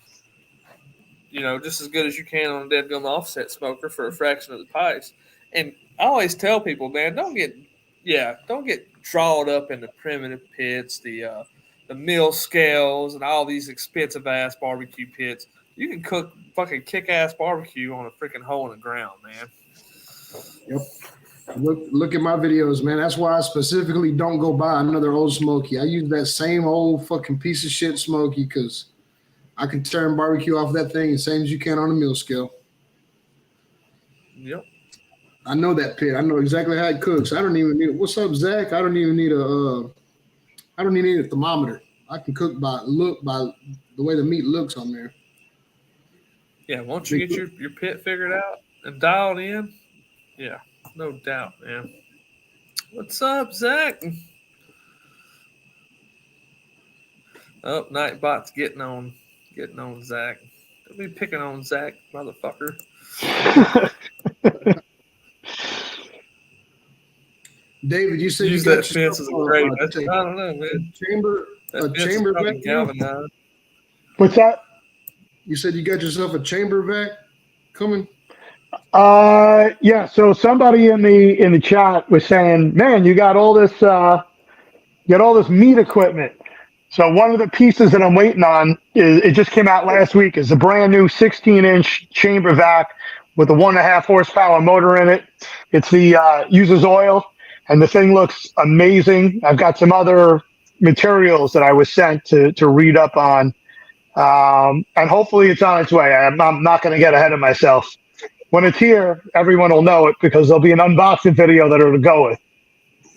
Just as good as you can on a dead-gum offset smoker for a fraction of the price. And I always tell people, man, don't get drawed up in the primitive pits, the mill scales, and all these expensive-ass barbecue pits. You can cook fucking kick-ass barbecue on a freaking hole in the ground, man. Yep. Look at my videos, man. That's why I specifically don't go buy another old Smoky. I use that same old fucking piece of shit Smoky because I can turn barbecue off that thing the same as you can on a mill scale. Yep. I know that pit. I know exactly how it cooks. I don't even need it. What's up, Zach? I don't even need a thermometer. I can cook by the way the meat looks on there. Yeah, once you get your pit figured out and dialed in, yeah, no doubt, man. What's up, Zach? Oh, Nightbot's getting on Zach. Don't be picking on Zach, motherfucker. David, you said use you got that fence as a great. I don't know, man. Chamber vac. Galvanized. What's that? You said you got yourself a chamber vac coming. Yeah. So somebody in the chat was saying, "Man, you got all this meat equipment." So one of the pieces that I'm waiting on it just came out last week. Is a brand new 16-inch chamber vac with a 1.5 horsepower motor in it. It's the uses oil, and the thing looks amazing. I've got some other materials that I was sent to read up on, and hopefully it's on its way. I'm not going to get ahead of myself. When it's here, everyone will know it because there'll be an unboxing video that it'll go with.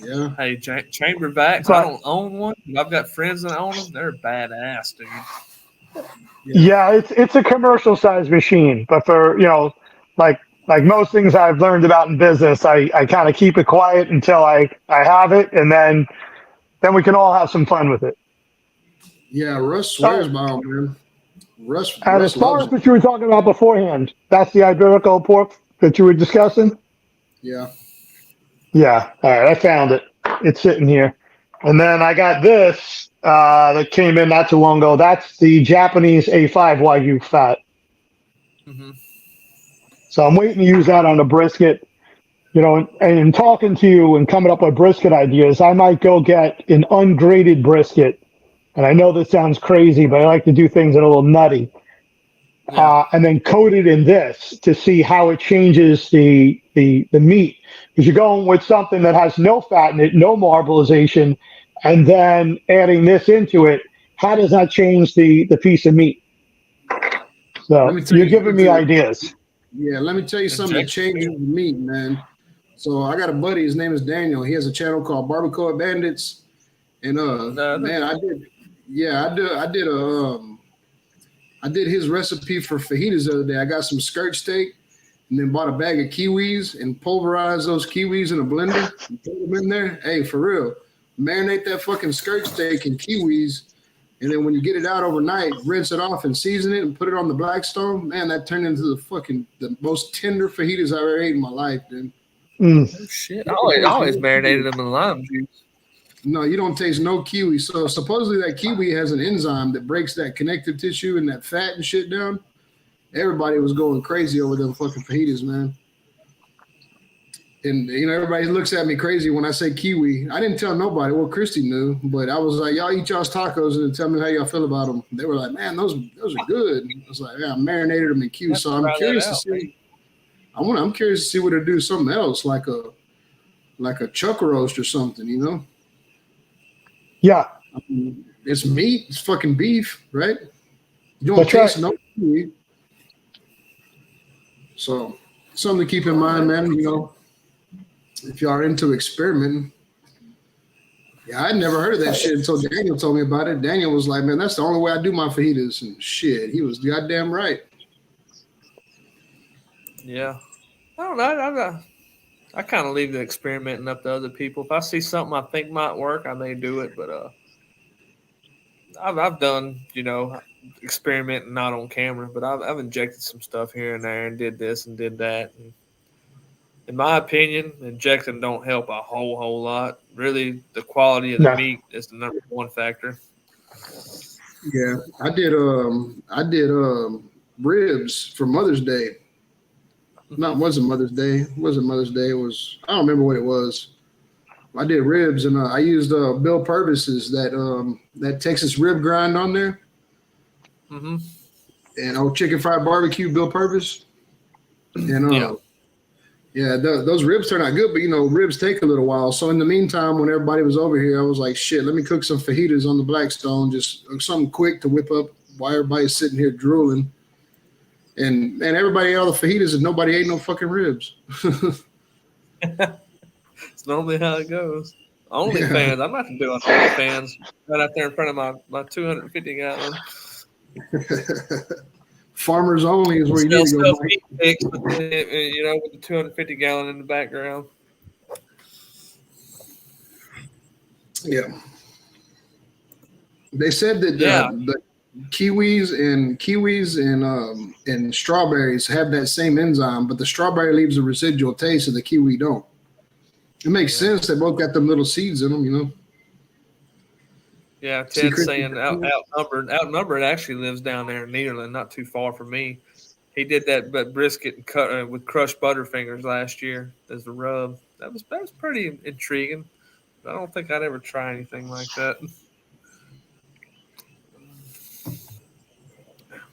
Yeah. Hey, chamber vacs. I don't own one. I've got friends that own them. They're badass, dude. Yeah, it's a commercial size machine, but for like most things I've learned about in business, I kind of keep it quiet until I have it, and then we can all have some fun with it. Yeah, Russ swears by them, man. Russ as far loves as what you were talking about beforehand, that's the Iberico pork that you were discussing? Yeah. Yeah. All right. I found it. It's sitting here. And then I got this that came in not too long ago. That's the Japanese A5 Wagyu fat. Mm-hmm. So I'm waiting to use that on the brisket. And in talking to you and coming up with brisket ideas, I might go get an ungraded brisket. And I know this sounds crazy, but I like to do things that are a little nutty. Yeah. And then coat it in this to see how it changes the meat. Because you're going with something that has no fat in it, no marbleization, and then adding this into it. How does that change the piece of meat? So you're giving me ideas. Yeah, let me tell you something that changes the meat, man. So I got a buddy. His name is Daniel. He has a channel called Barbacoa Bandits, and man, I did his recipe for fajitas the other day. I got some skirt steak, and then bought a bag of kiwis and pulverized those kiwis in a blender and put them in there. Hey, for real, marinate that fucking skirt steak in kiwis. And then when you get it out overnight, rinse it off and season it and put it on the Blackstone. Man, that turned into the most tender fajitas I've ever ate in my life, dude. Oh, shit. I always marinated them in lime juice. No, you don't taste no kiwi. So supposedly that kiwi has an enzyme that breaks that connective tissue and that fat and shit down. Everybody was going crazy over them fucking fajitas, man. And, everybody looks at me crazy when I say kiwi. I didn't tell nobody. Well, Christy knew, but I was like, y'all eat y'all's tacos and tell me how y'all feel about them. They were like, man, those are good. I was like, yeah, I marinated them in kiwi. So I'm curious to see. I'm curious to see what they do something else, like a chuck roast or something, Yeah. I mean, it's meat. It's fucking beef, right? You don't taste no kiwi. So something to keep in mind, man, if you are into experimenting. Yeah, I'd never heard of that shit until Daniel told me about it. Daniel was like, man, that's the only way I do my fajitas. And shit, he was goddamn right. Yeah. I don't know. I kind of leave the experimenting up to other people. If I see something I think might work, I may do it. But I've done, experimenting not on camera, but I've injected some stuff here and there and did this and did that. And in my opinion, injecting don't help a whole lot. Really, the quality of the meat is the number one factor. Yeah, I did ribs for Mother's Day. Wasn't Mother's Day. It wasn't Mother's Day. It was, I don't remember what it was. I did ribs, and I used Bill Purvis's that Texas rib grind on there. Mm-hmm. And chicken fried barbecue, Bill Purvis. And yeah, those ribs turn out good, but ribs take a little while. So in the meantime, when everybody was over here, I was like, shit, let me cook some fajitas on the Blackstone, just something quick to whip up while everybody's sitting here drooling. And everybody ate all the fajitas and nobody ate no fucking ribs. It's normally how it goes. OnlyFans. I'm about to do an OnlyFans right out there in front of my 250 gallon. Farmers only is where you need to go. With the 250 gallon in the background. Yeah. They said that the kiwis and strawberries have that same enzyme, but the strawberry leaves a residual taste and the kiwi don't. It makes sense. They both got them little seeds in them, Yeah, Ted's saying outnumbered actually lives down there in Nederland, not too far from me. He did that brisket and cut with crushed butterfingers last year as a rub. That was pretty intriguing. I don't think I'd ever try anything like that.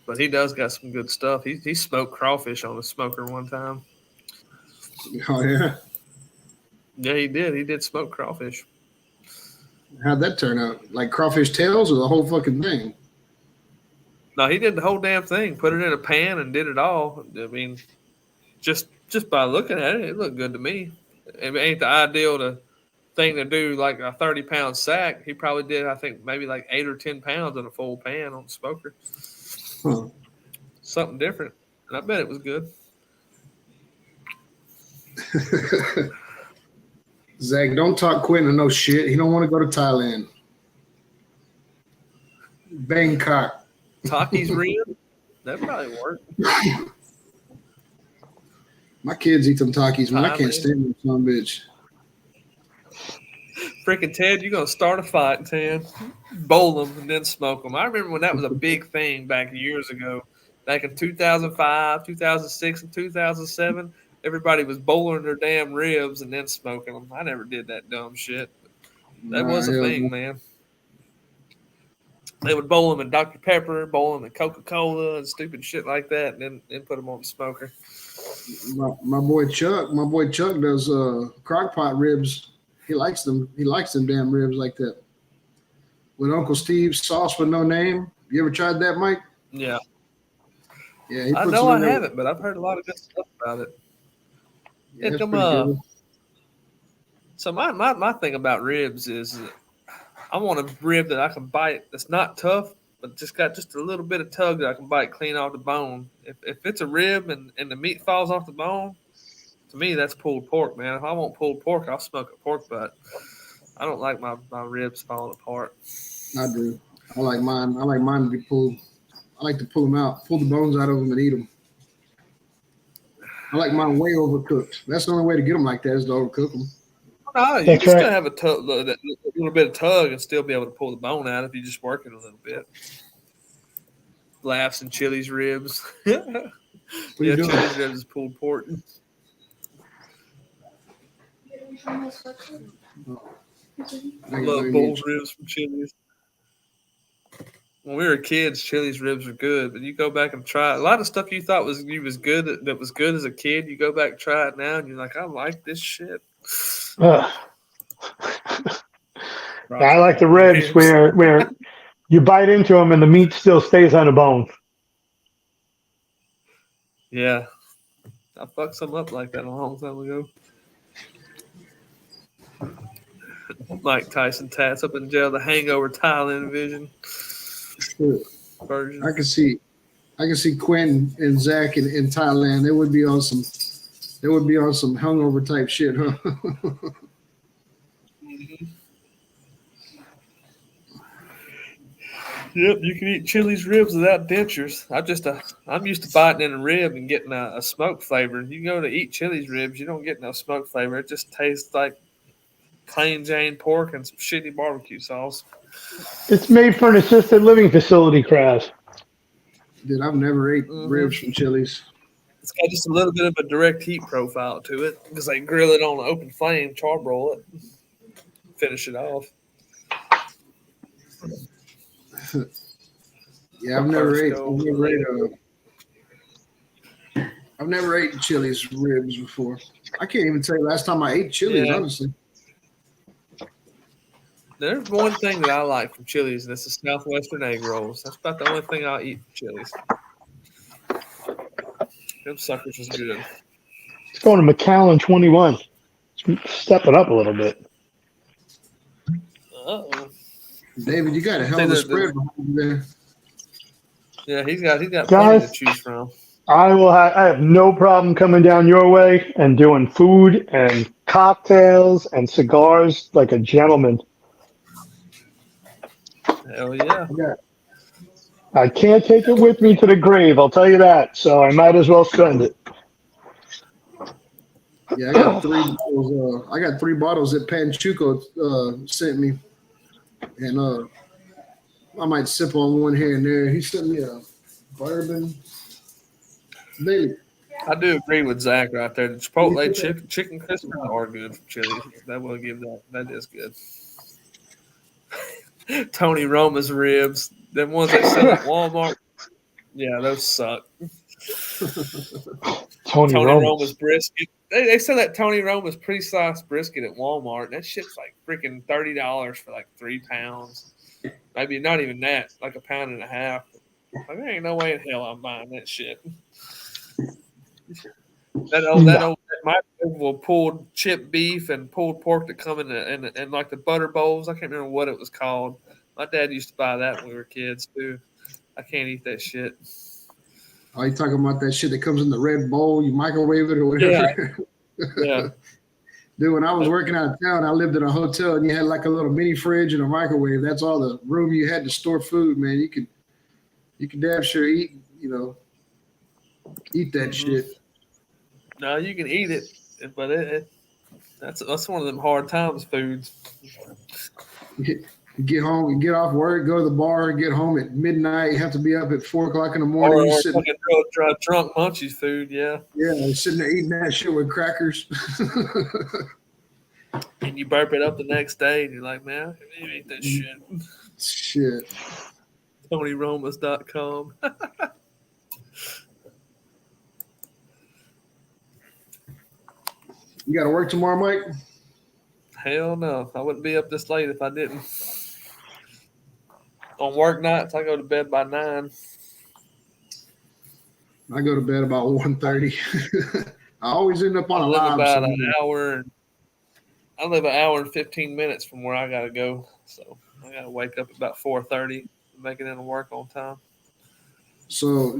But he does got some good stuff. He smoked crawfish on a smoker one time. Oh yeah. Yeah, he did. He did smoke crawfish. How'd that turn out? Like crawfish tails or the whole fucking thing? No, he did the whole damn thing. Put it in a pan and did it all. I mean, just by looking at it, it looked good to me. It ain't the ideal thing to do like a 30-pound sack. He probably did, I think, maybe like 8 or 10 pounds in a full pan on the smoker. Huh. Something different. And I bet it was good. Zach, don't talk Quentin no shit. He don't want to go to Thailand. Bangkok. Taki's rib? That probably work. My kids eat them Takis, man. I can't stand them son bitch. Freaking Ted, you're going to start a fight, Ted. Bowl them and then smoke them. I remember when that was a big thing back years ago. Back in 2005, 2006, and 2007, everybody was bowling their damn ribs and then smoking them. I never did that dumb shit. That was a thing, man. They would bowl them in Dr. Pepper, bowl them in Coca-Cola and stupid shit like that, and then put them on the smoker. My boy Chuck does crock pot ribs. He likes them. He likes them damn ribs like that. With Uncle Steve's sauce with no name. You ever tried that, Mike? Yeah. Yeah, he I puts know them I in there. haven't, but I've heard a lot of good stuff about it. Yeah, it's Them, pretty good. so my thing about ribs is I want a rib that I can bite that's not tough, but just got just a little bit of tug that I can bite clean off the bone. If it's a rib and the meat falls off the bone, to me that's pulled pork, man. If I want pulled pork, I'll smoke a pork butt. I don't like my ribs falling apart. I do. I like mine. I like mine to be pulled. I like to pull them out, pull the bones out of them, and eat them. I like mine way overcooked. That's the only way to get them like that is to overcook them. No, you That's can still right. have that little bit of tug and still be able to pull the bone out if you just work it a little bit. Laughs and Chili's ribs. What are you doing? Chili's ribs is pulled pork. I love Bull's ribs from Chili's. When we were kids, Chili's ribs were good, but you go back and try it. A lot of stuff you thought was good that was good as a kid. You go back and try it now, and you're like, I like this shit. I like the ribs where you bite into them and the meat still stays on the bone. Yeah, I fucked some up like that a long time ago. Mike Tyson tats up in jail. The Hangover Thailand version. I can see Quentin and Zach in Thailand. They would be on some hungover type shit, huh? Yep, you can eat Chili's ribs without dentures. I'm used to biting in a rib and getting a smoke flavor. You go to eat Chili's ribs, you don't get no smoke flavor. It just tastes like plain Jane pork and some shitty barbecue sauce. It's made for an assisted living facility, Kraz. Dude, I've never ate ribs from Chili's. It's got just a little bit of a direct heat profile to it because they grill it on an open flame, charbroil it, finish it off. Yeah, I've never ate Chili's ribs before. I can't even tell you last time I ate Chili's, honestly. There's one thing that I like from Chili's, and it's the Southwestern egg rolls. That's about the only thing I'll eat from Chili's. Them suckers is good. It's going to McAllen 21. Step it up a little bit. Uh-oh. David, you got a hell of a spread behind there. Yeah, he's got Guys, plenty to choose from. I have no problem coming down your way and doing food and cocktails and cigars like a gentleman. Hell yeah. I can't take it with me to the grave, I'll tell you that. So I might as well spend it. Yeah, I got three bottles that Panchuco sent me, and I might sip on one here and there. He sent me a bourbon. Bailey. I do agree with Zach right there. The Chipotle chicken crispers are good from Chili's. That will give that. That is good. Tony Roma's ribs, them ones they sell at Walmart. Yeah, those suck. Tony Roma's brisket. They sell that Tony Roma's pre-sliced brisket at Walmart. And that shit's like freaking $30 for like 3 pounds. Maybe not even that, like a pound and a half. Like, there ain't no way in hell I'm buying that shit. That old microwave pulled chipped beef and pulled pork that come in like the butter bowls. I can't remember what it was called. My dad used to buy that when we were kids too. I can't eat that shit. Are you talking about that shit that comes in the red bowl? You microwave it or whatever? Yeah. Dude, when I was working out of town, I lived in a hotel and you had like a little mini fridge and a microwave. That's all the room you had to store food, man. You could damn sure eat that shit. No, you can eat it, but that's one of them hard times foods. You get home, you get off work, go to the bar, get home at midnight. You have to be up at 4 o'clock in the morning. Or fucking drunk munchies food, yeah. Yeah, sitting there eating that shit with crackers. And you burp it up the next day, and you're like, man, I can't eat that shit. Shit. TonyRomas.com. You got to work tomorrow, Mike? Hell no. I wouldn't be up this late if I didn't. On work nights, I go to bed by 9. I go to bed about 1:30. I always end up on a live live. about an hour. I live an hour and 15 minutes from where I gotta go, so I gotta wake up about 4:30 to make it into work on time. So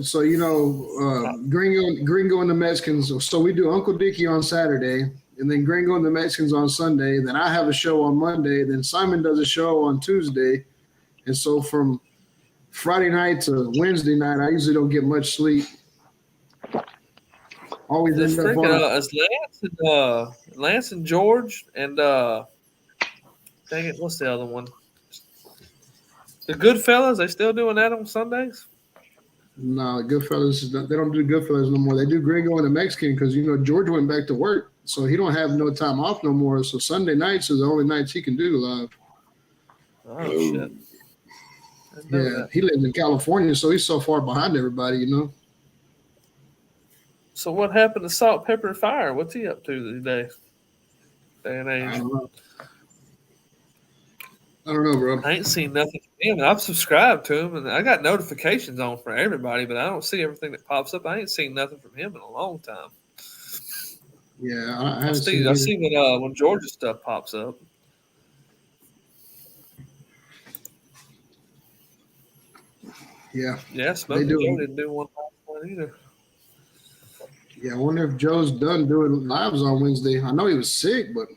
Gringo and the Mexicans. So we do Uncle Dickie on Saturday, and then Gringo and the Mexicans on Sunday. Then I have a show on Monday. Then Simon does a show on Tuesday, and so from Friday night to Wednesday night, I usually don't get much sleep. Always This end up freaking on. it's Lance and George and dang it, what's the other one? The Goodfellas. They still doing that on Sundays? No, Goodfellas. They don't do Goodfellas no more. They do Gringo and the Mexican because George went back to work, so he don't have no time off no more. So Sunday nights are the only nights he can do live. Oh shit! Yeah, he lives in California, so he's so far behind everybody. So what happened to Salt, Pepper, and Fire? What's he up to today? Day and age. I don't know, bro. I ain't seen nothing from him. I've subscribed to him, and I got notifications on for everybody, but I don't see everything that pops up. I ain't seen nothing from him in a long time. Yeah, I see when George's stuff pops up. Yeah. Smoking Joe didn't do one either. Yeah, I wonder if Joe's done doing lives on Wednesday. I know he was sick, but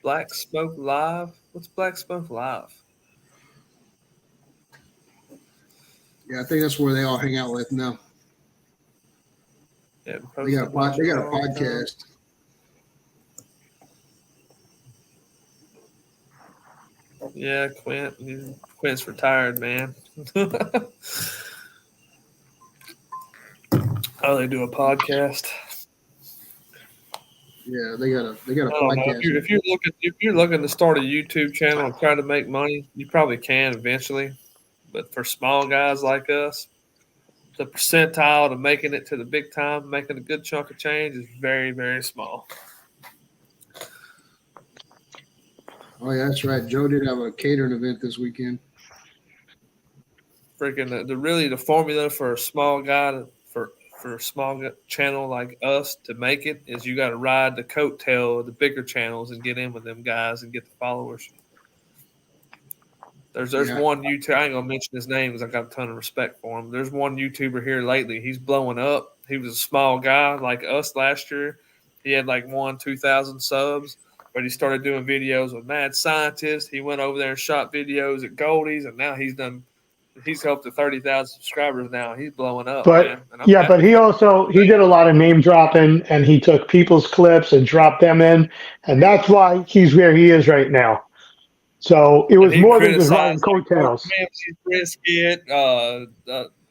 Black Smoke Live? What's Black Smoke Live? Yeah, I think that's where they all hang out with now. Yeah, they got a podcast. Yeah, Quint's retired, man. Oh, they do a podcast. Yeah, they got a podcast. If you're looking to start a YouTube channel and try to make money, you probably can eventually. But for small guys like us, the percentile to making it to the big time, making a good chunk of change is very, very small. Oh yeah, that's right. Joe did have a catering event this weekend. Freaking the formula for a small guy for a small channel like us to make it is you got to ride the coattail of the bigger channels and get in with them guys and get the followers. There's one YouTuber, I ain't gonna mention his name because I got a ton of respect for him. There's one YouTuber here lately. He's blowing up. He was a small guy like us last year. He had like 2,000 subs, but he started doing videos with Mad Scientist. He went over there and shot videos at Goldie's, and now he's helped to 30,000 subscribers now. He's blowing up, man. But he did a lot of name dropping, and he took people's clips and dropped them in, and that's why he's where he is right now. So it was more than just riding coattails. Ramsey's brisket,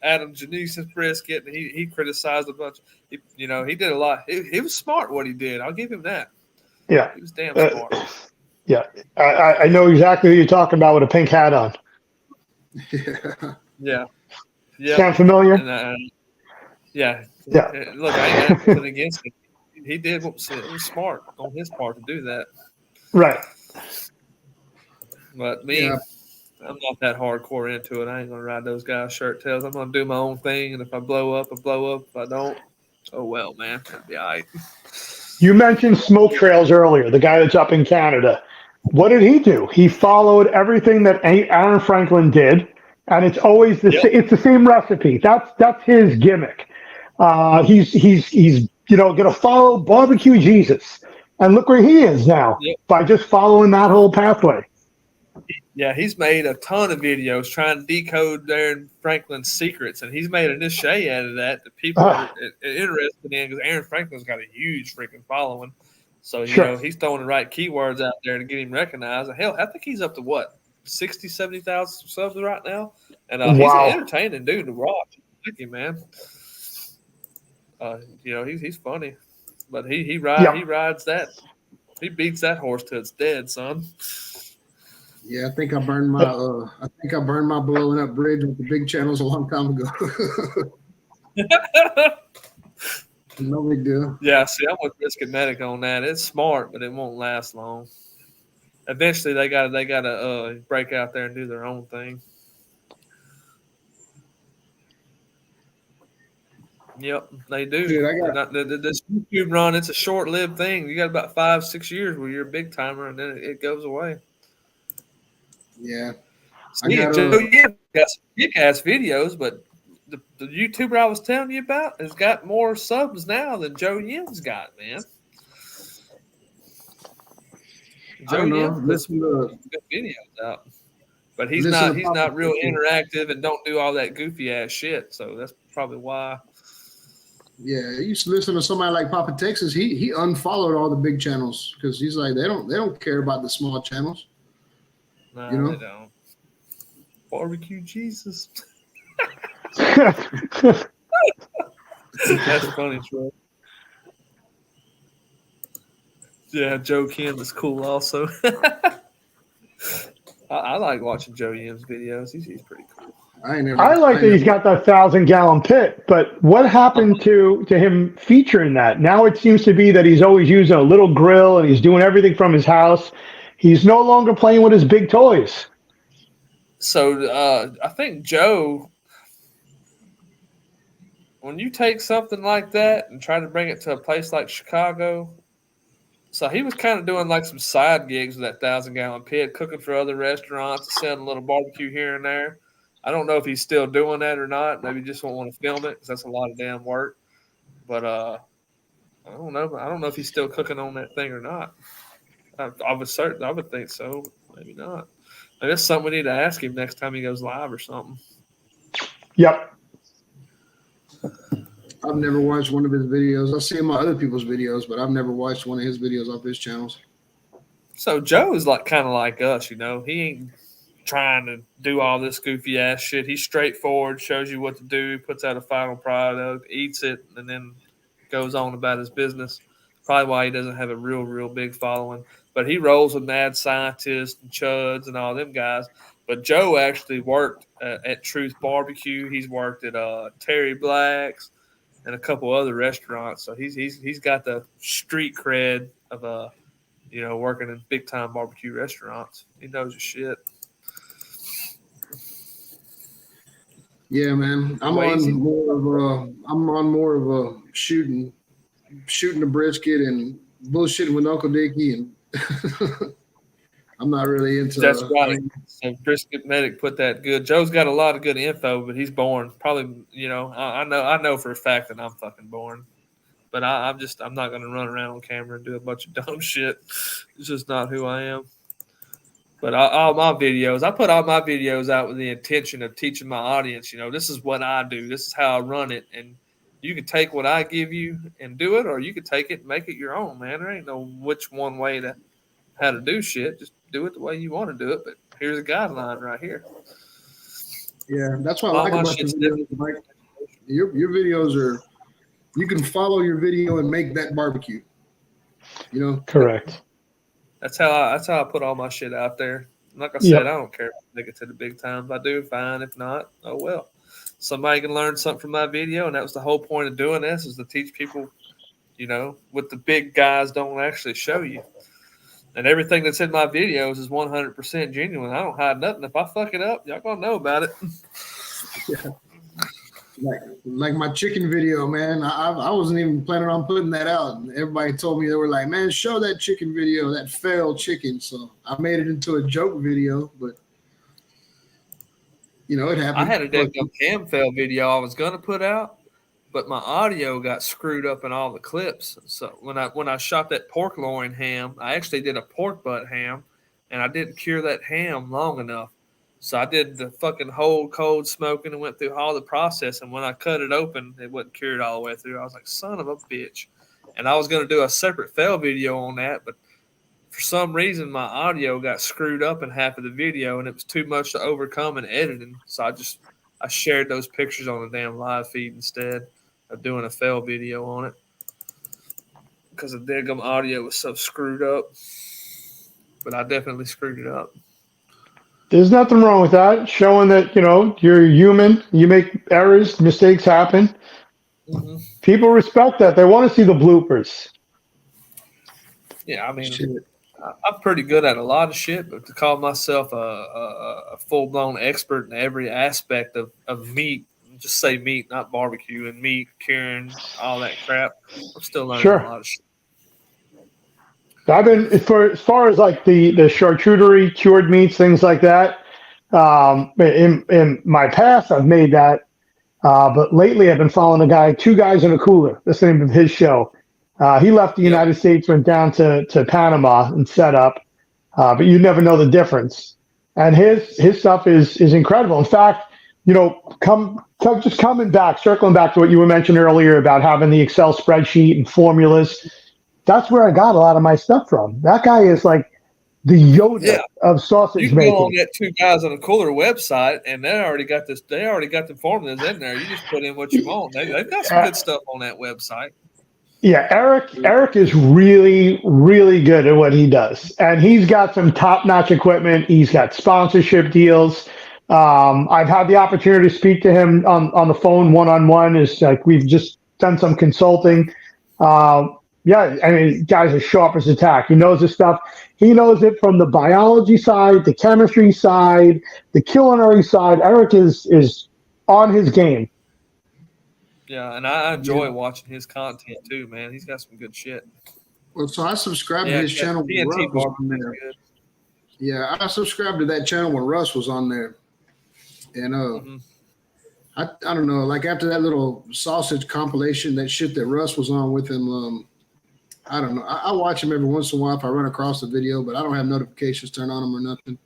Adam Janice's brisket, and he criticized a bunch. He did a lot. He was smart what he did. I'll give him that. Yeah, he was damn smart. Yeah, I know exactly who you're talking about with a pink hat on. Yeah. Sound familiar? And, yeah. Look, I ain't nothing against him. He did what was smart on his part to do that. Right. But me, I'm not that hardcore into it. I ain't gonna ride those guys' shirt tails. I'm gonna do my own thing, and if I blow up, I blow up. If I don't, oh well, man, that'd be all right. You mentioned Smoke Trails earlier, the guy that's up in Canada. What did he do? He followed everything that Aaron Franklin did, and it's always it's the same recipe. That's his gimmick. He's gonna follow Barbecue Jesus, and look where he is now by just following that whole pathway. Yeah, he's made a ton of videos trying to decode Aaron Franklin's secrets, and he's made a niche out of that people are interested in because Aaron Franklin's got a huge freaking following. So, he's throwing the right keywords out there to get him recognized. Hell, I think he's up to 60, 70,000 subs right now. And he's an entertaining dude to watch. Thank you, man. He's funny. But he rides that. He beats that horse till it's dead, son. Yeah, I think I burned my blowing up bridge with the big channels a long time ago. No big deal. Yeah, see, I'm with Brisket Medic on that. It's smart, but it won't last long. Eventually, they gotta break out there and do their own thing. Yep, they do. Dude, This YouTube run, it's a short-lived thing. You got about 5-6 years where you're a big timer, and then it goes away. Yeah. See, Joe Yim got some kick-ass videos, but the YouTuber I was telling you about has got more subs now than Joe Yim's got, man. Joe Yim puts good videos out, but he's not real interactive and don't do all that goofy ass shit. So that's probably why. Yeah, I used to listen to somebody like Papa Texas. He unfollowed all the big channels because he's like they don't care about the small channels. No, you know? They don't. Barbecue Jesus. That's funny, Troy. Yeah, Joe Kim is cool also. I like watching Joe Yim's videos. He's pretty cool. I like that he's got that 1,000-gallon pit, but what happened to him featuring that? Now it seems to be that he's always using a little grill and he's doing everything from his house. He's no longer playing with his big toys. So I think Joe, when you take something like that and try to bring it to a place like Chicago, so he was kind of doing like some side gigs with that 1,000-gallon pit, cooking for other restaurants, selling a little barbecue here and there. I don't know if he's still doing that or not. Maybe he just won't want to film it because that's a lot of damn work. But I don't know. I don't know if he's still cooking on that thing or not. I would think so. Maybe not. Maybe that's something we need to ask him next time he goes live or something. Yep. I've never watched one of his videos. I've seen my other people's videos, but I've never watched one of his videos off his channels. So Joe is like kind of like us, you know. He ain't trying to do all this goofy ass shit. He's straightforward, shows you what to do, puts out a final product, eats it, and then goes on about his business. Probably why he doesn't have a real big following. But he rolls with mad scientists and chuds and all them guys. But Joe actually worked at Truth Barbecue. He's worked at Terry Black's and a couple other restaurants. So he's got the street cred of working in big time barbecue restaurants. He knows his shit. Yeah, man. I'm on more of a shooting the brisket and bullshitting with Uncle Dickie, and I'm not really into. That's right. So Brisket Medic put that good. Joe's got a lot of good info, but he's boring. Probably, I know for a fact that I'm fucking boring. But I'm not going to run around on camera and do a bunch of dumb shit. It's just not who I am. But all my videos, I put all my videos out with the intention of teaching my audience, this is what I do. This is how I run it. And you can take what I give you and do it, or you could take it and make it your own, man. There ain't no which one way to how to do shit. Just do it the way you want to do it. But here's a guideline right here. Yeah, that's what I like about your videos. Like, your videos are, you can follow your video and make that barbecue. Correct. That's how I put all my shit out there. Like I said, I don't care if I make it to the big times. If I do, fine. If not, oh well. Somebody can learn something from my video, and that was the whole point of doing this, is to teach people, what the big guys don't actually show you. And everything that's in my videos is 100% genuine. I don't hide nothing. If I fuck it up, y'all gonna know about it. Yeah. Like my chicken video, man. I wasn't even planning on putting that out. And everybody told me, they were like, man, show that chicken video, that failed chicken. So I made it into a joke video, but it happened. I had a damn cam fail video I was gonna put out, but my audio got screwed up in all the clips. So when I shot that pork loin ham, I actually did a pork butt ham, and I didn't cure that ham long enough. So I did the fucking whole cold smoking and went through all the process. And when I cut it open, it wasn't cured all the way through. I was like, son of a bitch. And I was going to do a separate fail video on that, but for some reason my audio got screwed up in half of the video, and it was too much to overcome in editing. So I shared those pictures on the damn live feed instead of doing a fail video on it, because the daggum audio was so screwed up. But I definitely screwed it up. There's nothing wrong with that. Showing that, you're human. You make errors, mistakes happen. Mm-hmm. People respect that. They want to see the bloopers. Yeah, I mean, I'm pretty good at a lot of shit, but to call myself a full-blown expert in every aspect of meat, just say meat, not barbecue, and meat, curing, all that crap. I'm still learning a Sure. lot of shit. I've been for as far as like the charcuterie, cured meats, things like that. In my past, I've made that, but lately I've been following a guy, Two Guys in a Cooler. That's the name of his show. He left the Yep. United States, went down to Panama and set up, but you never know the difference. And his stuff is incredible. In fact, just coming back, circling back to what you were mentioning earlier about having the Excel spreadsheet and formulas. That's where I got a lot of my stuff from. That guy is like the Yoda of You sausage can go on making. that Two Guys on a Cooler website, and they already got this. They already got the formulas in there. You just put in what you want. They've got some good stuff on that website. Yeah, Eric is really, really good at what he does. And he's got some top-notch equipment. He's got sponsorship deals. I've had the opportunity to speak to him on the phone one-on-one. Is like we've just done some consulting. Yeah, I mean, guy's as sharp as a tack. He knows his stuff. He knows it from the biology side, the chemistry side, the culinary side. Eric is on his game. Yeah, and I enjoy watching his content too, man. He's got some good shit. Well, so I subscribed to his channel when TNT Russ was on there. good. Yeah, I subscribed to that channel when Russ was on there. And I don't know, like after that little sausage compilation, that shit that Russ was on with him, I don't know. I watch him every once in a while if I run across the video, but I don't have notifications turned on him or nothing.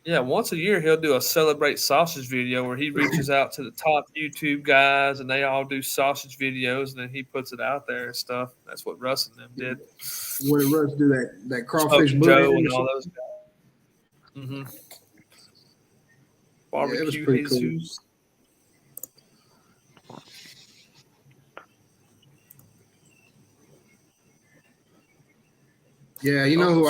Yeah, once a year he'll do a celebrate sausage video where he reaches out to the top YouTube guys and they all do sausage videos and then he puts it out there and stuff. That's what Russ and them did. What did Russ do? That crawfish Joe and all those guys. Mm-hmm. Barbecue Jesus. Cool. Yeah, you know who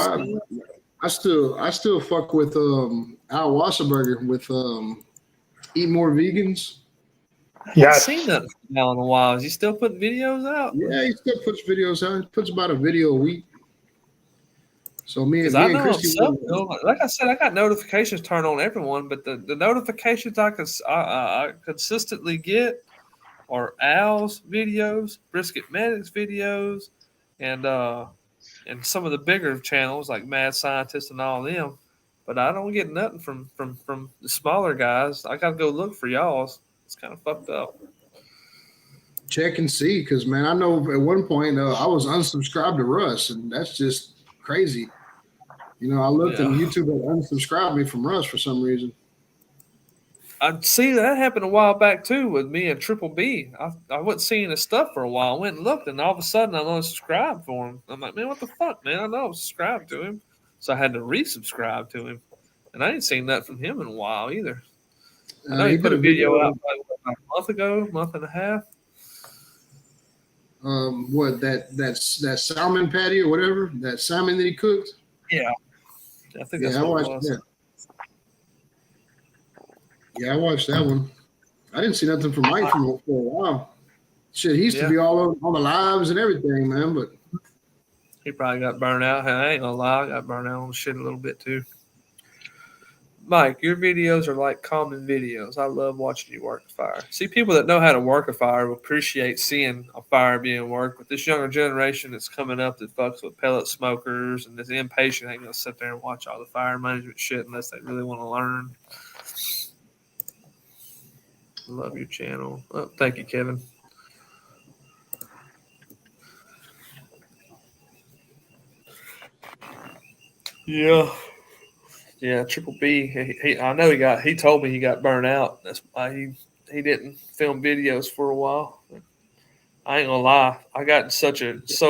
I still fuck with Al Wasserberger with Eat More Vegans. I haven't seen that now in a while. Is he still putting videos out? Yeah, he still puts videos out. He puts about a video a week. So me and Christy, like I said, I got notifications turned on everyone, but the notifications I consistently get are Al's videos, Brisket Medics videos, and some of the bigger channels like Mad Scientist and all them. But I don't get nothing from the smaller guys. I got to go look for y'all's. It's kind of fucked up. Check and see, because, man, I know at one point I was unsubscribed to Russ, and that's just crazy. You know, I looked and YouTube had unsubscribed me from Russ for some reason. I see that happened a while back too with me and Triple B. I wasn't seeing his stuff for a while. I went and looked, and all of a sudden I unsubscribed for him. I'm like, man, what the fuck, man? I know I was subscribed to him, so I had to resubscribe to him, and I ain't seen that from him in a while either. I know he put a video out like a month ago, month and a half. What that salmon patty or whatever, that salmon that he cooked? Yeah, I think that's what it was. That. Yeah, I watched that one. I didn't see nothing from Mike for a while. Shit, he used to be all on the lives and everything, man. But he probably got burnt out. I ain't gonna lie, I got burnt out on shit a little bit too. Mike, your videos are like common videos. I love watching you work a fire. See, people that know how to work a fire will appreciate seeing a fire being worked. With this younger generation that's coming up that fucks with pellet smokers and this impatient ain't gonna sit there and watch all the fire management shit unless they really want to learn. Love your channel. Oh, thank you, Kevin. Yeah, Triple B. He I know he told me he got burnt out. That's why he didn't film videos for a while. I ain't gonna lie. I got so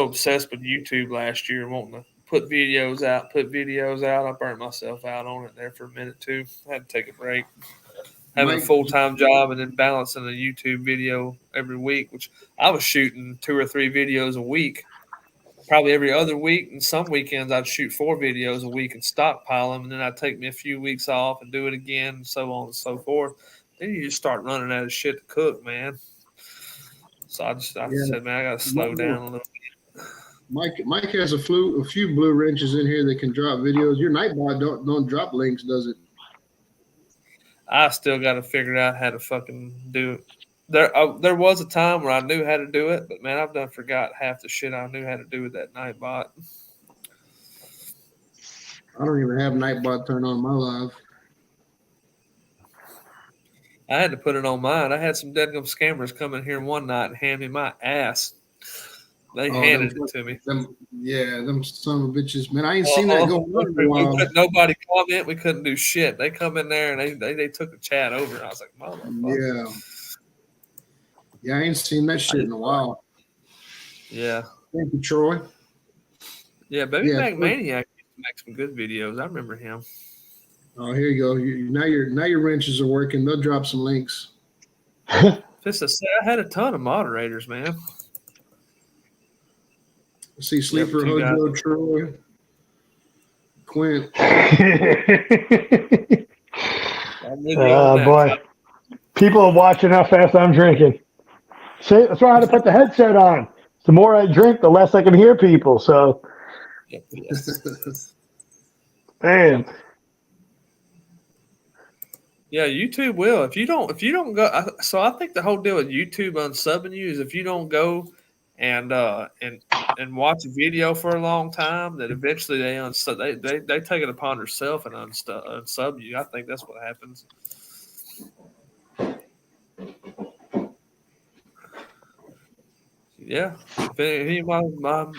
obsessed with YouTube last year, wanting to put videos out. I burnt myself out on it there for a minute too. I had to take a break. Having a full-time job and then balancing a YouTube video every week, which I was shooting 2 or 3 videos a week, probably every other week. And some weekends I'd shoot 4 videos a week and stockpile them. And then I'd take me a few weeks off and do it again and so on and so forth. Then you just start running out of shit to cook, man. So I said, man, I got to slow down a little bit. Mike has a few blue wrenches in here that can drop videos. Your Nightbot don't drop links, does it? I still got to figure out how to fucking do it. There was a time where I knew how to do it, but man, I've done forgot half the shit I knew how to do with that Nightbot. I don't even have Nightbot turned on my live. I had to put it on mine. I had some deadgum scammers come in here one night and hand me my ass. They handed it to me. Them son of bitches, man. I ain't seen that go on in a while. Nobody comment. We couldn't do shit. They come in there and they took the chat over. And I was like, motherfucker. Yeah, I ain't seen that shit in a while. Yeah. Thank you, Troy. Yeah, Baby Mac Maniac used to make some good videos. I remember him. Oh, here you go. Now your wrenches are working. They'll drop some links. I had a ton of moderators, man. See Sleeper, Hojo, Troy, Quint. Boy. People are watching how fast I'm drinking. See, that's why I had to put the headset on. The more I drink, the less I can hear people. So, man. Yeah, YouTube will. If you don't go, so I think the whole deal with YouTube unsubbing you is if you don't go and watch a video for a long time, that eventually they take it upon themselves and unsub you. I think that's what happens. Yeah, so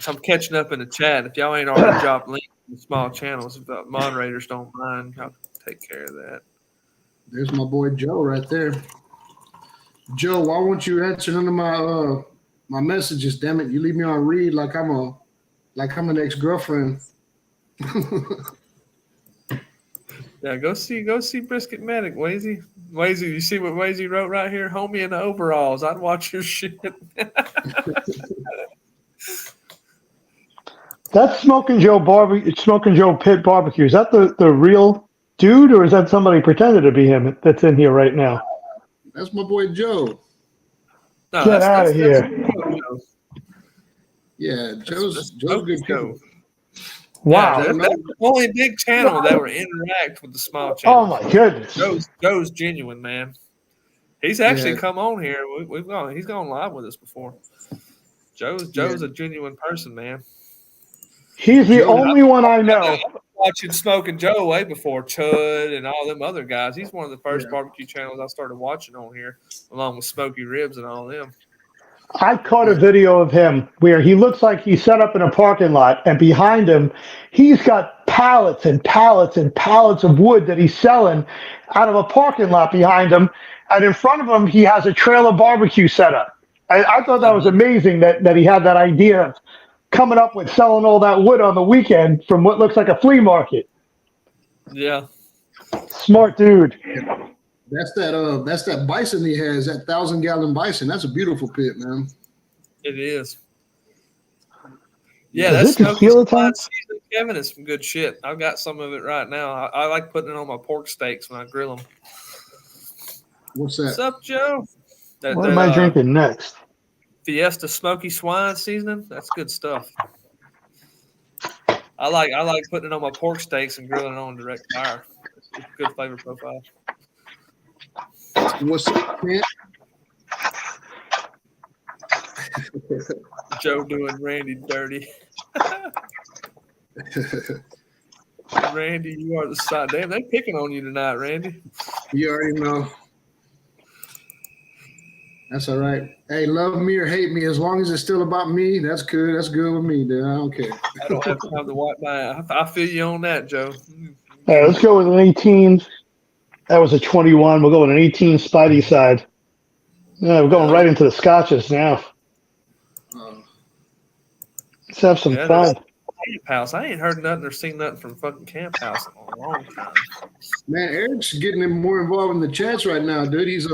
I'm catching up in the chat. If y'all ain't already dropped links to small channels, if the moderators don't mind, I'll take care of that. There's my boy Joe right there. Joe, why won't you answer none of my messages? Damn it, you leave me on read like I'm an ex-girlfriend. Yeah, go see Brisket Medic, Wazy. Wazy, you see what Wazy wrote right here? Homie in the overalls. I'd watch your shit. That's Smoking Joe Pit Barbecue. Is that the real dude, or is that somebody pretending to be him that's in here right now? That's my boy Joe. No, Get out of here. Yeah, Joe's good Joe. Wow. Yeah, that's the only big channel that will interact with the small channel. Oh my goodness. Joe's genuine, man. He's actually come on here. He's gone live with us before. Joe's a genuine person, man. He's the only one I know. I was watching Smoking Joe way before Chud and all them other guys. He's one of the first barbecue channels I started watching on here, along with Smoky Ribs and all them. I caught a video of him where he looks like he's set up in a parking lot, and behind him, he's got pallets and pallets and pallets of wood that he's selling out of a parking lot behind him. And in front of him, he has a trailer barbecue set up. I thought that was amazing that he had that idea of coming up with selling all that wood on the weekend from what looks like a flea market. Yeah. Smart dude. That's that bison he has, that 1,000-gallon bison. That's a beautiful pit, man. It is. Yeah, that's Smoky Swine season, Kevin. It's some good shit. I've got some of it right now. I like putting it on my pork steaks when I grill them. What's that? What's up, Joe? What am I drinking next? Fiesta Smoky Swine seasoning. That's good stuff. I like putting it on my pork steaks and grilling it on direct fire. It's a good flavor profile. What's up, man? Joe doing Randy dirty. Randy, you are the side. Damn, they picking on you tonight, Randy. You already know. That's all right. Hey, love me or hate me, as long as it's still about me, that's good. That's good with me, dude. I don't care. I don't have time to wipe my eye. I feel you on that, Joe. All right, let's go with an 18. That was a 21. We'll go with an 18 Spidey side. Yeah, we're going right into the scotches now. Let's have some fun. Camp House. I ain't heard nothing or seen nothing from fucking Camp House in a long time. Man, Eric's getting him more involved in the chats right now, dude. He's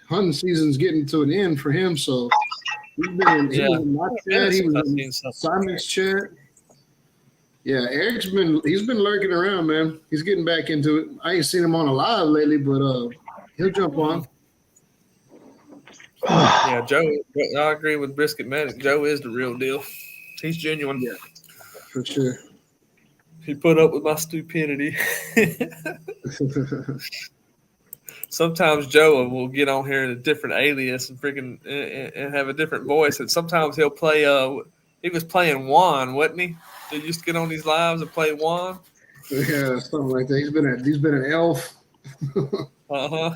hunting season's getting to an end for him, so he's been in my chat. He was in Simon's chat. Yeah, he's been lurking around, man. He's getting back into it. I ain't seen him on a live lately, but he'll jump on. Yeah, Joe. I agree with Brisket Medic. Joe is the real deal. He's genuine. Yeah, for sure. He put up with my stupidity. Sometimes Joe will get on here in a different alias and freaking and have a different voice, and sometimes he'll play. He was playing Juan, wasn't he? He used to get on these lives and play Juan. Yeah, something like that. He's been an elf. Uh-huh.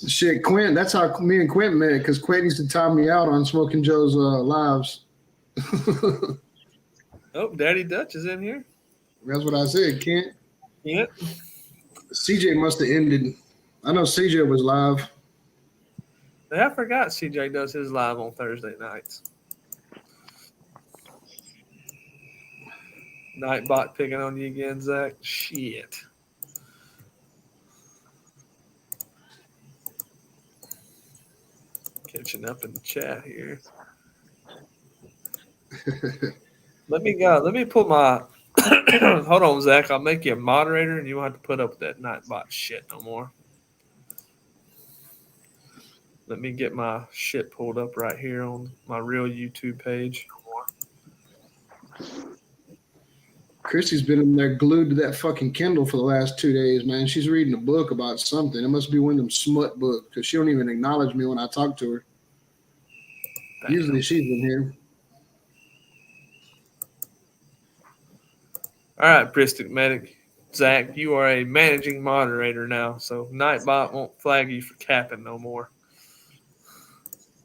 Shit, Quint. That's how me and Quint met, because Quint used to time me out on Smoking Joe's lives. Oh, Daddy Dutch is in here. That's what I said, Kent. Yeah. CJ must have ended. I know CJ was live. I forgot CJ does his live on Thursday nights. Nightbot picking on you again, Zach. Shit. Catching up in the chat here. Let me put my hold on, Zach. I'll make you a moderator and you won't have to put up with that Nightbot shit no more. Let me get my shit pulled up right here on my real YouTube page. Christy's been in there glued to that fucking Kindle for the last 2 days, man. She's reading a book about something. It must be one of them smut books, because she don't even acknowledge me when I talk to her. Damn. Usually she's in here. All right, Pristic Medic. Zach, you are a managing moderator now, so Nightbot won't flag you for capping no more.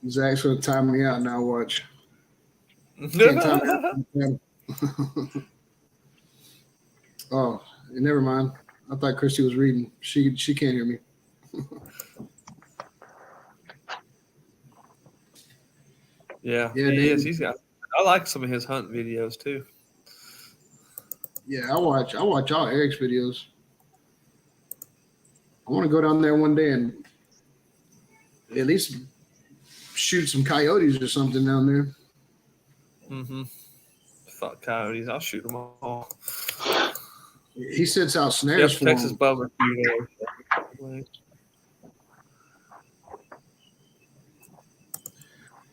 Zach's going to time me out now, watch. Can't time me out. Oh, never mind. I thought Christy was reading. She can't hear me. Yeah, he is. I like some of his hunt videos too. Yeah, I watch all Eric's videos. I want to go down there one day and at least shoot some coyotes or something down there. Mm-hmm. Fuck coyotes. I'll shoot them all. He sets out snares for Texas them. barbecue.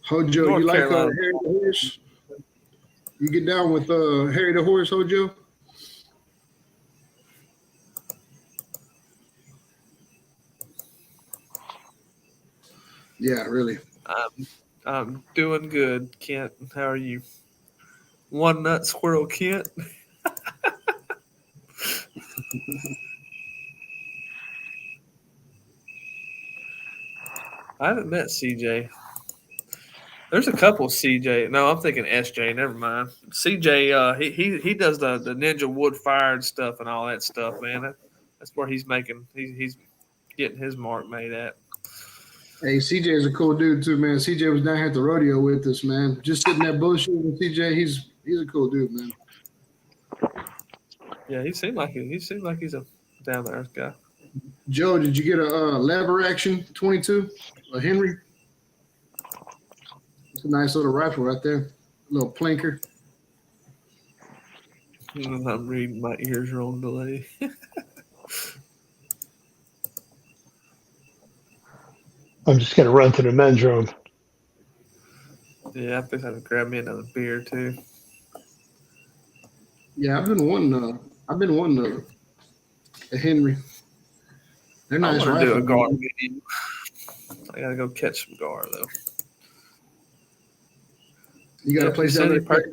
Hojo, North you like Carolina. Harry the Horse? You get down with Harry the Horse, Hojo? Yeah, really. I'm doing good, Kent. How are you? One nut squirrel, Kent. I haven't met CJ. There's a couple CJ. No, I'm thinking SJ. Never mind. CJ, he does the Ninja wood fired stuff and all that stuff, man. That's where he's making. He's getting his mark made at. Hey, CJ is a cool dude too, man. CJ was down here at the rodeo with us, man. Just sitting there bullshitting with CJ. He's a cool dude, man. Yeah, he seemed like he's a down to earth guy. Joe, did you get a lever action 22, a Henry? It's a nice little rifle right there, a little plinker. I'm reading my ears are on delay. I'm just gonna run to the men's room. Yeah, I think I have to grab me another beer too. Yeah, I've been wanting a Henry. They're nice I want to do a rifles. gar video. I gotta go catch some gar though. You got a place down there, Mike?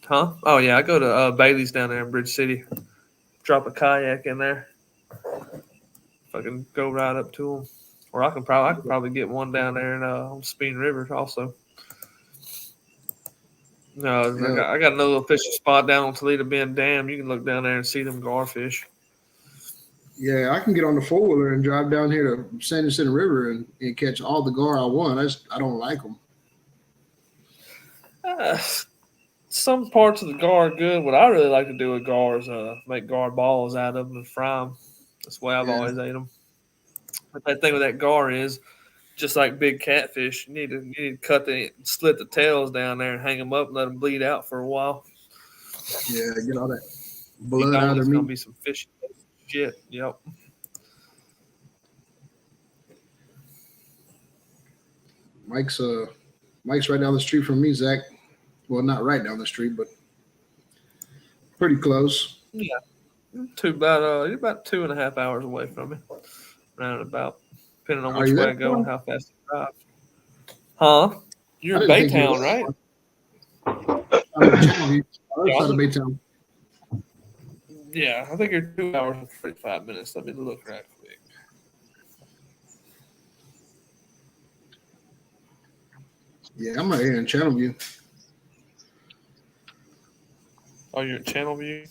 Huh? Oh yeah, I go to Bailey's down there in Bridge City. Drop a kayak in there. Fucking go right up to them, or I could probably get one down there in on Speen River also. No, Yeah. I got another little fishing spot down on Toledo Bend Dam. You can look down there and see them garfish. Yeah, I can get on the 4-wheeler and drive down here to San Jacinto River and catch all the gar I want. I don't like them. Some parts of the gar are good. What I really like to do with gar is make gar balls out of them and fry them. That's the way I've always ate them. But that thing with that gar is, just like big catfish, you need to slit the tails down there and hang them up and let them bleed out for a while. Yeah, get all that blood out of There's me. gonna be some fish shit. Yep. Mike's right down the street from me, Zach. Well, not right down the street, but pretty close. Yeah. You're about 2.5 hours away from me, roundabout, depending on Are which you way I that go and far? how fast I drive. Huh? You're I in didn't think you were Baytown, that right? far. I'm in Channelview, other Yeah, side of Baytown. I think you're 2 hours and 45 minutes. Let me look right quick. Yeah, I'm right here in Channelview. Oh, you're at Channelview?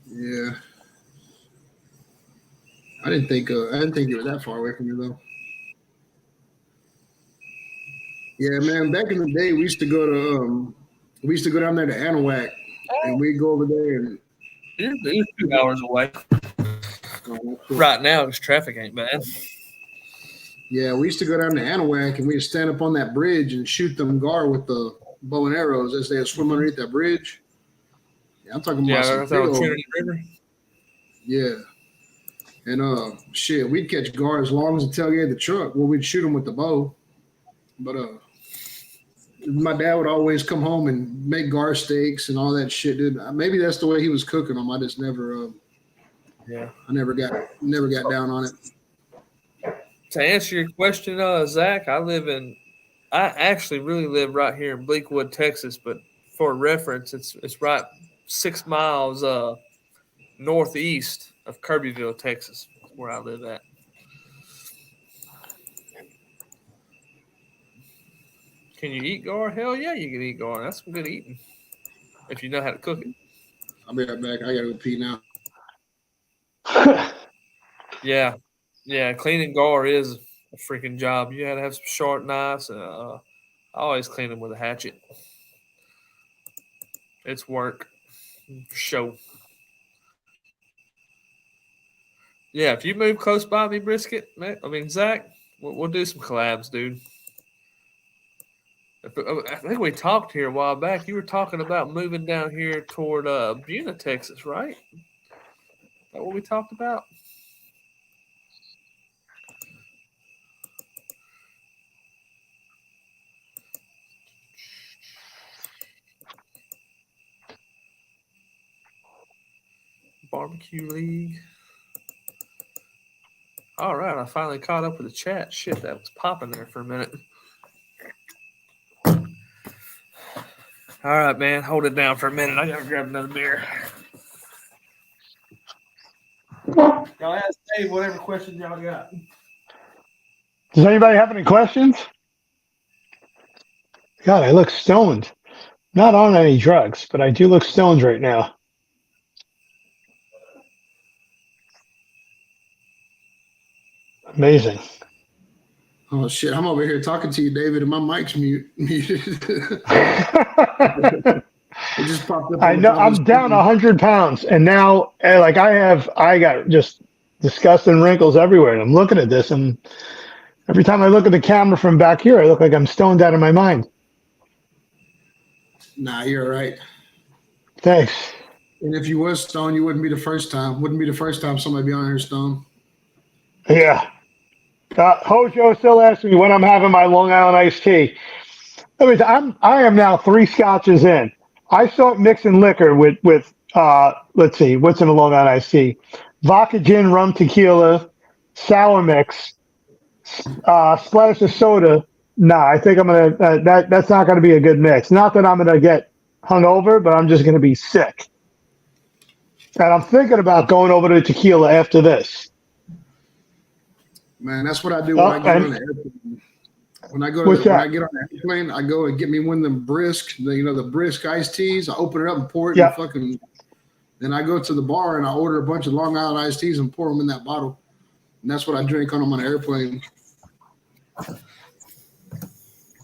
Yeah. I didn't think you were that far away from me though. Yeah, man. Back in the day, we used to go down there to Anahuac, and we'd go over there and You're 2 hours away. Right now, because traffic ain't bad. yeah, we used to go down to Anahuac and we'd stand up on that bridge and shoot them gar with the bow and arrows as they swim underneath that bridge. Yeah, I'm talking about some That's big on old, Trinity River. yeah. And shit, we'd catch gar as long as the tailgate of the truck. Well, we'd shoot them with the bow, but my dad would always come home and make gar steaks and all that shit. Dude, maybe that's the way he was cooking them. I just never, I never got down on it. To answer your question, Zach, I actually really live right here in Bleakwood, Texas, but for reference, it's right 6 miles northeast of Kirbyville, Texas, where I live at. Can you eat gar? Hell yeah, you can eat gar. That's some good eating if you know how to cook it. I'll be right back. I gotta go pee now. Yeah, cleaning gar is a freaking job. You had to have some sharp knives. I always clean them with a hatchet. It's work for sure. Yeah, if you move close by me, Brisket, man, Zach, we'll do some collabs, dude. I think we talked here a while back. You were talking about moving down here toward Buna, Texas, right? Is that what we talked about? Barbecue League. All right, I finally caught up with the chat. Shit, that was popping there for a minute. All right, man, hold it down for a minute. I gotta grab another beer. Y'all ask Dave whatever questions y'all got. Does anybody have any questions? God, I look stoned. Not on any drugs, but I do look stoned right now. Amazing. Oh shit! I'm over here talking to you, David, and my mic's muted. It just popped up. I know I'm down 100 pounds, and now I got just disgusting wrinkles everywhere. And I'm looking at this, and every time I look at the camera from back here, I look like I'm stoned out of my mind. Nah, you're all right. Thanks. And if you was stoned, you wouldn't be the first time. Wouldn't be the first time somebody be on here stoned. Yeah. Hojo still asks me when I'm having my Long Island iced tea. I am now 3 scotches in. I start mixing liquor with let's see, what's in a Long Island iced tea? Vodka, gin, rum, tequila, sour mix, splash of soda. Nah, I think I'm gonna that's not gonna be a good mix. Not that I'm gonna get hungover, but I'm just gonna be sick. And I'm thinking about going over to tequila after this. Man, that's what I do when I get on the airplane. When I get on the airplane, I go and get me one of them brisk, the brisk iced teas. I open it up and pour it in then I go to the bar and I order a bunch of Long Island iced teas and pour them in that bottle. And that's what I drink when I'm on an airplane.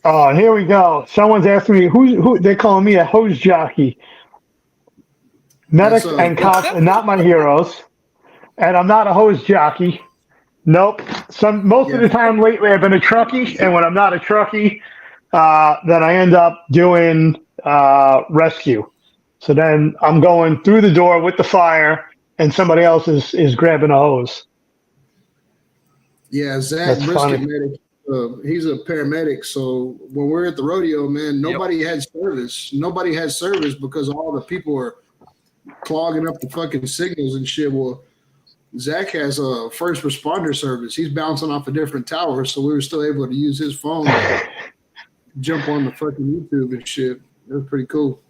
Oh, here we go. Someone's asking me who they're calling me a hose jockey. Medics and cops are not my heroes, and I'm not a hose jockey. Nope. Most of the time lately, I've been a truckie, and when I'm not a truckie, then I end up doing rescue. So then I'm going through the door with the fire, and somebody else is grabbing a hose. Yeah, Zach Brisket medic. He's a paramedic. So when we're at the rodeo, man, nobody had service. Nobody had service because all the people are clogging up the fucking signals and shit. Well, Zach has a first responder service. He's bouncing off a different tower, so we were still able to use his phone to jump on the fucking YouTube and shit. It was pretty cool.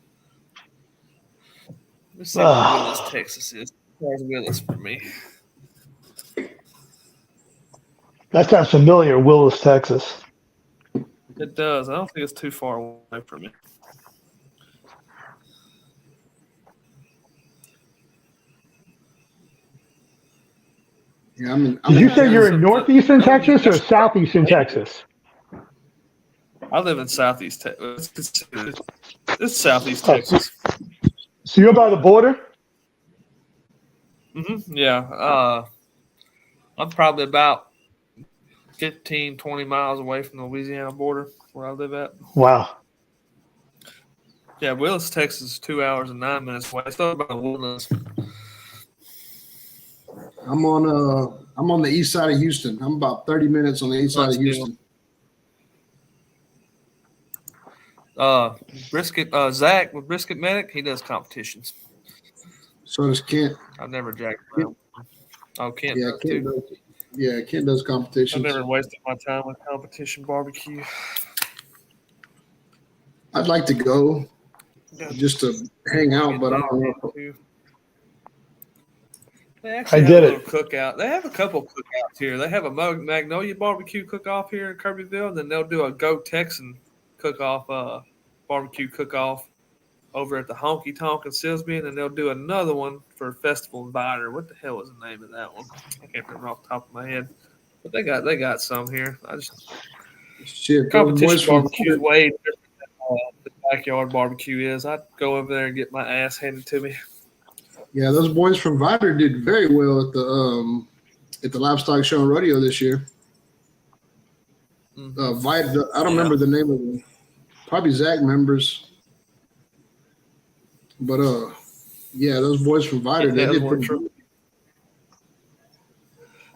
Let's see what Willis, Texas is. There's Willis for me. That sounds familiar, Willis, Texas. It does. I don't think it's too far away from me. Yeah, Did you say you're in northeastern Texas or southeastern Texas? I live in southeast Texas. It's southeast Texas. So you're by the border? Mm-hmm. Yeah. I'm probably about 15, 20 miles away from the Louisiana border where I live at. Wow. Yeah, Willis, Texas is 2 hours and 9 minutes away. It's not about Willis. I'm on the east side of Houston. I'm about 30 minutes on the east side of Houston. Zach with Brisket Medic, he does competitions. So does Kent. I've never jacked around. Oh, Kent. Yeah, Kent does competitions. I've never wasted my time with competition barbecue. I'd like to go just to hang out, but I don't know. They actually have a little cookout. They have a couple cookouts here. They have a Magnolia barbecue cook-off here in Kirbyville, and then they'll do a Go Texan cook-off, barbecue cook-off over at the Honky Tonk in Silsbee, and then they'll do another one for Festival Invider. What the hell was the name of that one? I can't remember off the top of my head. But they got some here. Competition barbecue is way different than the backyard barbecue is. I'd go over there and get my ass handed to me. Yeah, those boys from Vider did very well at the Livestock Show and Rodeo this year. Vider, I don't remember the name of them. Probably Zach members. But yeah, those boys from Vider, they did pretty good.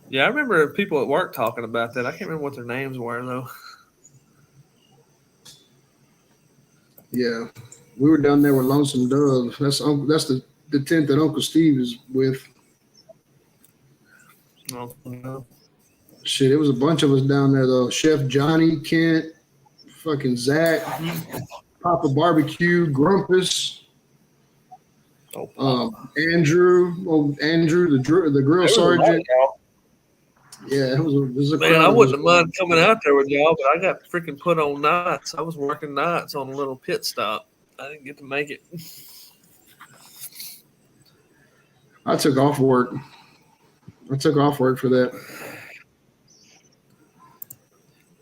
Yeah, I remember people at work talking about that. I can't remember what their names were though. Yeah, we were down there with Lonesome Dove. That's the tent that Uncle Steve is with. Oh, no. Shit, it was a bunch of us down there though. Chef Johnny, Kent, fucking Zach, Papa Barbecue, Grumpus, Andrew, the grill sergeant. Yeah, it was a man. I wouldn't have mind coming out there with y'all, but I got freaking put on nights. I was working nights on a little pit stop. I didn't get to make it. I took off work. For that.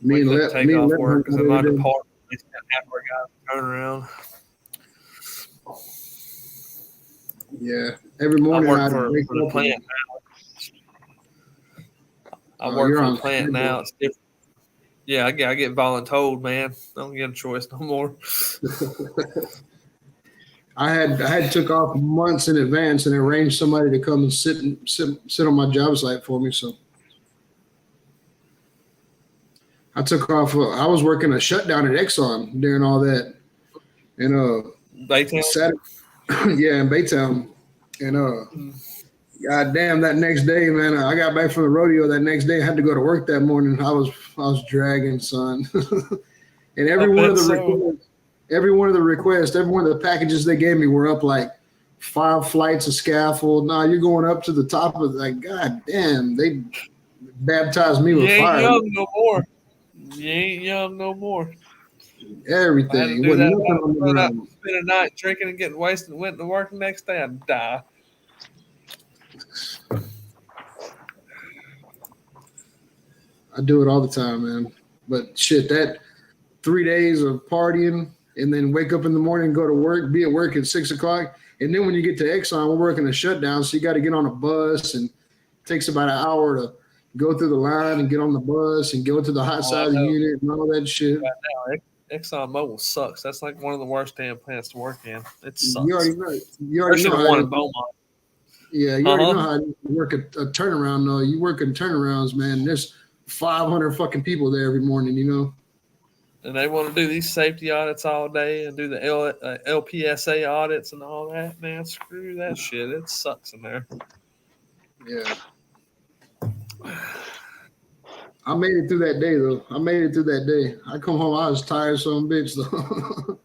Me and Let take off work because in my department they spent half our guys turn around. Yeah, every morning I work for the plant now. I work for the plant now. It's different. Yeah, I get voluntold, man. I don't get a choice no more. I had took off months in advance and arranged somebody to come and sit on my job site for me. So I took off. I was working a shutdown at Exxon during all that, and Baytown. Saturday, yeah, in Baytown, and God damn, that next day, man, I got back from the rodeo that next day. I had to go to work that morning. I was dragging, son, and every one of the requests, every one of the packages they gave me were up like 5 flights of scaffold. Nah, you're going up to the top of like, God damn, they baptized me with fire. You ain't young no more. Everything. Spend a night drinking and getting wasted and went to work the next day, I'd die. I do it all the time, man. But shit, that 3 days of partying and then wake up in the morning, go to work, be at work at 6 o'clock. And then when you get to Exxon, we're working a shutdown. So you got to get on a bus, and it takes about an hour to go through the line and get on the bus and go to the hot side of the unit and all that shit. Right now, ExxonMobil sucks. That's like one of the worst damn plants to work in. It sucks. You already know. One in Beaumont. Yeah, you already know how to work a turnaround, though. You work in turnarounds, man. There's 500 fucking people there every morning, you know? and they want to do these safety audits all day and do the LPSA audits and all that. Man, screw that shit. It sucks in there. Yeah. I made it through that day, though. I come home, I was tired, son of a bitch, though.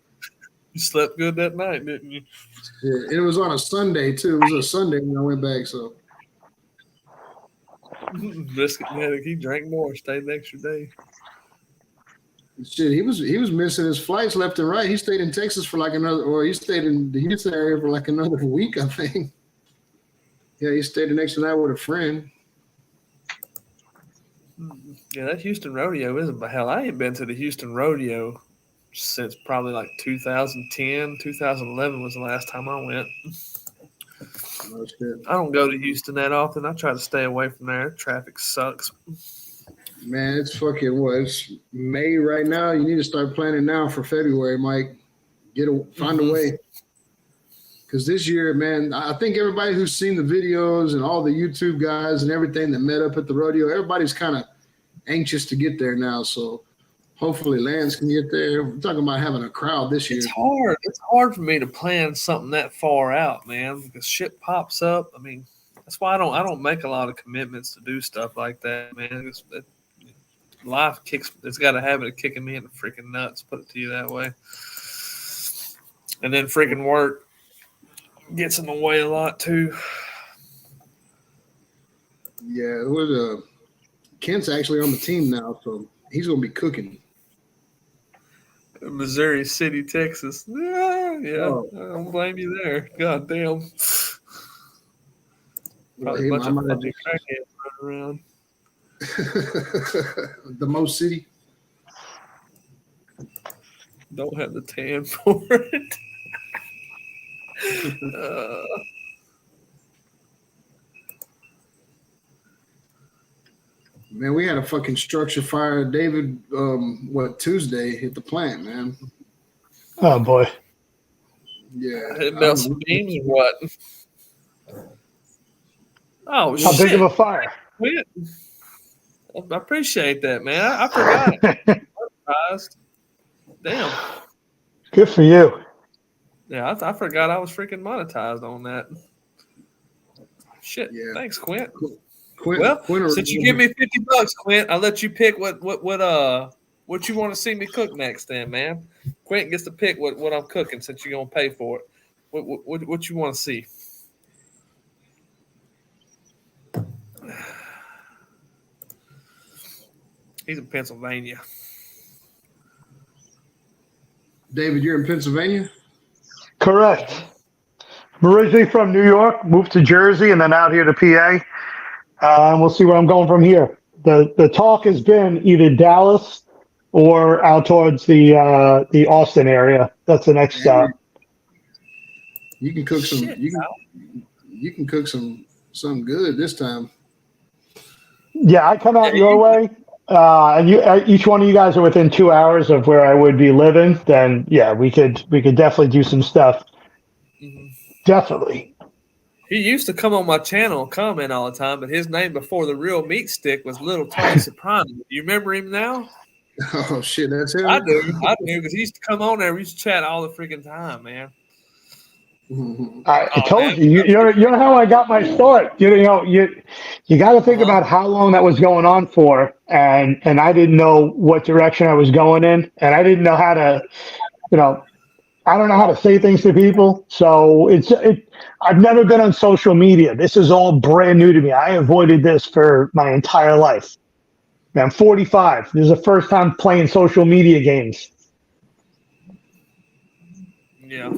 You slept good that night, didn't you? Yeah, it was on a Sunday, too. It was a Sunday when I went back, so. Biscuit Medic, he drank more, stayed the extra day. Shit, he was missing his flights left and right. He stayed in Texas for like he stayed in the Houston area for like another week, I think. Yeah, he stayed the next night with a friend. Yeah, that Houston rodeo isn't by hell. I ain't been to the Houston rodeo since probably like 2010, 2011 was the last time I went. Oh, shit. I don't go to Houston that often. I try to stay away from there. Traffic sucks. Man, it's fucking what? It's May right now. You need to start planning now for February, Mike. Find a way. Because this year, man, I think everybody who's seen the videos and all the YouTube guys and everything that met up at the rodeo, everybody's kind of anxious to get there now. So hopefully Lance can get there. We're talking about having a crowd this year. It's hard. It's hard for me to plan something that far out, man, because shit pops up. I mean, that's why I don't make a lot of commitments to do stuff like that, man. Life it's got a habit of kicking me in the freaking nuts, put it to you that way. And then freaking work gets in the way a lot too. Yeah, Kent's actually on the team now, so he's gonna be cooking. Missouri City, Texas. Yeah, Oh. I don't blame you there. God damn. Probably a bunch of fucking crackheads running around. The most city. Don't have the tan for it. Man, we had a fucking structure fire, David. Tuesday at the plant, man. Oh boy. Yeah. It melts some beans or what? Oh, how shit. big of a fire? I appreciate that, man. I forgot it. Damn. Good for you. Yeah, I forgot I was freaking monetized on that. Shit. Yeah. Thanks, Quint. Quint, since you give me $50, Quint, I'll let you pick what you want to see me cook next, then, man. Quint gets to pick what I'm cooking since you're gonna pay for it. What you want to see? He's in Pennsylvania. David, you're in Pennsylvania? Correct. I'm originally from New York, moved to Jersey, and then out here to PA. And we'll see where I'm going from here. The talk has been either Dallas or out towards the Austin area. That's the next stop. You can cook some. You can cook something good this time. Yeah, I come out your way, and each one of you guys are within 2 hours of where I would be living. Then yeah, we could definitely do some stuff. Mm-hmm. Definitely. He used to come on my channel and comment all the time, but his name before the real meat stick was Little Tony Soprano. Do you remember him now? Oh shit, that's him. I do, because he used to come on there. We used to chat all the freaking time, man. I told you, you know how I got my start. You got to think about how long that was going on for, and I didn't know what direction I was going in, and I didn't know how to, I don't know how to say things to people. So I've never been on social media. This is all brand new to me. I avoided this for my entire life. I'm 45. This is the first time playing social media games. Yeah.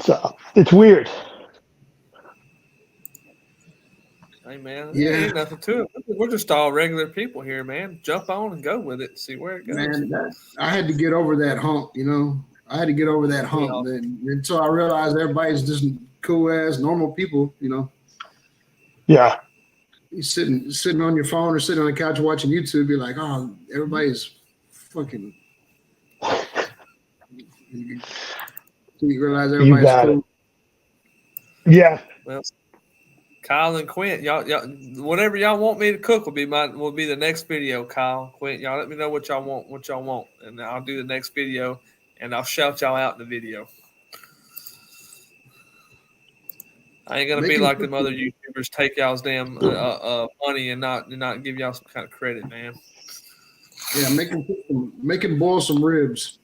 So it's weird. Hey, man. Yeah. Ain't nothing to it. We're just all regular people here, man. Jump on and go with it. See where it goes. Man, I had to get over that hump, I had to get over that hump. Yeah. Until I realized everybody's just cool-ass, normal people, Yeah. You sitting on your phone or sitting on the couch watching YouTube, you're like, oh, everybody's fucking. You realize everybody's cool. Yeah. Well, Kyle and Quint, y'all, whatever y'all want me to cook will be the next video. Kyle, Quint, y'all let me know what y'all want, and I'll do the next video, and I'll shout y'all out in the video. I ain't gonna be like them other YouTubers take y'all's damn money and not give y'all some kind of credit, man. Yeah, make him boil some ribs.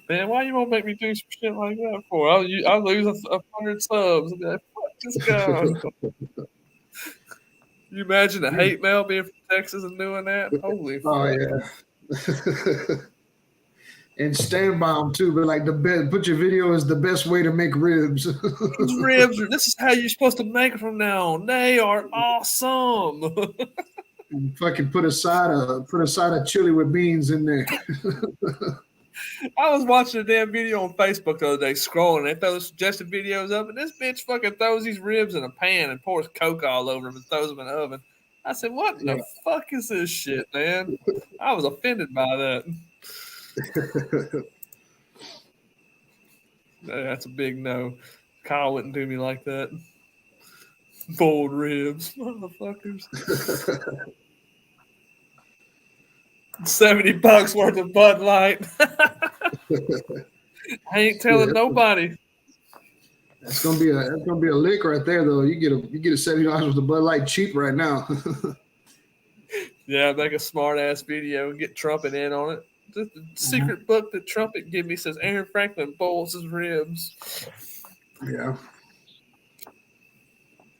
Man, why you won't make me do some shit like that for? I'll lose 100 subs. I'll be like, fuck this guy. You imagine a hate mail being from Texas and doing that? Holy fuck. Yeah. And stand by them too, but like put your video as the best way to make ribs. These ribs this is how you're supposed to make from now on. They are awesome. And fucking put a side of chili with beans in there. I was watching a damn video on Facebook the other day, scrolling. They throw suggested videos up, and this bitch fucking throws these ribs in a pan and pours Coke all over them and throws them in the oven. I said, "What the fuck is this shit, man?" I was offended by that. That's a big no. Kyle wouldn't do me like that. Boiled ribs, motherfuckers. $70 worth of Bud Light. I ain't telling nobody. That's gonna be a lick right there, though. You get a $70 worth of Bud Light cheap right now. Yeah, make a smart ass video and get Trumpet in on it. The secret book that Trumpet gave me says Aaron Franklin boils his ribs. Yeah.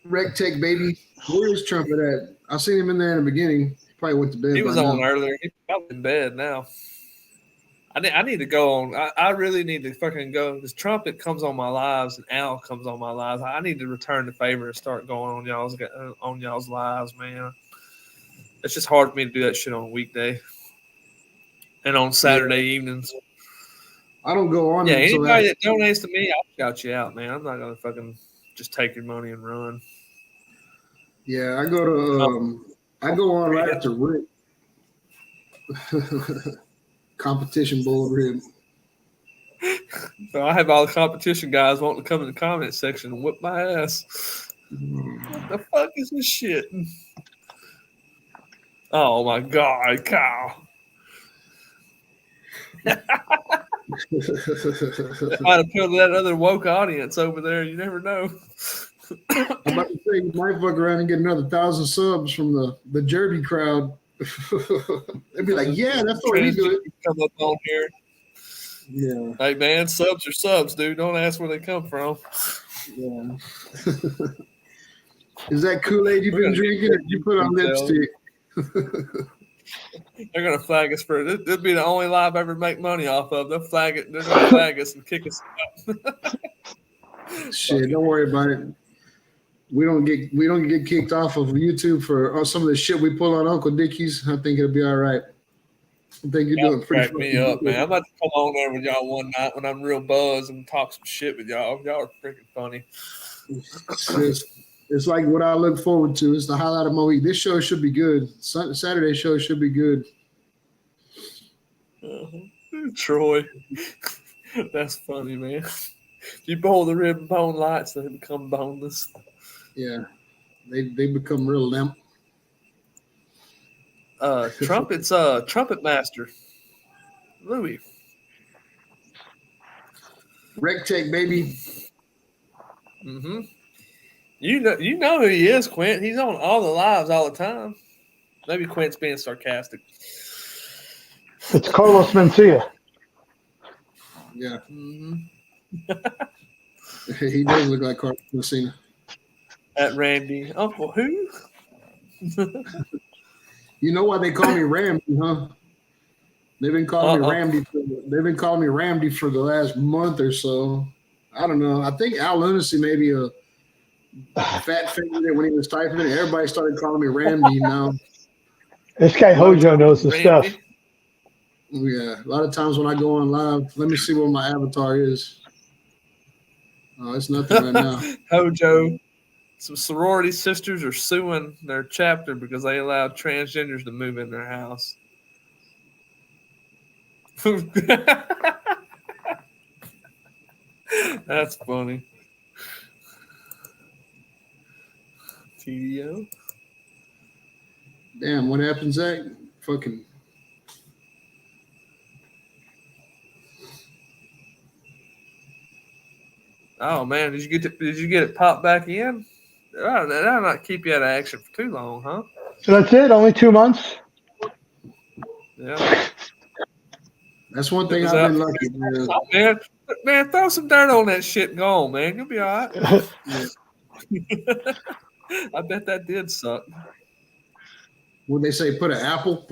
Rec Tech, baby. Where is Trumpet at? I seen him in there in the beginning. He probably went to bed. He was on earlier. He's probably in bed now. I need to go on. I really need to fucking go because Trumpet comes on my lives and Al comes on my lives. I need to return the favor and start going on y'all's lives, man. It's just hard for me to do that shit on a weekday and on Saturday evenings. I don't go on. Yeah, anybody that donates to me, I'll shout you out, man. I'm not gonna fucking just take your money and run. Yeah, I go on right after Rick. Competition bowl rib. So I have all the competition guys wanting to come in the comment section and whip my ass. What the fuck is this shit? Oh my god, Kyle. That might appeal to that other woke audience over there. You never know. I'm about to say you might fuck around and get another 1,000 subs from the Jerby crowd. They'd be like, "Yeah, that's what we do." Come up on here. Yeah. Hey man, subs are subs, dude. Don't ask where they come from. Yeah. Is that Kool-Aid you've been drinking, or did you put on lipstick? They're gonna flag us for it. It'll be the only live I ever make money off of. They'll flag it. They're gonna flag us and kick us out. Shit, don't worry about it. We don't get kicked off of YouTube for some of the shit we pull on Uncle Dickie's. I think it'll be all right. I think you're doing pretty. Crack me up, man. I'm about to come on there with y'all one night when I'm real buzzed and talk some shit with y'all. Y'all are freaking funny. It's like what I look forward to. It's the highlight of my week. This show should be good. Saturday show should be good. Troy, that's funny, man. You boil the rib and bone lights, they become boneless. Yeah, they become real limp. Trumpet's trumpet master, Louis. Rec Tech, baby. Mm-hmm. You know who he is, Quint. He's on all the lives all the time. Maybe Quint's being sarcastic. It's Carlos Mencia. Yeah. Mm-hmm. He does look like Carlos Mencia. At Randy. Uncle who? You know why they call me Ramdy, huh? They've been calling me Ramdy. They've been calling me Ramdy for the last month or so. I don't know. I think Al Lunacy maybe a fat finger when he was typing it. Everybody started calling me Ramdy now. This guy Hojo knows the stuff. Yeah, a lot of times when I go on live, let me see what my avatar is. Oh, it's nothing right now. Hojo. Some sorority sisters are suing their chapter because they allowed transgenders to move in their house. That's funny. TDO. Damn, what happened, Zach? Fucking. Oh man, did you get it popped back in? That'll not keep you out of action for too long, huh? So that's it. Only 2 months. Yeah. That's one thing I've been lucky, man. Man, throw some dirt on that shit and go on, man. You'll be all right. I bet that did suck. Would they say put an apple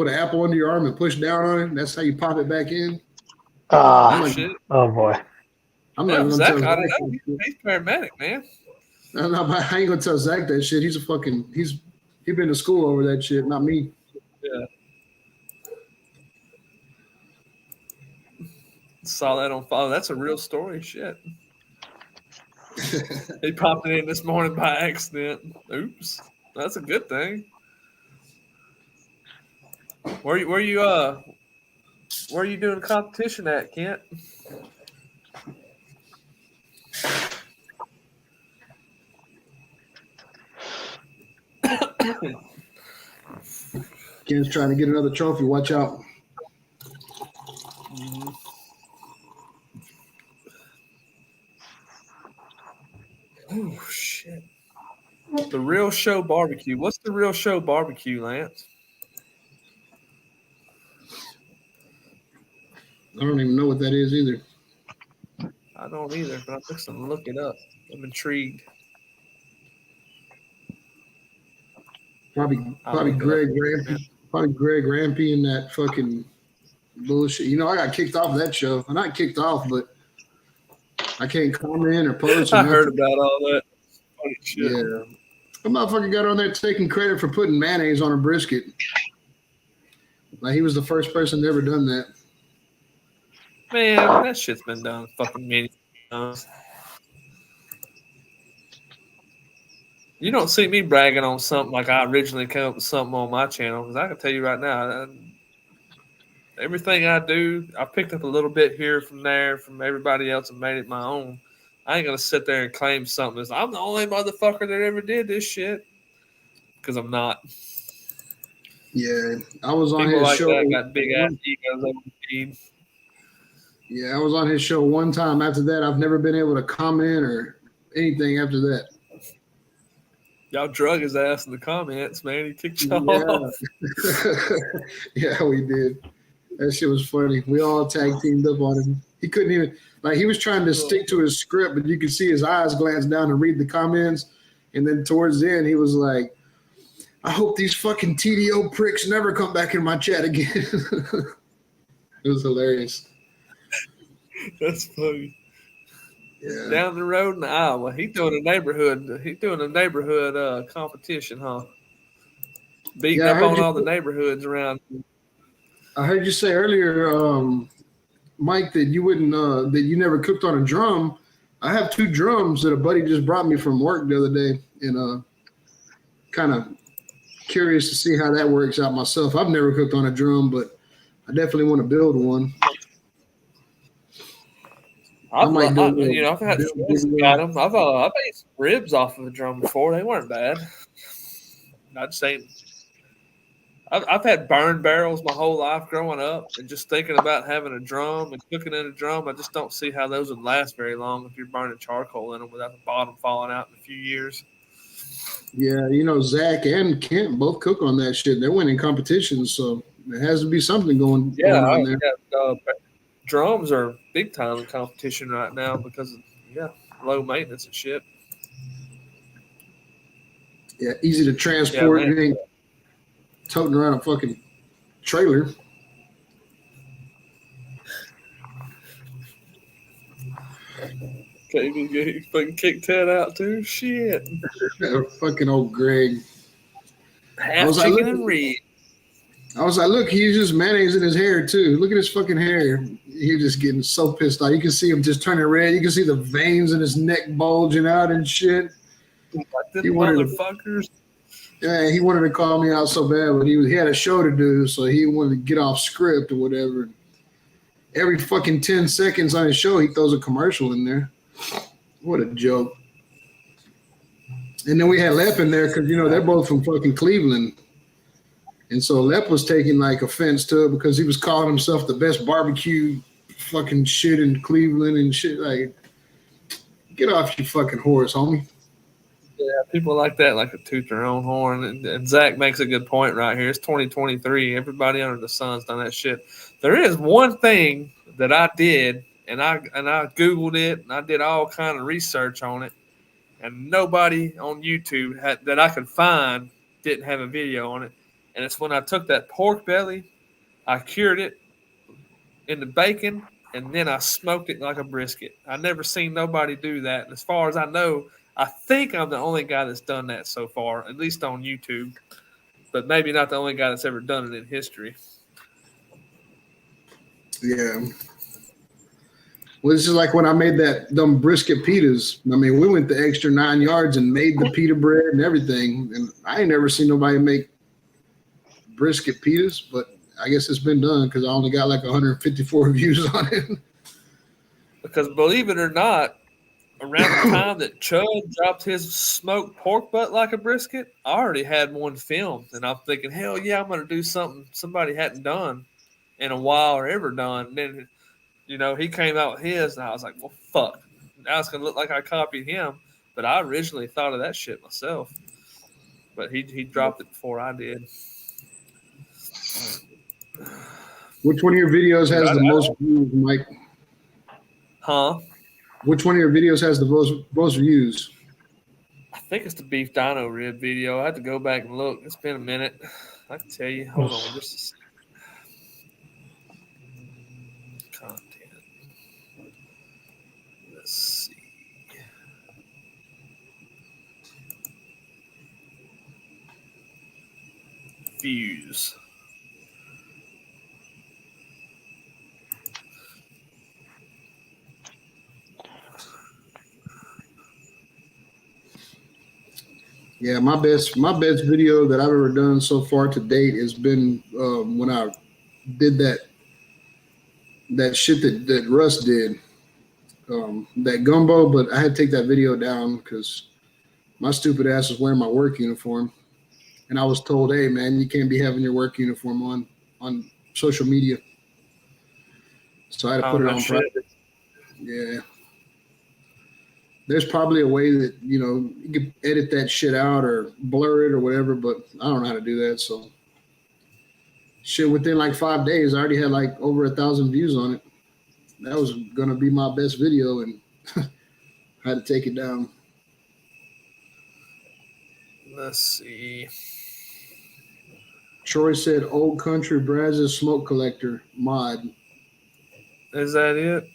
under your arm and push down on it? That's how you pop it back in? Shit. Oh boy. I'm not even Zach, gonna tell I don't Zach. know. He's paramedic, man. I ain't gonna tell Zach that shit. He's he been to school over that shit, not me. Yeah. Saw that on follow. That's a real story. Shit. He popped it in this morning by accident. Oops. That's a good thing. Where you doing competition at, Kent? Ken's trying to get another trophy. Watch out. Mm-hmm. Oh shit! The Real Show Barbecue. What's the Real Show Barbecue, Lance? I don't even know what that is either. I don't either, but I'm fixing to look it up. I'm intrigued. Probably Greg Rampy and that fucking bullshit. You know, I got kicked off of that show. I'm not kicked off, but I can't comment or post. I heard about all that. Funny shit. Yeah. The motherfucker got on there taking credit for putting mayonnaise on a brisket. Like he was the first person to ever done that. Man, that shit's been done fucking many times. You don't see me bragging on something like I originally came up with something on my channel, because I can tell you right now, everything I do, I picked up a little bit here from there from everybody else and made it my own. I ain't gonna sit there and claim something as I'm the only motherfucker that ever did this shit, because I'm not. Yeah, I was on People his like show. that got big ass egos over the feed. Yeah, I was on his show one time. After that, I've never been able to comment or anything after that. Y'all drug his ass in the comments, man. He kicked y'all off. Yeah, we did. That shit was funny. We all tag teamed up on him. He couldn't even, like, he was trying to stick to his script, but you could see his eyes glance down and read the comments. And then towards the end, he was like, I hope these fucking TDO pricks never come back in my chat again. It was hilarious. That's funny. Yeah. Down the road in Iowa, he's doing a neighborhood competition, huh? Beating up on all the neighborhoods around. I heard you say earlier, Mike, that you wouldn't that you never cooked on a drum. I have 2 drums that a buddy just brought me from work the other day, and kind of curious to see how that works out myself. I've never cooked on a drum, but I definitely want to build one. I've had friends that got them. I've made some ribs off of a drum before. They weren't bad. I'd say I've had burn barrels my whole life growing up, and just thinking about having a drum and cooking in a drum, I just don't see how those would last very long if you're burning charcoal in them without the bottom falling out in a few years. Yeah, you know, Zach and Kent both cook on that shit. They're winning competitions, so there has to be something going on there. Drums are big time in competition right now because of low maintenance and shit. Yeah, easy to transport. You ain't toting around a fucking trailer. He fucking kicked Ted out too. Shit. Fucking old Greg. Half chicken and red. I was like, look, he's just mayonnaise in his hair too. Look at his fucking hair. He's just getting so pissed off. You can see him just turning red. You can see the veins in his neck bulging out and shit. Like motherfuckers. Yeah, he wanted to call me out so bad, but he had a show to do, so he wanted to get off script or whatever. Every fucking 10 seconds on his show, he throws a commercial in there. What a joke. And then we had Lep in there because, you know, they're both from fucking Cleveland. And so Lep was taking like offense to it because he was calling himself the best barbecue fucking shit in Cleveland and shit. Like, get off your fucking horse, homie. Yeah, people like that like to toot their own horn. And Zach makes a good point right here. It's 2023. Everybody under the sun's done that shit. There is one thing that I did, and I Googled it, and I did all kind of research on it, and nobody on YouTube that I could find didn't have a video on it. And it's when I took that pork belly, I cured it in the bacon, and then I smoked it like a brisket. I never seen nobody do that. And as far as I know, I think I'm the only guy that's done that so far, at least on YouTube. But maybe not the only guy that's ever done it in history. Yeah. Well, this is like when I made them brisket pitas. I mean, we went the extra 9 yards and made the pita bread and everything. And I ain't never seen nobody make brisket pitas, but I guess it's been done because I only got like 154 views on it. Because believe it or not, around the time that Chud dropped his smoked pork butt like a brisket, I already had one filmed. And I'm thinking, hell yeah, I'm going to do something somebody hadn't done in a while or ever done. And then, you know, he came out with his, and I was like, well, fuck. Now it's going to look like I copied him. But I originally thought of that shit myself. But he dropped it before I did. Which one of your videos has the most views, Mike? Huh? Which one of your videos has the most views? I think it's the beef dino rib video. I had to go back and look. It's been a minute. I can tell you. Hold on just a second. Content. Let's see. Views. Yeah, my best video that I've ever done so far to date has been when I did that shit that Russ did, that gumbo. But I had to take that video down because my stupid ass was wearing my work uniform, and I was told, "Hey, man, you can't be having your work uniform on social media." So I had to put it on private. Yeah. There's probably a way that, you know, you could edit that shit out or blur it or whatever, but I don't know how to do that. So shit, within like 5 days, I already had like over 1,000 views on it. That was going to be my best video, and I had to take it down. Let's see. Troy said Old Country Brazos Smoke Collector mod. Is that it?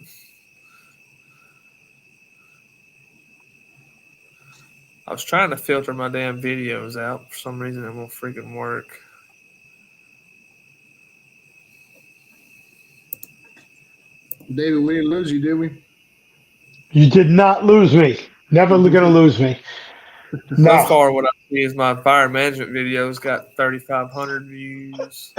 I was trying to filter my damn videos out. For some reason, it won't freaking work. David, we didn't lose you, did we? You did not lose me. Never going to lose me. No. So far, what I see is my fire management videos got 3,500 views.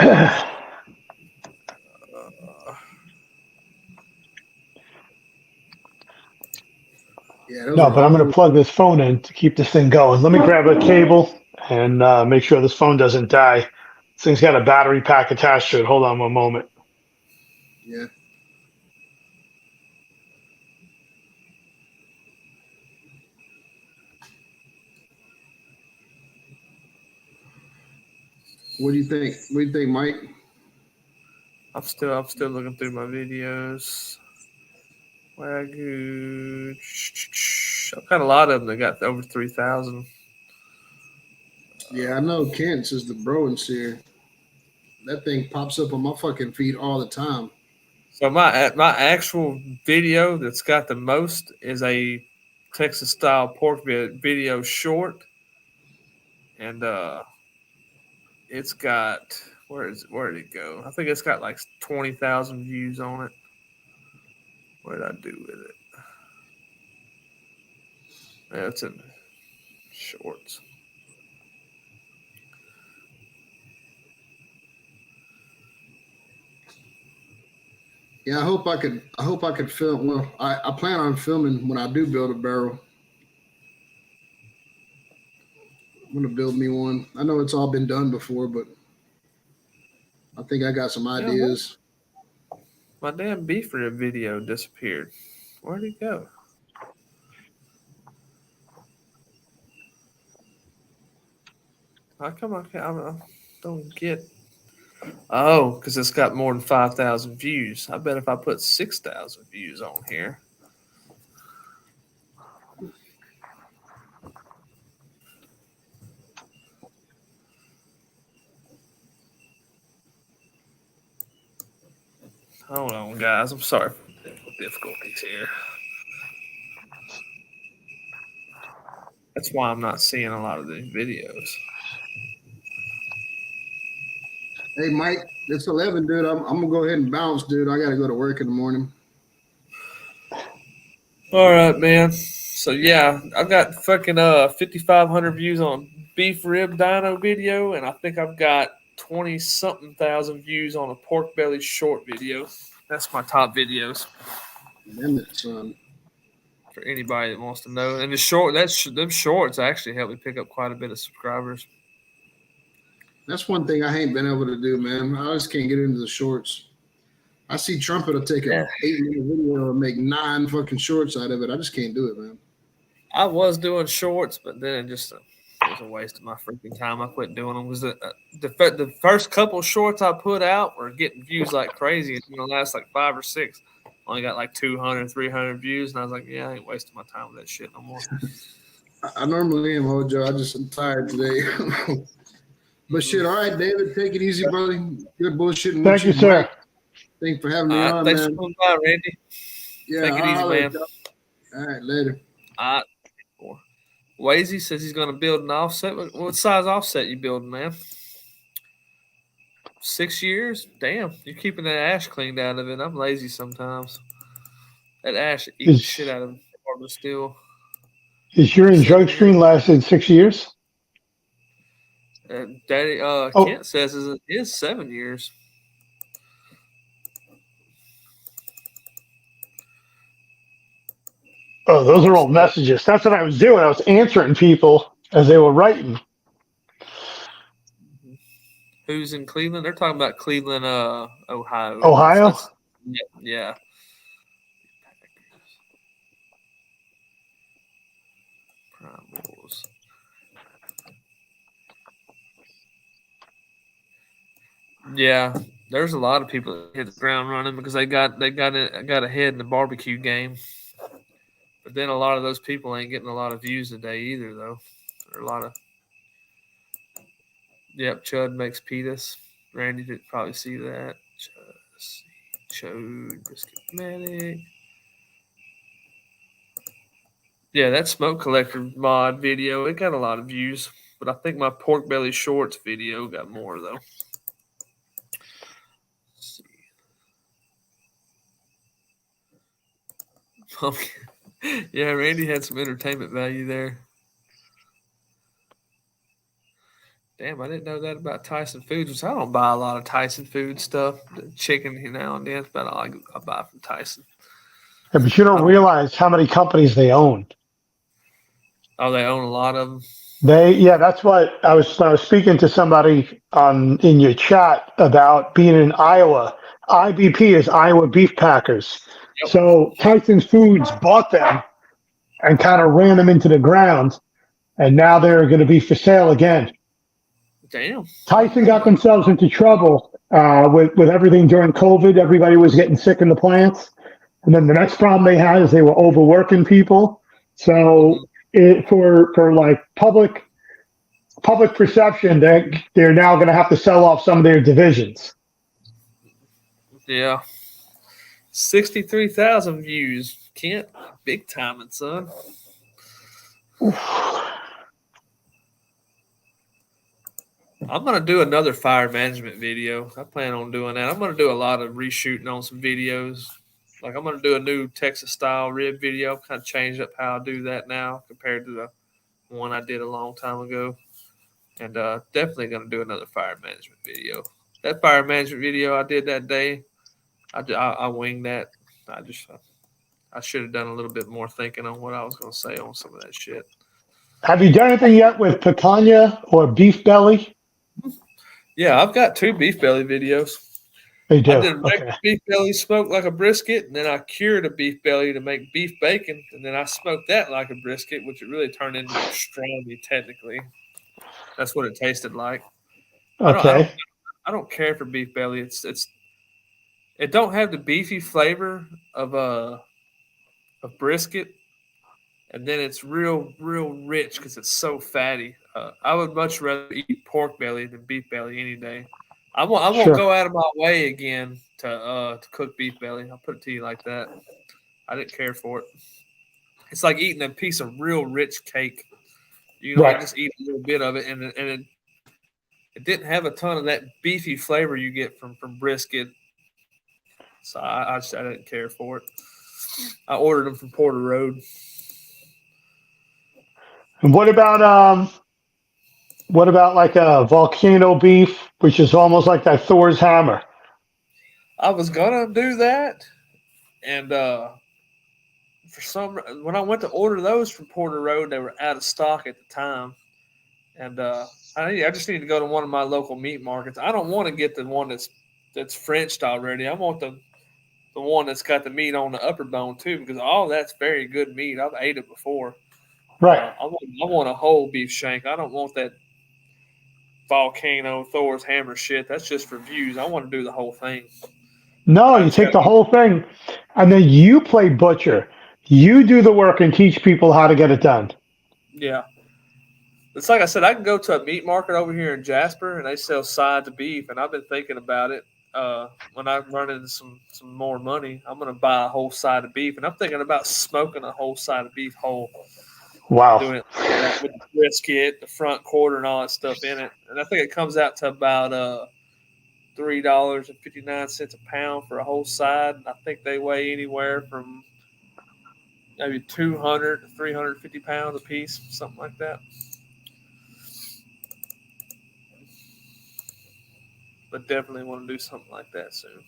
No, but I'm going to plug this phone in to keep this thing going. Let me grab a cable and make sure this phone doesn't die. This thing's got a battery pack attached to it. Hold on one moment. Yeah. What do you think? What do you think, Mike? I'm still looking through my videos. Wagyu. I've got a lot of them that got over 3,000. Yeah, I know Kent's is the Broen seer. That thing pops up on my fucking feed all the time. So my actual video that's got the most is a Texas style pork video short, and it's got where did it go? I think it's got like 20,000 views on it. What did I do with it? Yeah, it's in shorts. Yeah, I hope I could film. Well, I plan on filming when I do build a barrel. I'm gonna build me one. I know it's all been done before, but I think I got some ideas. My damn beef rib video disappeared. Where'd it go? How come I don't get? Oh, because it's got more than 5,000 views. I bet if I put 6,000 views on here. Hold on, guys. I'm sorry for the technical difficulties here. That's why I'm not seeing a lot of these videos. Hey, Mike, it's 11, dude. I'm gonna go ahead and bounce, dude. I gotta go to work in the morning. All right, man. So yeah, I've got fucking 5,500 views on beef rib dino video, and I think I've got 20 something thousand views on a pork belly short video. That's my top videos Damn it, son. for anybody that wants to know. And them shorts actually helped me pick up quite a bit of subscribers. That's one thing I ain't been able to do, man. I just can't get into the shorts. I see Trumpet will take an 8-minute video and make 9 fucking shorts out of it. I just can't do it, man. I was doing shorts, but then it just was a waste of my freaking time. I quit doing them because the first couple shorts I put out were getting views like crazy. And the last like 5 or 6 only got like 200, 300 views. And I was like, yeah, I ain't wasting my time with that shit no more. I normally am, Hojo. I'm tired today. But shit, all right, David, take it easy, brother. Good bullshitting. Thank you, sir. Thanks for having me on, thanks man. for coming by, Randy. Yeah, take it easy, man. All right, later. Wazy says he's going to build an offset. What size offset you building, man? 6 years? Damn, you're keeping that ash cleaned out of it. I'm lazy sometimes. That ash eats the shit out of the steel. Is your drug screen lasted 6 years? Daddy Kent says it is 7 years. Oh, those are old messages. That's what I was doing. I was answering people as they were writing. Who's in Cleveland? They're talking about Cleveland, Ohio. Ohio? Yeah. Primals. Yeah, there's a lot of people that hit the ground running because they got ahead in the barbecue game. But then a lot of those people ain't getting a lot of views today either, though. There are a lot of. Yep, Chud makes pitas. Randy did probably see that. Chud, Biscuit Medic. Yeah, that smoke collector mod video, it got a lot of views. But I think my pork belly shorts video got more, though. Let's see. Yeah, Randy had some entertainment value there. Damn, I didn't know that about Tyson Foods, which I don't buy a lot of Tyson Food stuff. The chicken now and then, it's about all I buy from Tyson. Yeah, but you don't realize how many companies they own. Oh, they own a lot of them? That's what I was speaking to somebody in your chat about being in Iowa. IBP is Iowa Beef Packers. Yep. So Tyson Foods bought them and kind of ran them into the ground, and now they're going to be for sale again. Damn. Tyson got themselves into trouble with everything during COVID. Everybody was getting sick in the plants. And then the next problem they had is they were overworking people. So for like public perception, they're now going to have to sell off some of their divisions. Yeah. 63,000 views. Kent, big timing, son. I'm going to do another fire management video. I plan on doing that. I'm going to do a lot of reshooting on some videos. Like I'm going to do a new Texas style rib video. Kind of changed up how I do that now compared to the one I did a long time ago. And definitely going to do another fire management video. That fire management video I did that day, I winged that. I should have done a little bit more thinking on what I was going to say on some of that shit. Have you done anything yet with picanha or beef belly? Yeah, I've got 2 beef belly videos. They I do. did regular Okay. beef belly smoked like a brisket, and then I cured a beef belly to make beef bacon, and then I smoked that like a brisket, which it really turned into pastrami. Technically, that's what it tasted like. I don't, I don't, Okay. I don't care for beef belly. It don't have the beefy flavor of brisket, and then it's real rich because it's so fatty. I would much rather eat pork belly than beef belly any day. I won't Sure. go out of my way again to cook beef belly. I'll put it to you like that. I didn't care for it. It's like eating a piece of real rich cake. You know, I Right. just eat a little bit of it, and it didn't have a ton of that beefy flavor you get from brisket. So I didn't care for it. I ordered them from Porter Road. And what about like a volcano beef, which is almost like that Thor's hammer? I was gonna do that, and for some when I went to order those from Porter Road, they were out of stock at the time, and I just need to go to one of my local meat markets. I don't want to get the one that's Frenched already. I want the one that's got the meat on the upper bone too, because all that's very good meat. I've ate it before. Right. I want a whole beef shank. I don't want that volcano Thor's hammer shit. That's just for views. I want to do the whole thing. No, But I you just got take to the get. whole thing and then you play butcher. You do the work and teach people how to get it done. Yeah, it's like I said. I can go to a meat market over here in Jasper, and they sell sides of beef. And I've been thinking about it. When I run into some more money, I'm gonna buy a whole side of beef, and I'm thinking about smoking a whole side of beef whole, Wow. doing it like that with the brisket, the front quarter, and all that stuff in it. And I think it comes out to about $3.59 a pound for a whole side. I think they weigh anywhere from maybe 200 to 350 pounds a piece, something like that. But definitely want to do something like that soon.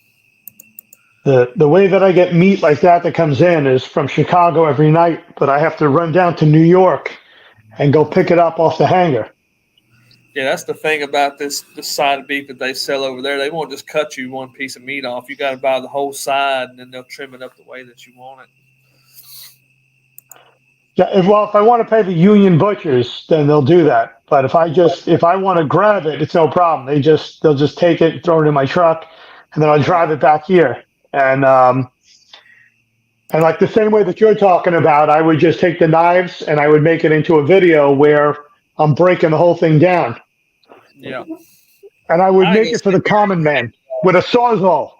The way that I get meat like that comes in is from Chicago every night, but I have to run down to New York and go pick it up off the hanger. Yeah, that's the thing about this side of beef that they sell over there. They won't just cut you one piece of meat off. You got to buy the whole side, and then they'll trim it up the way that you want it. Yeah, if I want to pay the union butchers, then they'll do that. But if I want to grab it, it's no problem. They'll just take it, throw it in my truck, and then I'll drive it back here. And and like the same way that you're talking about, I would just take the knives and I would make it into a video where I'm breaking the whole thing down. Yeah, And I would I ain't make gonna it for sit the common man with a sawzall.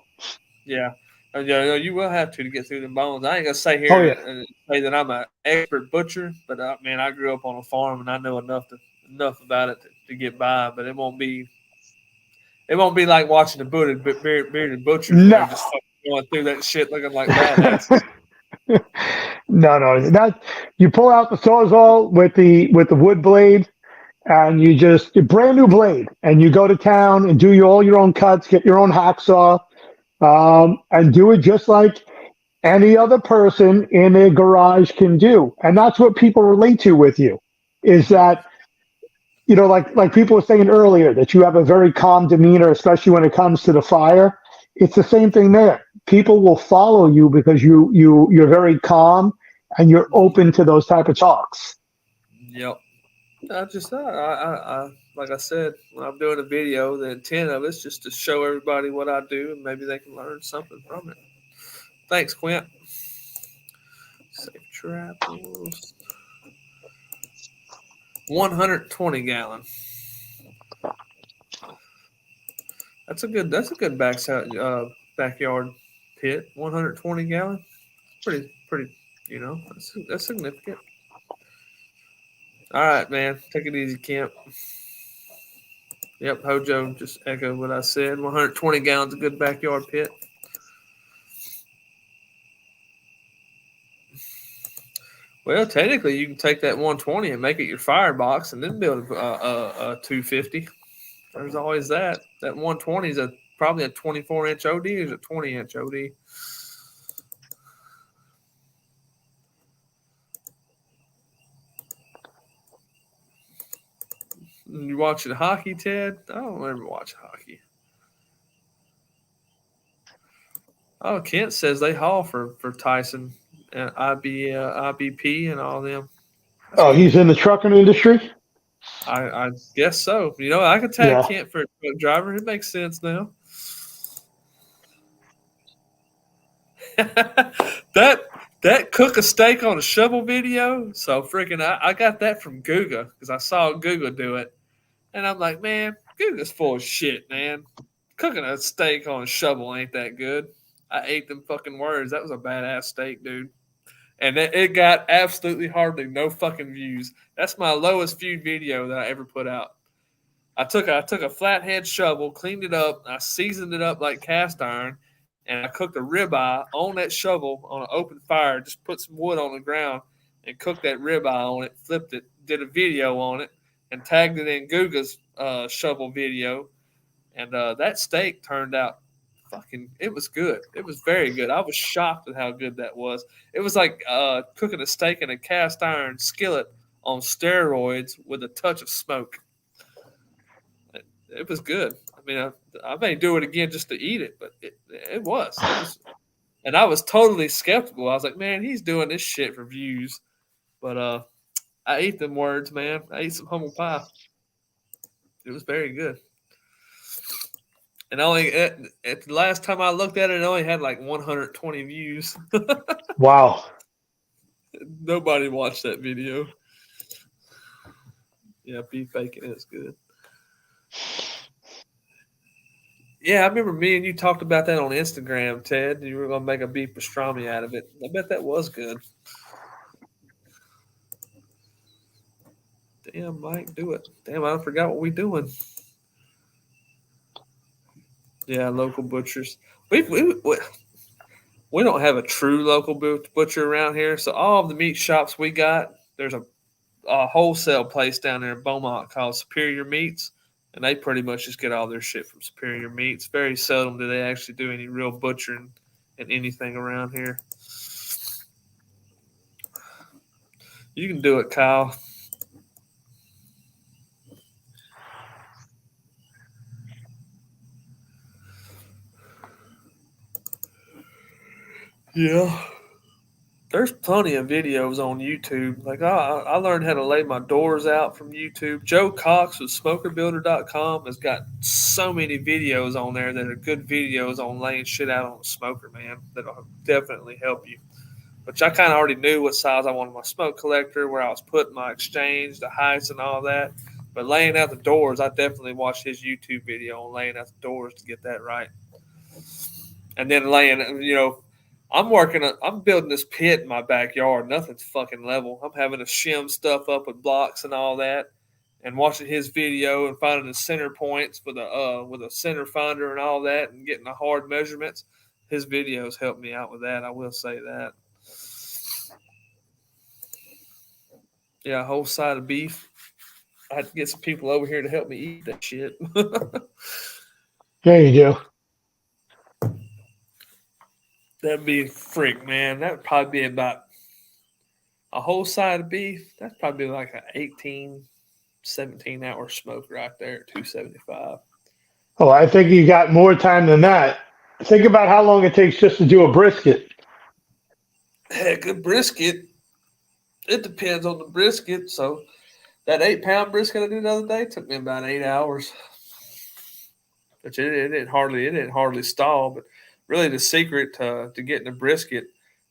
Yeah, yeah, no, you will have to get through the bones. I ain't gonna say Oh here yeah. and say that I'm an expert butcher, but man, I grew up on a farm and I know enough about it to get by. But it won't be like watching the bearded butchers where No. they're just fucking going through that shit looking like badasses. No. That you pull out the sawzall with the wood blade and you just a brand new blade and you go to town and do all your own cuts, get your own hacksaw, and do it just like any other person in a garage can do. And that's what people relate to with you is Yep. that, like people were saying earlier, that you have a very calm demeanor, especially when it comes to the fire. It's the same thing there. People will follow you because you're very calm and you're open to those type of talks. Yep. I just like I said when I'm doing a video, the intent of it's just to show everybody what I do and maybe they can learn something from it. Thanks, Quint. Safe Travels. 120 gallon. That's a good backyard pit. 120 gallon. Pretty. That's significant. All right, man. Take it easy, Kemp. Yep, Hojo just echoed what I said. 120 gallons, a good backyard pit. Well, technically, you can take that 120 and make it your firebox, and then build a 250. There's always that. That 120 is probably a 24-inch OD or is a 20-inch OD. You watching hockey, Ted? I don't remember watching hockey. Oh, Kent says they haul for Tyson and IBP and all them. That's Oh, good. he's in the trucking industry? I guess so. You know, I could tag Yeah. Kent for a truck driver. It makes sense now. that cook a steak on a shovel video. So freaking, I got that from Guga because I saw Guga do it, and I'm like, man, Guga's full of shit, man. Cooking a steak on a shovel ain't that good. I ate them fucking words. That was a badass steak, dude. And it got absolutely hardly no fucking views. That's my lowest viewed video that I ever put out. I took a flathead shovel, cleaned it up, I seasoned it up like cast iron, and I cooked a ribeye on that shovel on an open fire. Just put some wood on the ground and cooked that ribeye on it. Flipped it, did a video on it, and tagged it in Guga's shovel video. And that steak turned out fucking. It was good. It was very good. I was shocked at how good that was. It was like cooking a steak in a cast iron skillet on steroids with a touch of smoke. It was good. I mean, I may do it again just to eat it, but it was. And I was totally skeptical. I was like, man, he's doing this shit for views. But I ate them words, man. I ate some humble pie. It was very good. And only at the last time I looked at it, it only had like 120 views. Wow. Nobody watched that video. Yeah, beef bacon is good. Yeah, I remember me and you talked about that on Instagram, Ted. You were going to make a beef pastrami out of it. I bet that was good. Damn, Mike, do it. Damn, I forgot what we doing. Yeah, local butchers. We don't have a true local butcher around here. So all of the meat shops we got, there's a wholesale place down there in Beaumont called Superior Meats. And they pretty much just get all their shit from Superior Meats. Very seldom do they actually do any real butchering and anything around here. You can do it, Kyle. Yeah. There's plenty of videos on YouTube. Like I learned how to lay my doors out from YouTube. Joe Cox with SmokerBuilder.com has got so many videos on there that are good videos on laying shit out on a smoker, man. That'll definitely help you. Which I kind of already knew what size I wanted my smoke collector, where I was putting my exchange, the heights, and all that. But laying out the doors, I definitely watched his YouTube video on laying out the doors to get that right. And then I'm building this pit in my backyard. Nothing's fucking level. I'm having to shim stuff up with blocks and all that, and watching his video and finding the center points with a center finder and all that, and getting the hard measurements. His videos helped me out with that. I will say that. Yeah, a whole side of beef. I had to get some people over here to help me eat that shit. There you go. That'd be freak, man. That would probably be about a whole side of beef. That's probably like an 18, 17-hour smoke right there at 275. Oh, I think you got more time than that. Think about how long it takes just to do a brisket. Heck, a brisket, it depends on the brisket. So that 8-pound brisket I did the other day took me about 8 hours. Which it didn't hardly stall, but really the secret to getting a brisket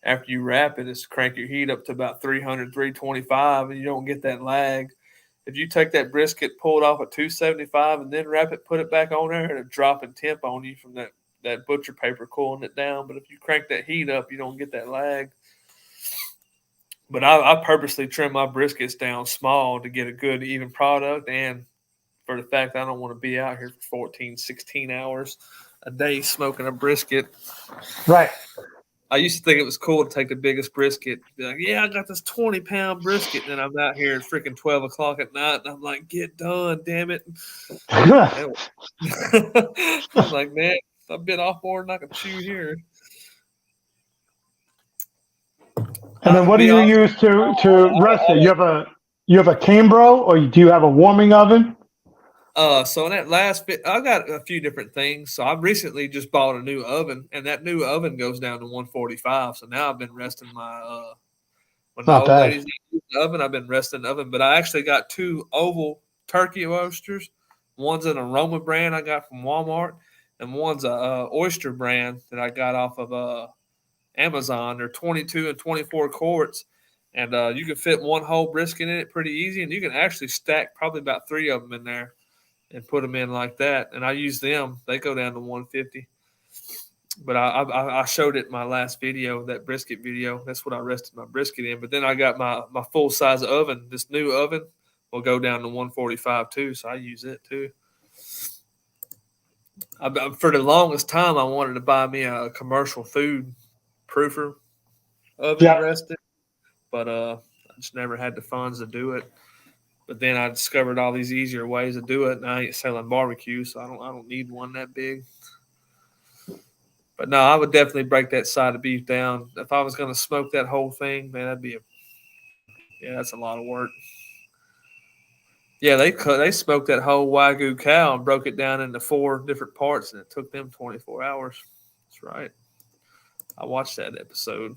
after you wrap it is to crank your heat up to about 300, 325, and you don't get that lag. If you take that brisket, pull it off at 275, and then wrap it, put it back on there, it'll drop in temp on you from that butcher paper cooling it down. But if you crank that heat up, you don't get that lag. But I purposely trim my briskets down small to get a good, even product, and for the fact I don't want to be out here for 14, 16 hours a day smoking a brisket. Right. I used to think it was cool to take the biggest brisket. Be like, yeah, I got this 20-pound brisket. And then I'm out here at freaking 12 o'clock at night. And I'm like, get done, damn it. I'm like, man, I've been off more than I can chew here. And then what do you use to rest it? You have a Cambro, or do you have a warming oven? So in that last bit, I got a few different things. So I recently just bought a new oven, and that new oven goes down to 145. So now I've been resting my when the Not old bad. ladies use the oven, I've been resting the oven. But I actually got 2 oval turkey roasters. One's an aroma brand I got from Walmart, and one's a oyster brand that I got off of Amazon. They're 22 and 24 quarts, and you can fit one whole brisket in it pretty easy, and you can actually stack probably about 3 of them in there and put them in like that. And I use them; they go down to 150. But I showed it in my last video, that brisket video. That's what I rested my brisket in. But then I got my full size oven. This new oven will go down to 145 too, so I use it too. For the longest time, I wanted to buy me a commercial food proofer oven rested, but I just never had the funds to do it. But then I discovered all these easier ways to do it, and I ain't selling barbecue, so I don't need one that big. But no, I would definitely break that side of beef down. If I was going to smoke that whole thing, man, that's a lot of work. Yeah, they smoked that whole Wagyu cow and broke it down into 4 different parts, and it took them 24 hours. That's right. I watched that episode.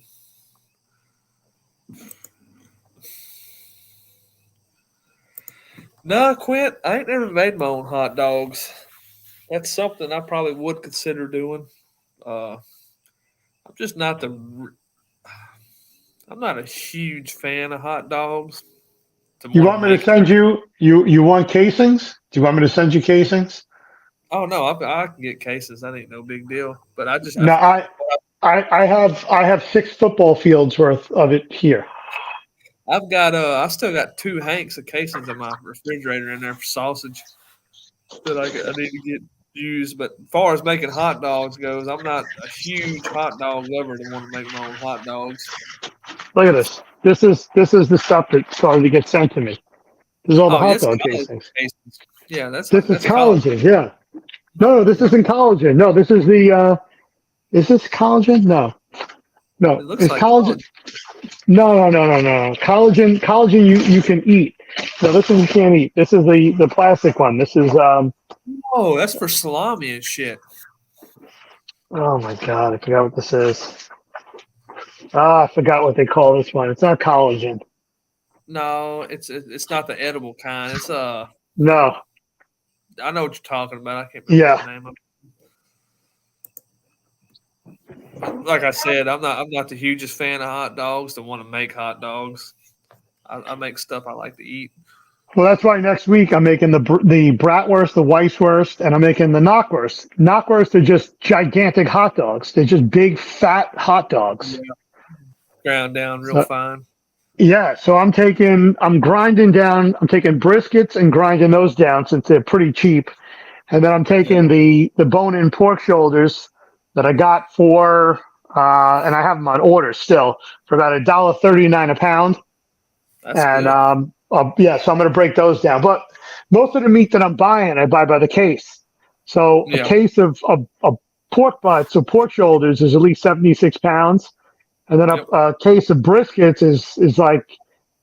No, Quint, I ain't never made my own hot dogs. That's something I probably would consider doing. I'm just not I'm not a huge fan of hot dogs. You want me to send you want casings? Do you want me to send you casings? Oh no, I can get cases. That ain't no big deal. But I just I have 6 football fields worth of it here. I've got I still got 2 hanks of casings in my refrigerator in there for sausage that I need to get used. But as far as making hot dogs goes, I'm not a huge hot dog lover to want to make my own hot dogs. Look at this. This is the stuff that started to get sent to me. This is all the hot dog casings. Yeah, that's collagen. Collagen. Yeah. No, this isn't collagen. No, this is the. Is this collagen? No. It looks it's like collagen. No. Collagen you can eat. No, this one you can't eat. This is the plastic one. This is Oh, that's for salami and shit. Oh my god, I forgot what this is. I forgot what they call this one. It's not collagen. No, it's not the edible kind. It's No. I know what you're talking about. I can't remember the name of it. Like I said, I'm not the hugest fan of hot dogs to want to make hot dogs. I make stuff I like to eat. Well, that's why next week I'm making the bratwurst, the weisswurst, and I'm making the knockwurst. Knockwurst are just gigantic hot dogs. They're just big, fat hot dogs. Yeah. Ground down real fine. Yeah, so I'm grinding down. I'm taking briskets and grinding those down since they're pretty cheap, and then I'm taking the bone-in pork shoulders that I got for, and I have them on order still for about $1.39 a pound. That's good. So I'm going to break those down. But most of the meat that I'm buying, I buy by the case. So a case of pork butts or pork shoulders is at least 76 pounds. And then a case of briskets is like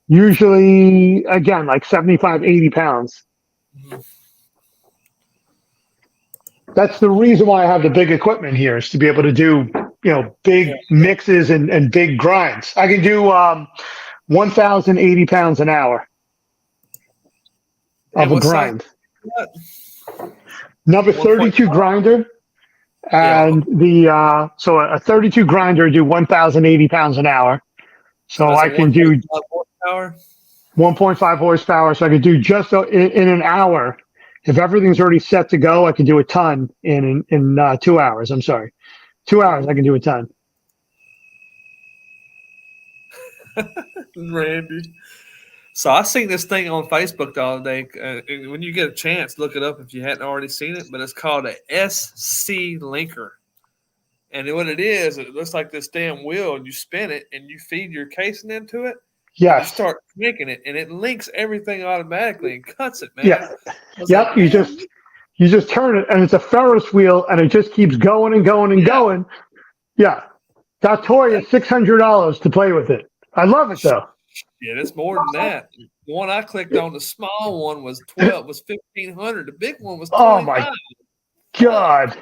usually, again, like 75, 80 pounds. Mm-hmm. That's the reason why I have the big equipment here, is to be able to do, big mixes and big grinds. I can do 1,080 pounds an hour of a grind. Number 32 grinder. And so a 32 grinder do 1,080 pounds an hour. So I can do 1.5 horsepower. So I could do just in an hour. If everything's already set to go, I can do a ton in 2 hours. I'm sorry. 2 hours, I can do a ton. Randy. So I seen this thing on Facebook the other day. When you get a chance, look it up if you hadn't already seen it. But it's called a SC linker. And what it is, it looks like this damn wheel, and you spin it, and you feed your casing into it. Yeah. You start cranking it, and it links everything automatically and cuts it, man. Yeah. Yep. You just turn it, and it's a Ferris wheel, and it just keeps going and going and going. Yeah. Got Toy at $600 to play with it. I love it though. Yeah, it's more than that. The one I clicked on, the small one was 1,500. The big one was 25. Oh my God.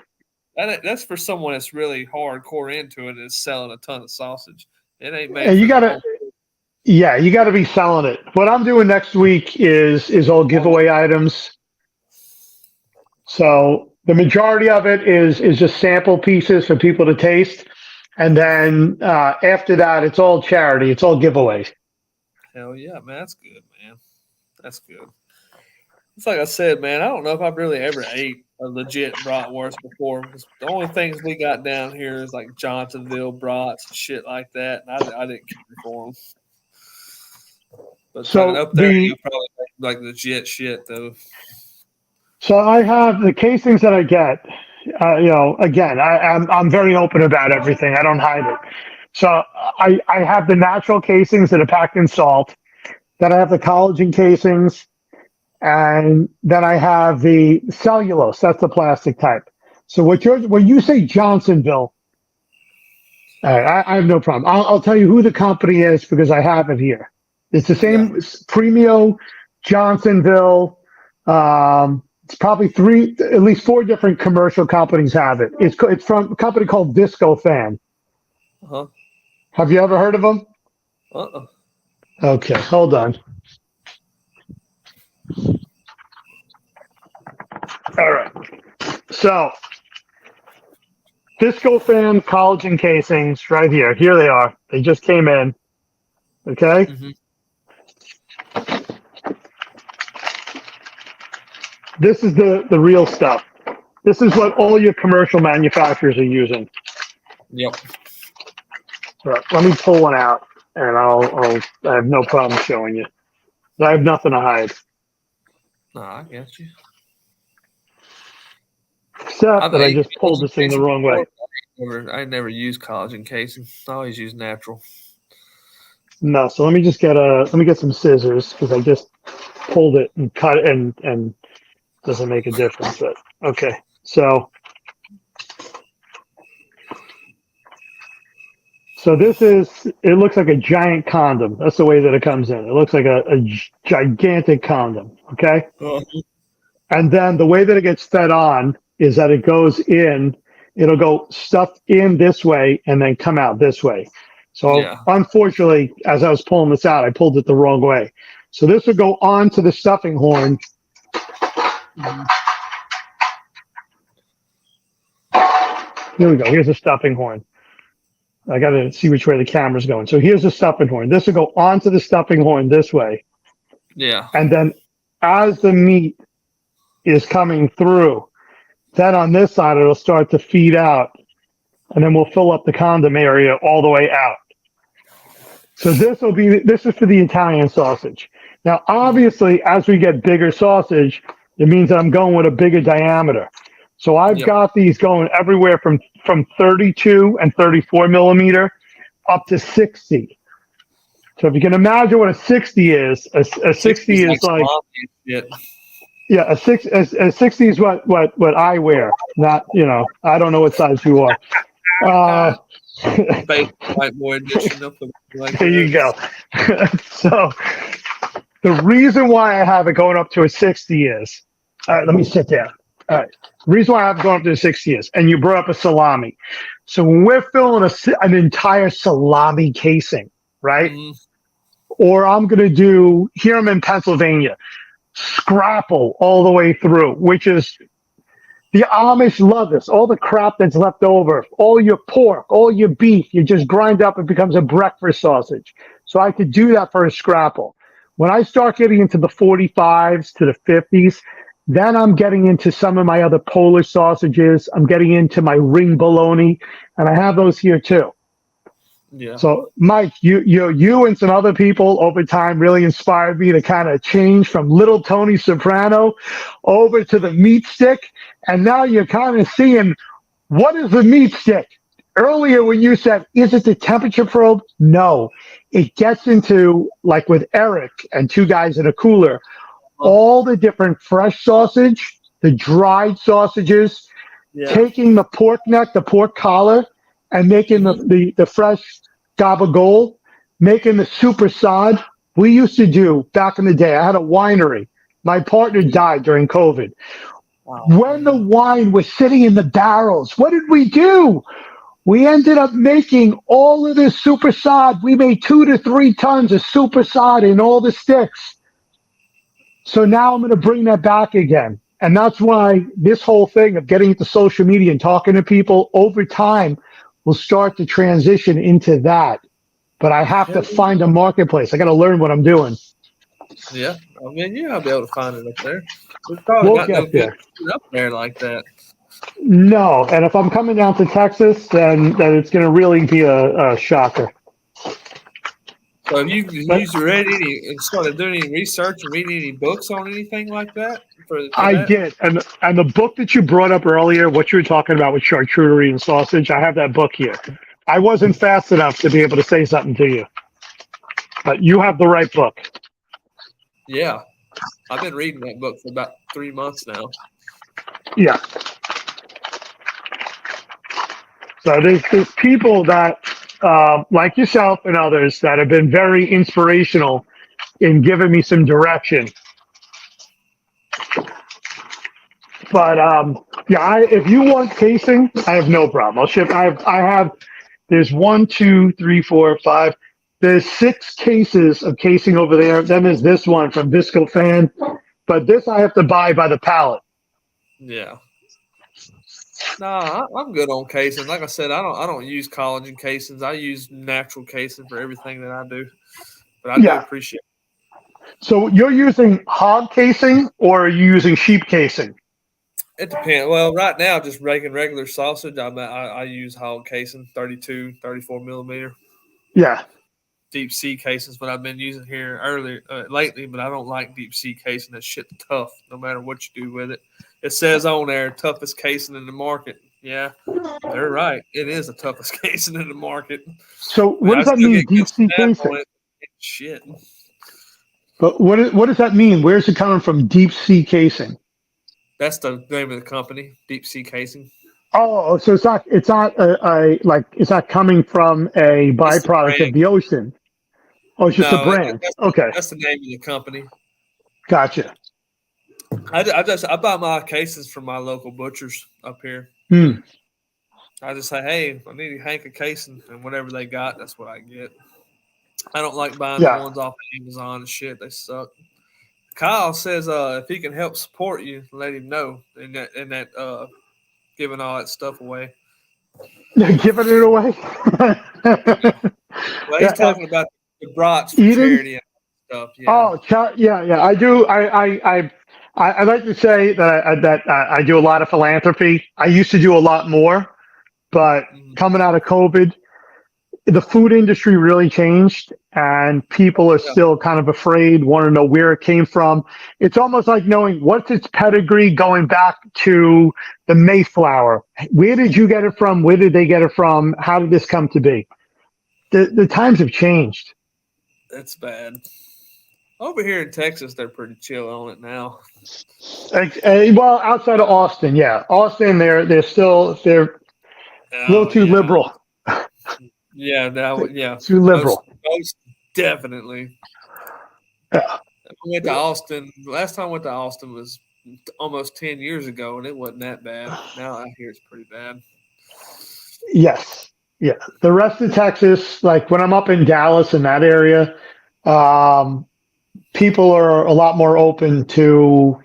That's for someone that's really hardcore into it and is selling a ton of sausage. It ain't made And for you gotta be selling it. What I'm doing next week is all giveaway items. So the majority of it is just sample pieces for people to taste. And then after that, it's all charity. It's all giveaways. Hell yeah, man. That's good, man. That's good. It's like I said, man, I don't know if I've really ever ate a legit bratwurst before because the only things we got down here is like Johnsonville brats and shit like that. And I didn't care for them. But So up there, you probably like legit shit, though. So I have the casings that I get. Again, I'm very open about everything. I don't hide it. So I have the natural casings that are packed in salt. Then I have the collagen casings, and then I have the cellulose. That's the plastic type. So when you say Johnsonville, I have no problem. I'll tell you who the company is because I have it here. It's the same Premio, Johnsonville. It's probably at least 4 different commercial companies have it. It's from a company called Disco Fan. Uh-huh. Have you ever heard of them? Uh-uh. Okay, hold on. All right. So, Disco Fan collagen casings right here. Here they are. They just came in. Okay? Mm-hmm. This is the real stuff. This is what all your commercial manufacturers are using. Yep. Right, let me pull one out, and I have no problem showing you. I have nothing to hide. I got you. Except that I just pulled this thing the wrong way. I never use collagen casing. I always use natural. No, so let me get some scissors because I just pulled it and cut it and doesn't make a difference. But okay, so it looks like a giant condom. That's the way that it comes in. It looks like a gigantic condom. Okay. And then the way that it gets fed on is that it goes in, it'll go stuffed in this way and then come out this way. So unfortunately, as I was pulling this out, I pulled it the wrong way. So this will go onto the stuffing horn. Here we go. Here's the stuffing horn. I got to see which way the camera's going. So here's the stuffing horn. This will go onto the stuffing horn this way. Yeah. And then as the meat is coming through, then on this side, it'll start to feed out. And then we'll fill up the condom area all the way out. So this is for the Italian sausage. Now, obviously, as we get bigger sausage, it means that I'm going with a bigger diameter. So I've got these going everywhere from 32 and 34 millimeter up to 60. So if you can imagine what a 60 is, a 60 is like a 60 is what I wear. Not, I don't know what size you are. White boy edition. There you go. So the reason why I have it going up to a 60 is, all right, let me sit down. All right. The reason why I have it going up to a 60 is, and you brought up a salami. So when we're filling an entire salami casing, right? Mm-hmm. Or I'm going to do, here I'm in Pennsylvania, scrapple all the way through, which is, the Amish love this. All the crap that's left over, all your pork, all your beef, you just grind up, it becomes a breakfast sausage. So I could do that for a scrapple. When I start getting into the 45s to the 50s, then I'm getting into some of my other Polish sausages. I'm getting into my ring bologna, and I have those here too. Yeah. So, Mike, you and some other people over time really inspired me to kind of change from little Tony Soprano over to the meat stick. And now you're kind of seeing, what is the meat stick? Earlier when you said, is it the temperature probe? No. It gets into, like with Eric and 2 guys in a cooler, all the different fresh sausage, the dried sausages, taking the pork neck, the pork collar, and making the fresh gabagool, making the super sod, We used to do back in the day. I had a winery. My partner died during COVID. Wow. When the wine was sitting in the barrels, what did we do? We ended up making all of this super sod. We made 2 to 3 tons of super sod in all the sticks. So now I'm going to bring that back again. And that's why this whole thing of getting into social media and talking to people over time will start to transition into that. But I have to find a marketplace. I got to learn what I'm doing. Yeah, I mean, yeah, I'll be able to find it up there. We've probably We'll got no get good there. shit up there like that. No, and if I'm coming down to Texas, then it's going to really be a shocker. So have you But read any, started doing any research and reading any books on anything like that for I that? did, and the book that you brought up earlier, what you were talking about with charcuterie and sausage, I have that book here. I wasn't fast enough to be able to say something to you, but you have the right book. Yeah, I've been reading that book for about 3 months now. Yeah. So there's people that, like yourself and others, that have been very inspirational in giving me some direction. But yeah, if you want casing, I have no problem. I'll ship. I have. There's 1, 2, 3, 4, 5. There's 6 cases of casing over there. Then there's this one from Visco Fan, but this I have to buy by the pallet. Yeah. Nah, I'm good on casing. Like I said, I don't use collagen casings. I use natural casing for everything that I do. But I do appreciate it. So you're using hog casing or are you using sheep casing? It depends. Well, right now, just making regular sausage, I use hog casing, 32, 34 millimeter. Yeah. Deep sea casing is what I've been using here lately, but I don't like deep sea casing. That shit tough, no matter what you do with it. It says on there, toughest casing in the market. Yeah, they're right. It is the toughest casing in the market. So what does that mean, deep sea casing? Shit. But what does that mean? Where's it coming from, deep sea casing? That's the name of the company, Deep Sea Casing. Oh, so it's not it's not coming from a byproduct of the ocean. Oh, it's just a brand. Okay, that's the name of the company. Gotcha. I buy my cases from my local butchers up here. I just say, hey, I need a hank of casing, and whatever they got, that's what I get. I don't like buying the ones off of Amazon and shit. They suck. Kyle says if he can help support you, let him know in that giving all that stuff away. Giving it away? Well, he's talking about the brats for charity and stuff. Yeah. Oh, yeah. I do. I like to say that I do a lot of philanthropy. I used to do a lot more, but coming out of COVID, the food industry really changed, and people are still kind of afraid, want to know where it came from. It's almost like knowing what's its pedigree going back to the Mayflower. Where did you get it from? Where did they get it from? How did this come to be? The times have changed. That's bad. Over here in Texas, they're pretty chill on it now. Well, outside of Austin, yeah. Austin, they're a little too liberal. Yeah, too liberal. Most definitely. Yeah. I went to Austin. Last time I went to Austin was almost 10 years ago, and it wasn't that bad. Now I hear it's pretty bad. Yes. Yeah. The rest of Texas, like when I'm up in Dallas in that area, people are a lot more open to,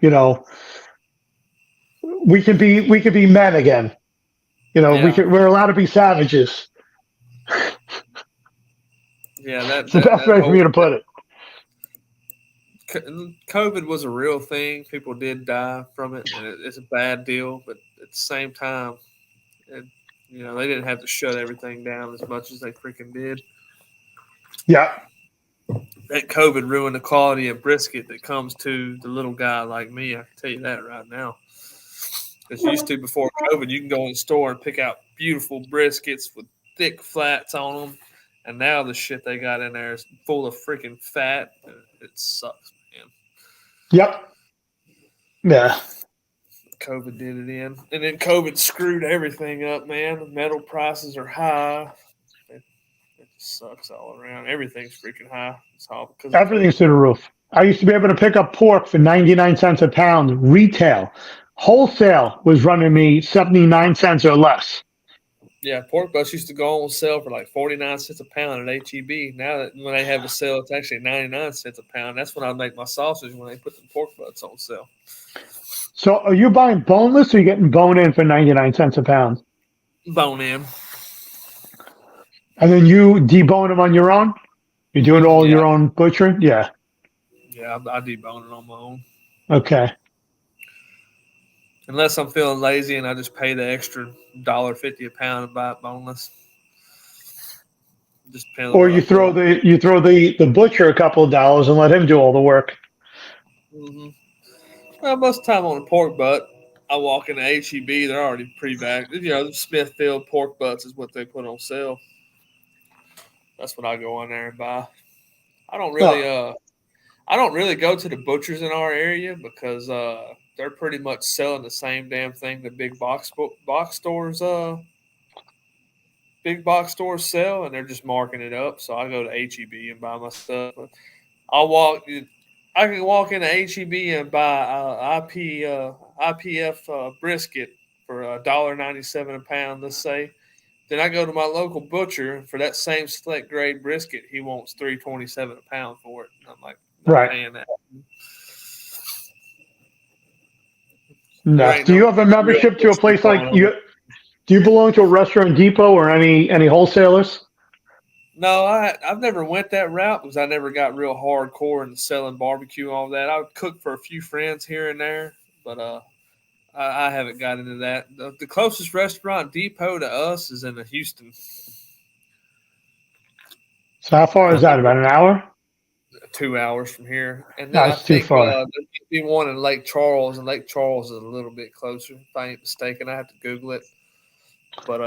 we could be men again. We're allowed to be savages. Yeah, that's the best way for me to put it. COVID was a real thing. People did die from it, and it's a bad deal. But at the same time, they didn't have to shut everything down as much as they freaking did. Yeah. That COVID ruined the quality of brisket that comes to the little guy like me. I can tell you that right now. Because used to, before COVID, you can go in the store and pick out beautiful briskets with thick flats on them. And now the shit they got in there is full of freaking fat. It sucks, man. Yep. Yeah. COVID did it in. And then COVID screwed everything up, man. The metal prices are high. Sucks all around. Everything's freaking high. It's all because of Everything's through the roof. I used to be able to pick up pork for 99 cents a pound retail. Wholesale was running me 79 cents or less. Yeah, pork butts used to go on sale for like 49 cents a pound at HEB. Now that when they have a sale, it's actually 99 cents a pound. That's when I make my sausage, when they put the pork butts on sale. So are you buying boneless or are you getting bone in for 99 cents a pound? Bone in. And then you debone them on your own? You're doing all Yeah. your own butchering? Yeah. Yeah, I debone it on my own. Okay. Unless I'm feeling lazy and I just pay the extra $1.50 a pound and buy it boneless. Just depends on Or what I feel like. you throw the butcher a couple of dollars and let him do all the work. Mm-hmm. Well, most of the time on a pork butt, I walk into HEB, they're already pre-bagged. You know, the Smithfield pork butts is what they put on sale. That's what I go in there and buy. I don't really Oh, I don't really go to the butchers in our area because they're pretty much selling the same damn thing the big box stores sell, and they're just marking it up. So I go to HEB and buy my stuff. I'll walk. I can walk into HEB and buy IPF brisket for $1.97 a pound. Let's say. Then I go to my local butcher for that same select grade brisket. He wants $3.27 a pound for it. And I'm like, not right. paying that. There No. ain't Do no you have a real membership to a butcher place going like on. you? Do you belong to a restaurant depot or any wholesalers? No, I've never went that route because I never got real hardcore into selling barbecue and all that. I would cook for a few friends here and there, but I haven't got into that. The closest restaurant depot to us is in Houston. So how far And I is that? think About an hour? 2 hours from here. And then I That's too think far. there might be one in Lake Charles, and Lake Charles is a little bit closer, if I ain't mistaken. I have to Google it. But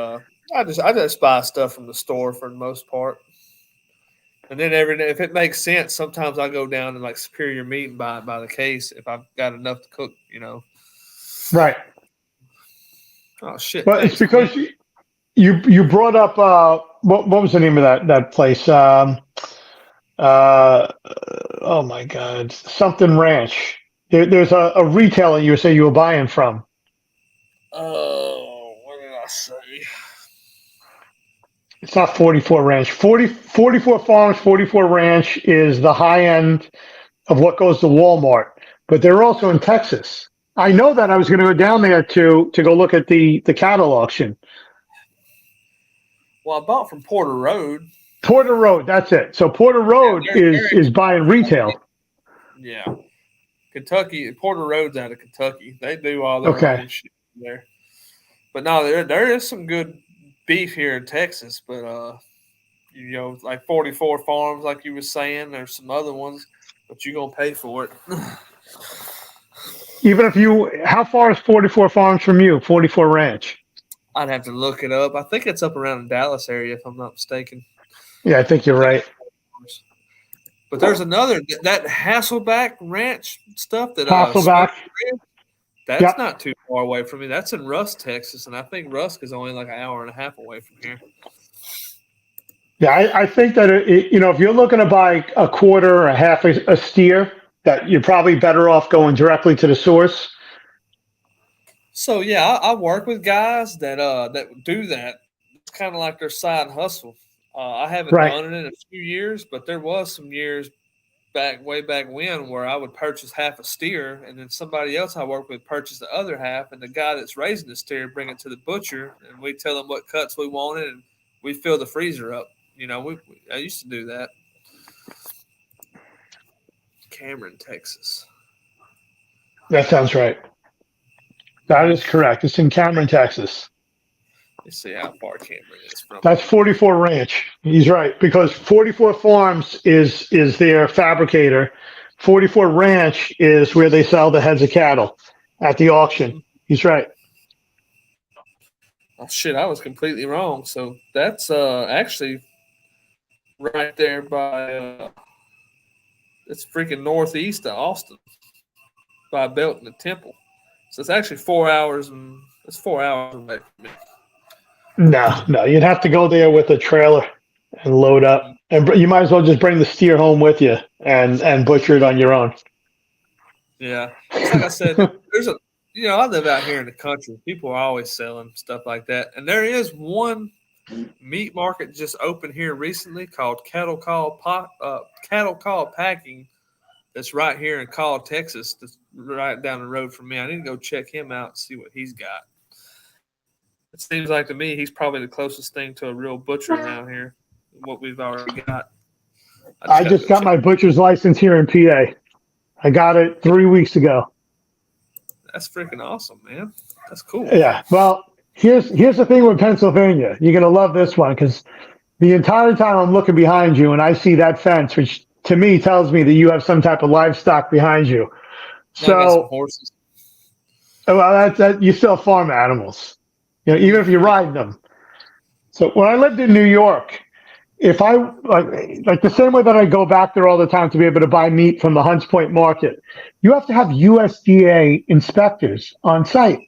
I just buy stuff from the store for the most part. And then every day, if it makes sense, sometimes I go down to like Superior Meat and buy it by the case if I've got enough to cook, you know. Right. Oh shit! But it's Thanks, man. because you brought up what was the name of that place? Uh, oh my God, something ranch. There's a retailer you say you were buying from. Oh, what did I say? It's not 44 Ranch. 44 Farms, 44 Ranch is the high end of what goes to Walmart, but they're also in Texas. I know that I was going to go down there to go look at the cattle auction. Well, I bought from Porter Road. Porter Road, that's it. So Porter Road Yeah, is buying retail. yeah. Kentucky, Porter Road's out of Kentucky. They do all their Okay. own shit there. But no, there is some good beef here in Texas. But you know, like 44 Farms, like you were saying, there's some other ones, but you're gonna pay for it. Even if how far is 44 Farms from you? 44 Ranch. I'd have to look it up. I think it's up around the Dallas area, if I'm not mistaken. Yeah, I think you're right. But there's another that Hasselback Ranch stuff that Hasselback. that's Yep. not too far away from me. That's in Rusk, Texas, and I think Rusk is only like an hour and a half away from here. Yeah, I think that if you're looking to buy a quarter or a half a steer, that you're probably better off going directly to the source. So yeah, I work with guys that do that. It's kind of like their side hustle. I haven't Right. done it in a few years, but there was some years way back when where I would purchase half a steer, and then somebody else I work with purchase the other half, and the guy that's raising the steer bring it to the butcher, and we tell them what cuts we wanted, and we fill the freezer up. You know, I used to do that. Cameron, Texas. That sounds right. That is correct. It's in Cameron, Texas. Let's see how far Cameron is from. That's 44 Ranch. He's right, because 44 Farms is their fabricator. 44 Ranch is where they sell the heads of cattle at the auction. He's right. Oh shit, I was completely wrong. So that's actually right there by it's freaking northeast of Austin by Belton and Temple. So it's actually 4 hours and it's 4 hours away from me. No, you'd have to go there with a trailer. and load up. And you might as well just bring the steer home with you and butcher it on your own. Yeah, it's like I said, there's a I live out here in the country. People are always selling stuff like that, and there is one meat market just opened here recently called Cattle Call Packing. That's right here in Call, Texas. That's right down the road from me. I need to go check him out and see what he's got. It seems like to me he's probably the closest thing to a real butcher around here. What we've already got. I just got my butcher's license here in PA. I got it 3 weeks ago. That's freaking awesome, man. That's cool. Yeah. Well, here's the thing with Pennsylvania. You're gonna love this one because the entire time I'm looking behind you and I see that fence, which to me tells me that you have some type of livestock behind you. So I got some horses. Well, that you still farm animals, even if you're riding them. So when I lived in New York, if I like the same way that I go back there all the time to be able to buy meat from the Hunts Point market, you have to have USDA inspectors on site.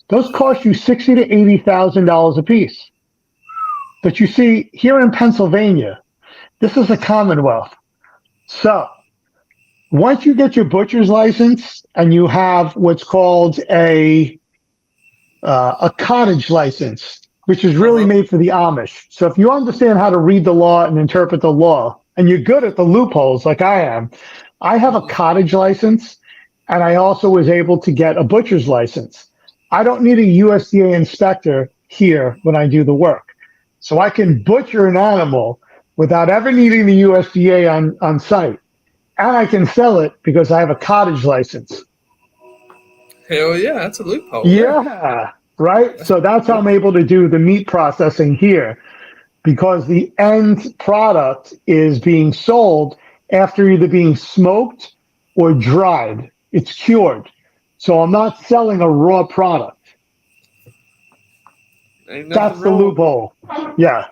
Those cost you $60,000 to $80,000 a piece. But you see, here in Pennsylvania, this is a Commonwealth. So once you get your butcher's license and you have what's called a cottage license, which is really made for the Amish. So if you understand how to read the law and interpret the law, and you're good at the loopholes like I am, I have a cottage license, and I also was able to get a butcher's license. I don't need a USDA inspector here when I do the work. So I can butcher an animal without ever needing the USDA on site. And I can sell it because I have a cottage license. Hell yeah, that's a loophole. Yeah, right? So that's how I'm able to do the meat processing here because the end product is being sold after either being smoked or dried. It's cured. So I'm not selling a raw product. That's the loophole. Yeah.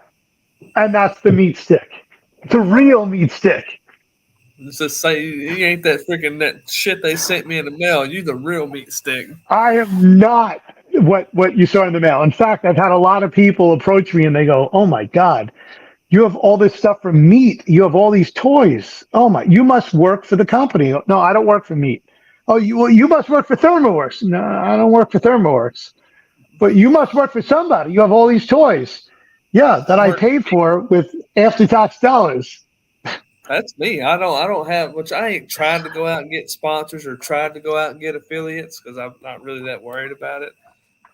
And that's the meat stick. The real meat stick. Just say you ain't that freaking that shit they sent me in the mail. You the real meat stick. I am not what you saw in the mail. In fact, I've had a lot of people approach me and they go, "Oh my God, you have all this stuff for meat. You have all these toys. Oh my, you must work for the company." No, I don't work for meat. Oh, you must work for ThermoWorks. No, I don't work for ThermoWorks. But you must work for somebody. You have all these toys. Yeah, that I paid for with after-tax dollars. That's me. I don't have which I ain't tried to go out and get sponsors or tried to go out and get affiliates because I'm not really that worried about it.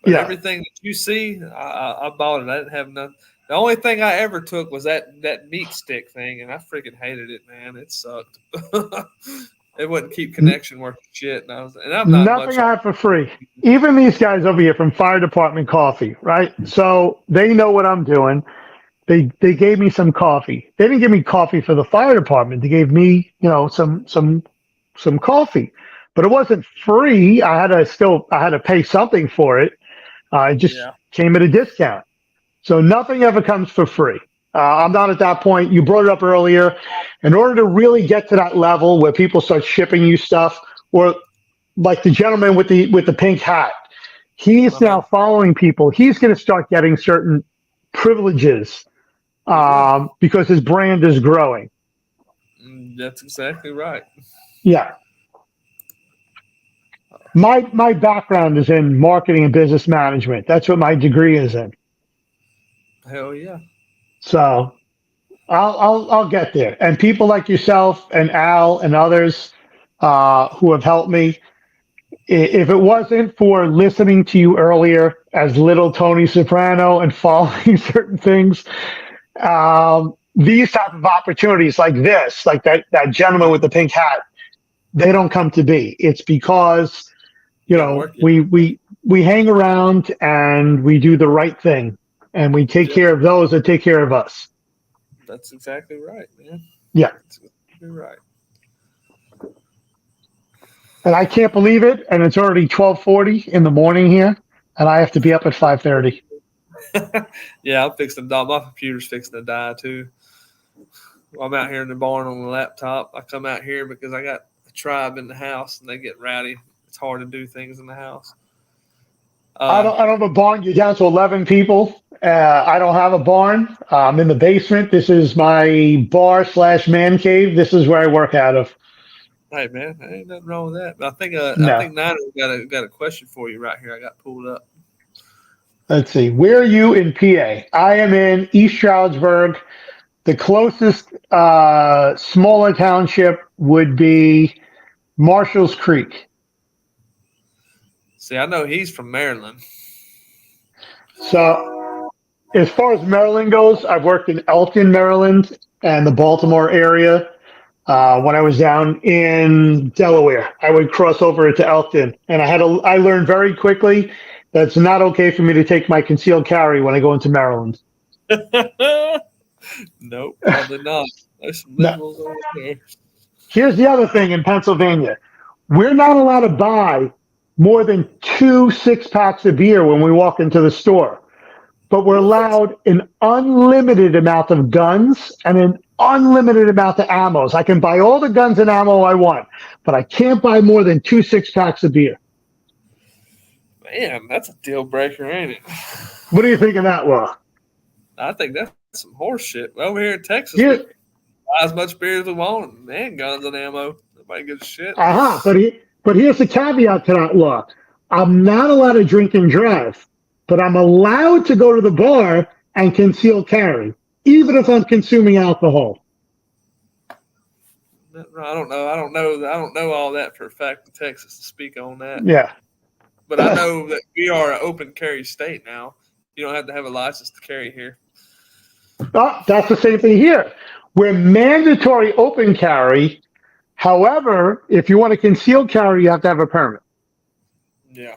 But everything that you see, I bought it. I didn't have nothing. The only thing I ever took was that meat stick thing, and I freaking hated it, man. It sucked. It wouldn't keep connection worth shit, and I'm not nothing I have for free. Even these guys over here from Fire Department Coffee, right? So they know what I'm doing. They gave me some coffee. They didn't give me coffee for the fire department. They gave me, some coffee, but it wasn't free. I had to pay something for it. It just came at a discount. So nothing ever comes for free. I'm not at that point. You brought it up earlier. In order to really get to that level where people start shipping you stuff, or like the gentleman with the pink hat, he's now following people. He's going to start getting certain privileges because his brand is growing. That's exactly right. Yeah. My background is in marketing and business management. That's what my degree is in. Hell yeah. So I'll get there. And people like yourself and Al and others who have helped me, if it wasn't for listening to you earlier as little Tony Soprano and following certain things, these type of opportunities like this, like that gentleman with the pink hat, they don't come to be. It's because, we hang around and we do the right thing and we take care of those that take care of us. That's exactly right, man. Yeah. That's exactly right. And I can't believe it. And it's already 12:40 in the morning here, and I have to be up at 5:30. Yeah, I'm fixing to die. My computer's fixing to die too. I'm out here in the barn on the laptop. I come out here because I got a tribe in the house and they get rowdy. It's hard to do things in the house. I don't have a barn. You're down to 11 people. I don't have a barn. I'm in the basement. This is my bar / man cave. This is where I work out of. Hey man, there ain't nothing wrong with that. But I No. think Niner got a question for you right here. I got pulled up. Let's see. Where are you in PA? I am in East Stroudsburg. The closest smaller township would be Marshall's Creek. See, I know he's from Maryland. So, as far as Maryland goes, I've worked in Elton, Maryland, and the Baltimore area. When I was down in Delaware, I would cross over to Elton, and I learned very quickly that it's not okay for me to take my concealed carry when I go into Maryland. Nope, probably not. There's some No. liberals over there. Here's the other thing in Pennsylvania. We're not allowed to buy more than 2 6-packs of beer when we walk into the store, but we're allowed an unlimited amount of guns and an unlimited amount of ammos. I can buy all the guns and ammo I want, but I can't buy more than 2 6-packs of beer. Man, that's a deal breaker, ain't it? What do you think of that, Will? I think that's some horse shit. Over here in Texas, Yeah. we buy as much beer as we want, and guns and ammo. Nobody gives a shit. But here's the caveat to that law. I'm not allowed to drink and drive, but I'm allowed to go to the bar and conceal carry, even if I'm consuming alcohol. I don't know all that for a fact in Texas to speak on that. Yeah. But I know that we are an open carry state now. You don't have to have a license to carry here. Oh, that's the same thing here. We're mandatory open carry. However, if you want to conceal carry, you have to have a permit. Yeah.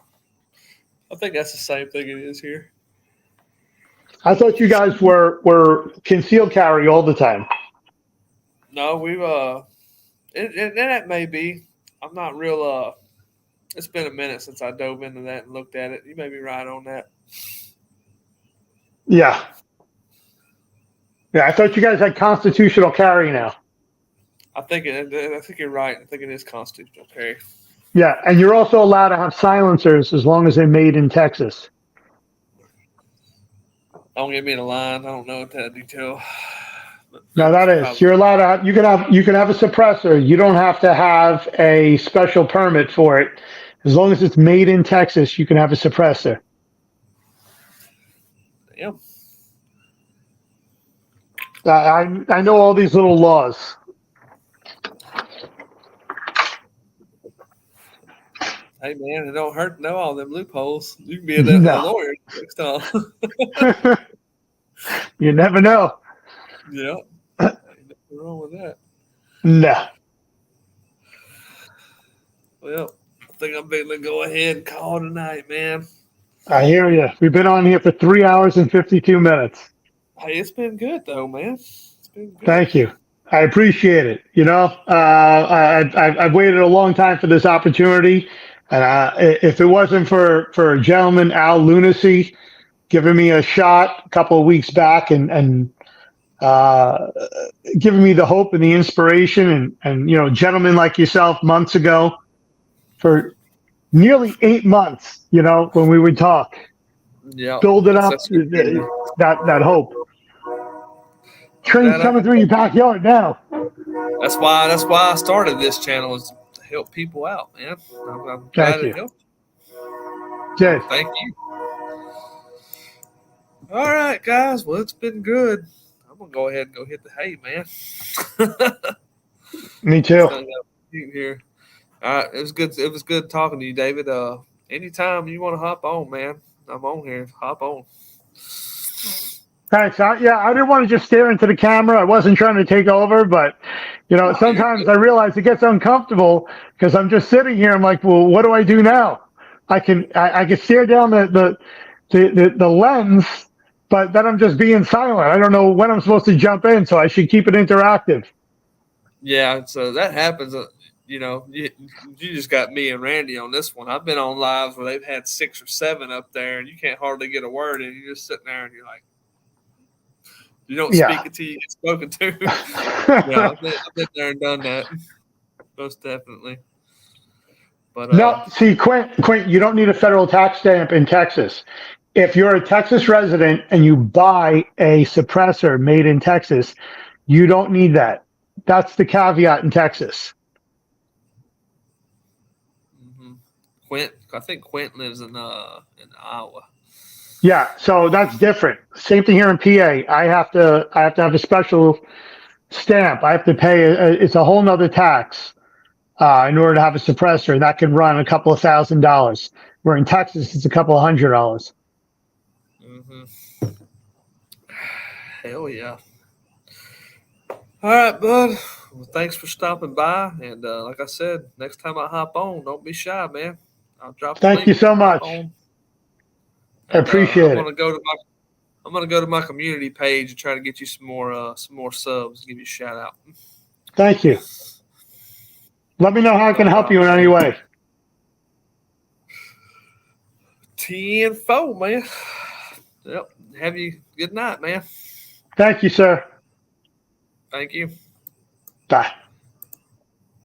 I think that's the same thing it is here. I thought you guys were concealed carry all the time. No, we've and that may be. I'm not real it's been a minute since I dove into that and looked at it. You may be right on that. Yeah. Yeah, I thought you guys had constitutional carry now. I think you're right. I think it is constitutional carry. Yeah, and you're also allowed to have silencers as long as they're made in Texas. Don't get me in a line. I don't know that detail. No, that is. You're allowed to have, you can have a suppressor. You don't have to have a special permit for it. As long as it's made in Texas, you can have a suppressor. Yeah. I know all these little laws. Hey man, it don't hurt to know all them loopholes. You can be a lawyer next time. You never know. Yeah. Ain't nothing wrong with that. No. Well, I think I'm going to go ahead and call tonight, man. I hear you. We've been on here for 3 hours and 52 minutes. Hey, it's been good though, man. It's been good. Thank you. I appreciate it. You know, I've waited a long time for this opportunity, and if it wasn't for gentleman Al Lunacy giving me a shot a couple of weeks back and giving me the hope and the inspiration, and you know, gentlemen like yourself months ago, for nearly 8 months, you know, when we would talk, build it up, that hope. Train's coming through your backyard now. That's why I started this channel, is to help people out, man. I'm glad to help. Good. Thank you. All right, guys. Well, it's been good. I'm gonna go ahead and go hit the hay, man. Me too. Here. All right, it was good. It was good talking to you, David. Anytime you want to hop on, man, I'm on here. Hop on. Thanks. I didn't want to just stare into the camera. I wasn't trying to take over, but you know, sometimes I realize it gets uncomfortable because I'm just sitting here. I'm like, well, what do I do now? I can stare down the lens, but then I'm just being silent. I don't know when I'm supposed to jump in, so I should keep it interactive. Yeah, so that happens. You know, you just got me and Randy on this one. I've been on lives where they've had 6 or 7 up there, and you can't hardly get a word in. You're just sitting there, and you're like, you don't speak until you get spoken to. Yeah, I've been there and done that. Most definitely. But No, see, Quint, you don't need a federal tax stamp in Texas. If you're a Texas resident and you buy a suppressor made in Texas, you don't need that. That's the caveat in Texas. I think Quint lives in Iowa. Yeah, so that's different. Same thing here in PA. I have to have a special stamp. I have to pay. It's a whole nother tax in order to have a suppressor, and that can run a couple of $1,000s. Where in Texas, it's a couple of $100s. Hell yeah! All right, bud. Well, thanks for stopping by. And like I said, next time I hop on, don't be shy, man. I'll drop. Thank you so much. And, I appreciate it. I'm gonna go to my community page and try to get you some more subs and give you a shout out. Thank you. Let me know how I can help you in any way. 10-4, man. Yep. Have you good night, man. Thank you, sir. Thank you. Bye.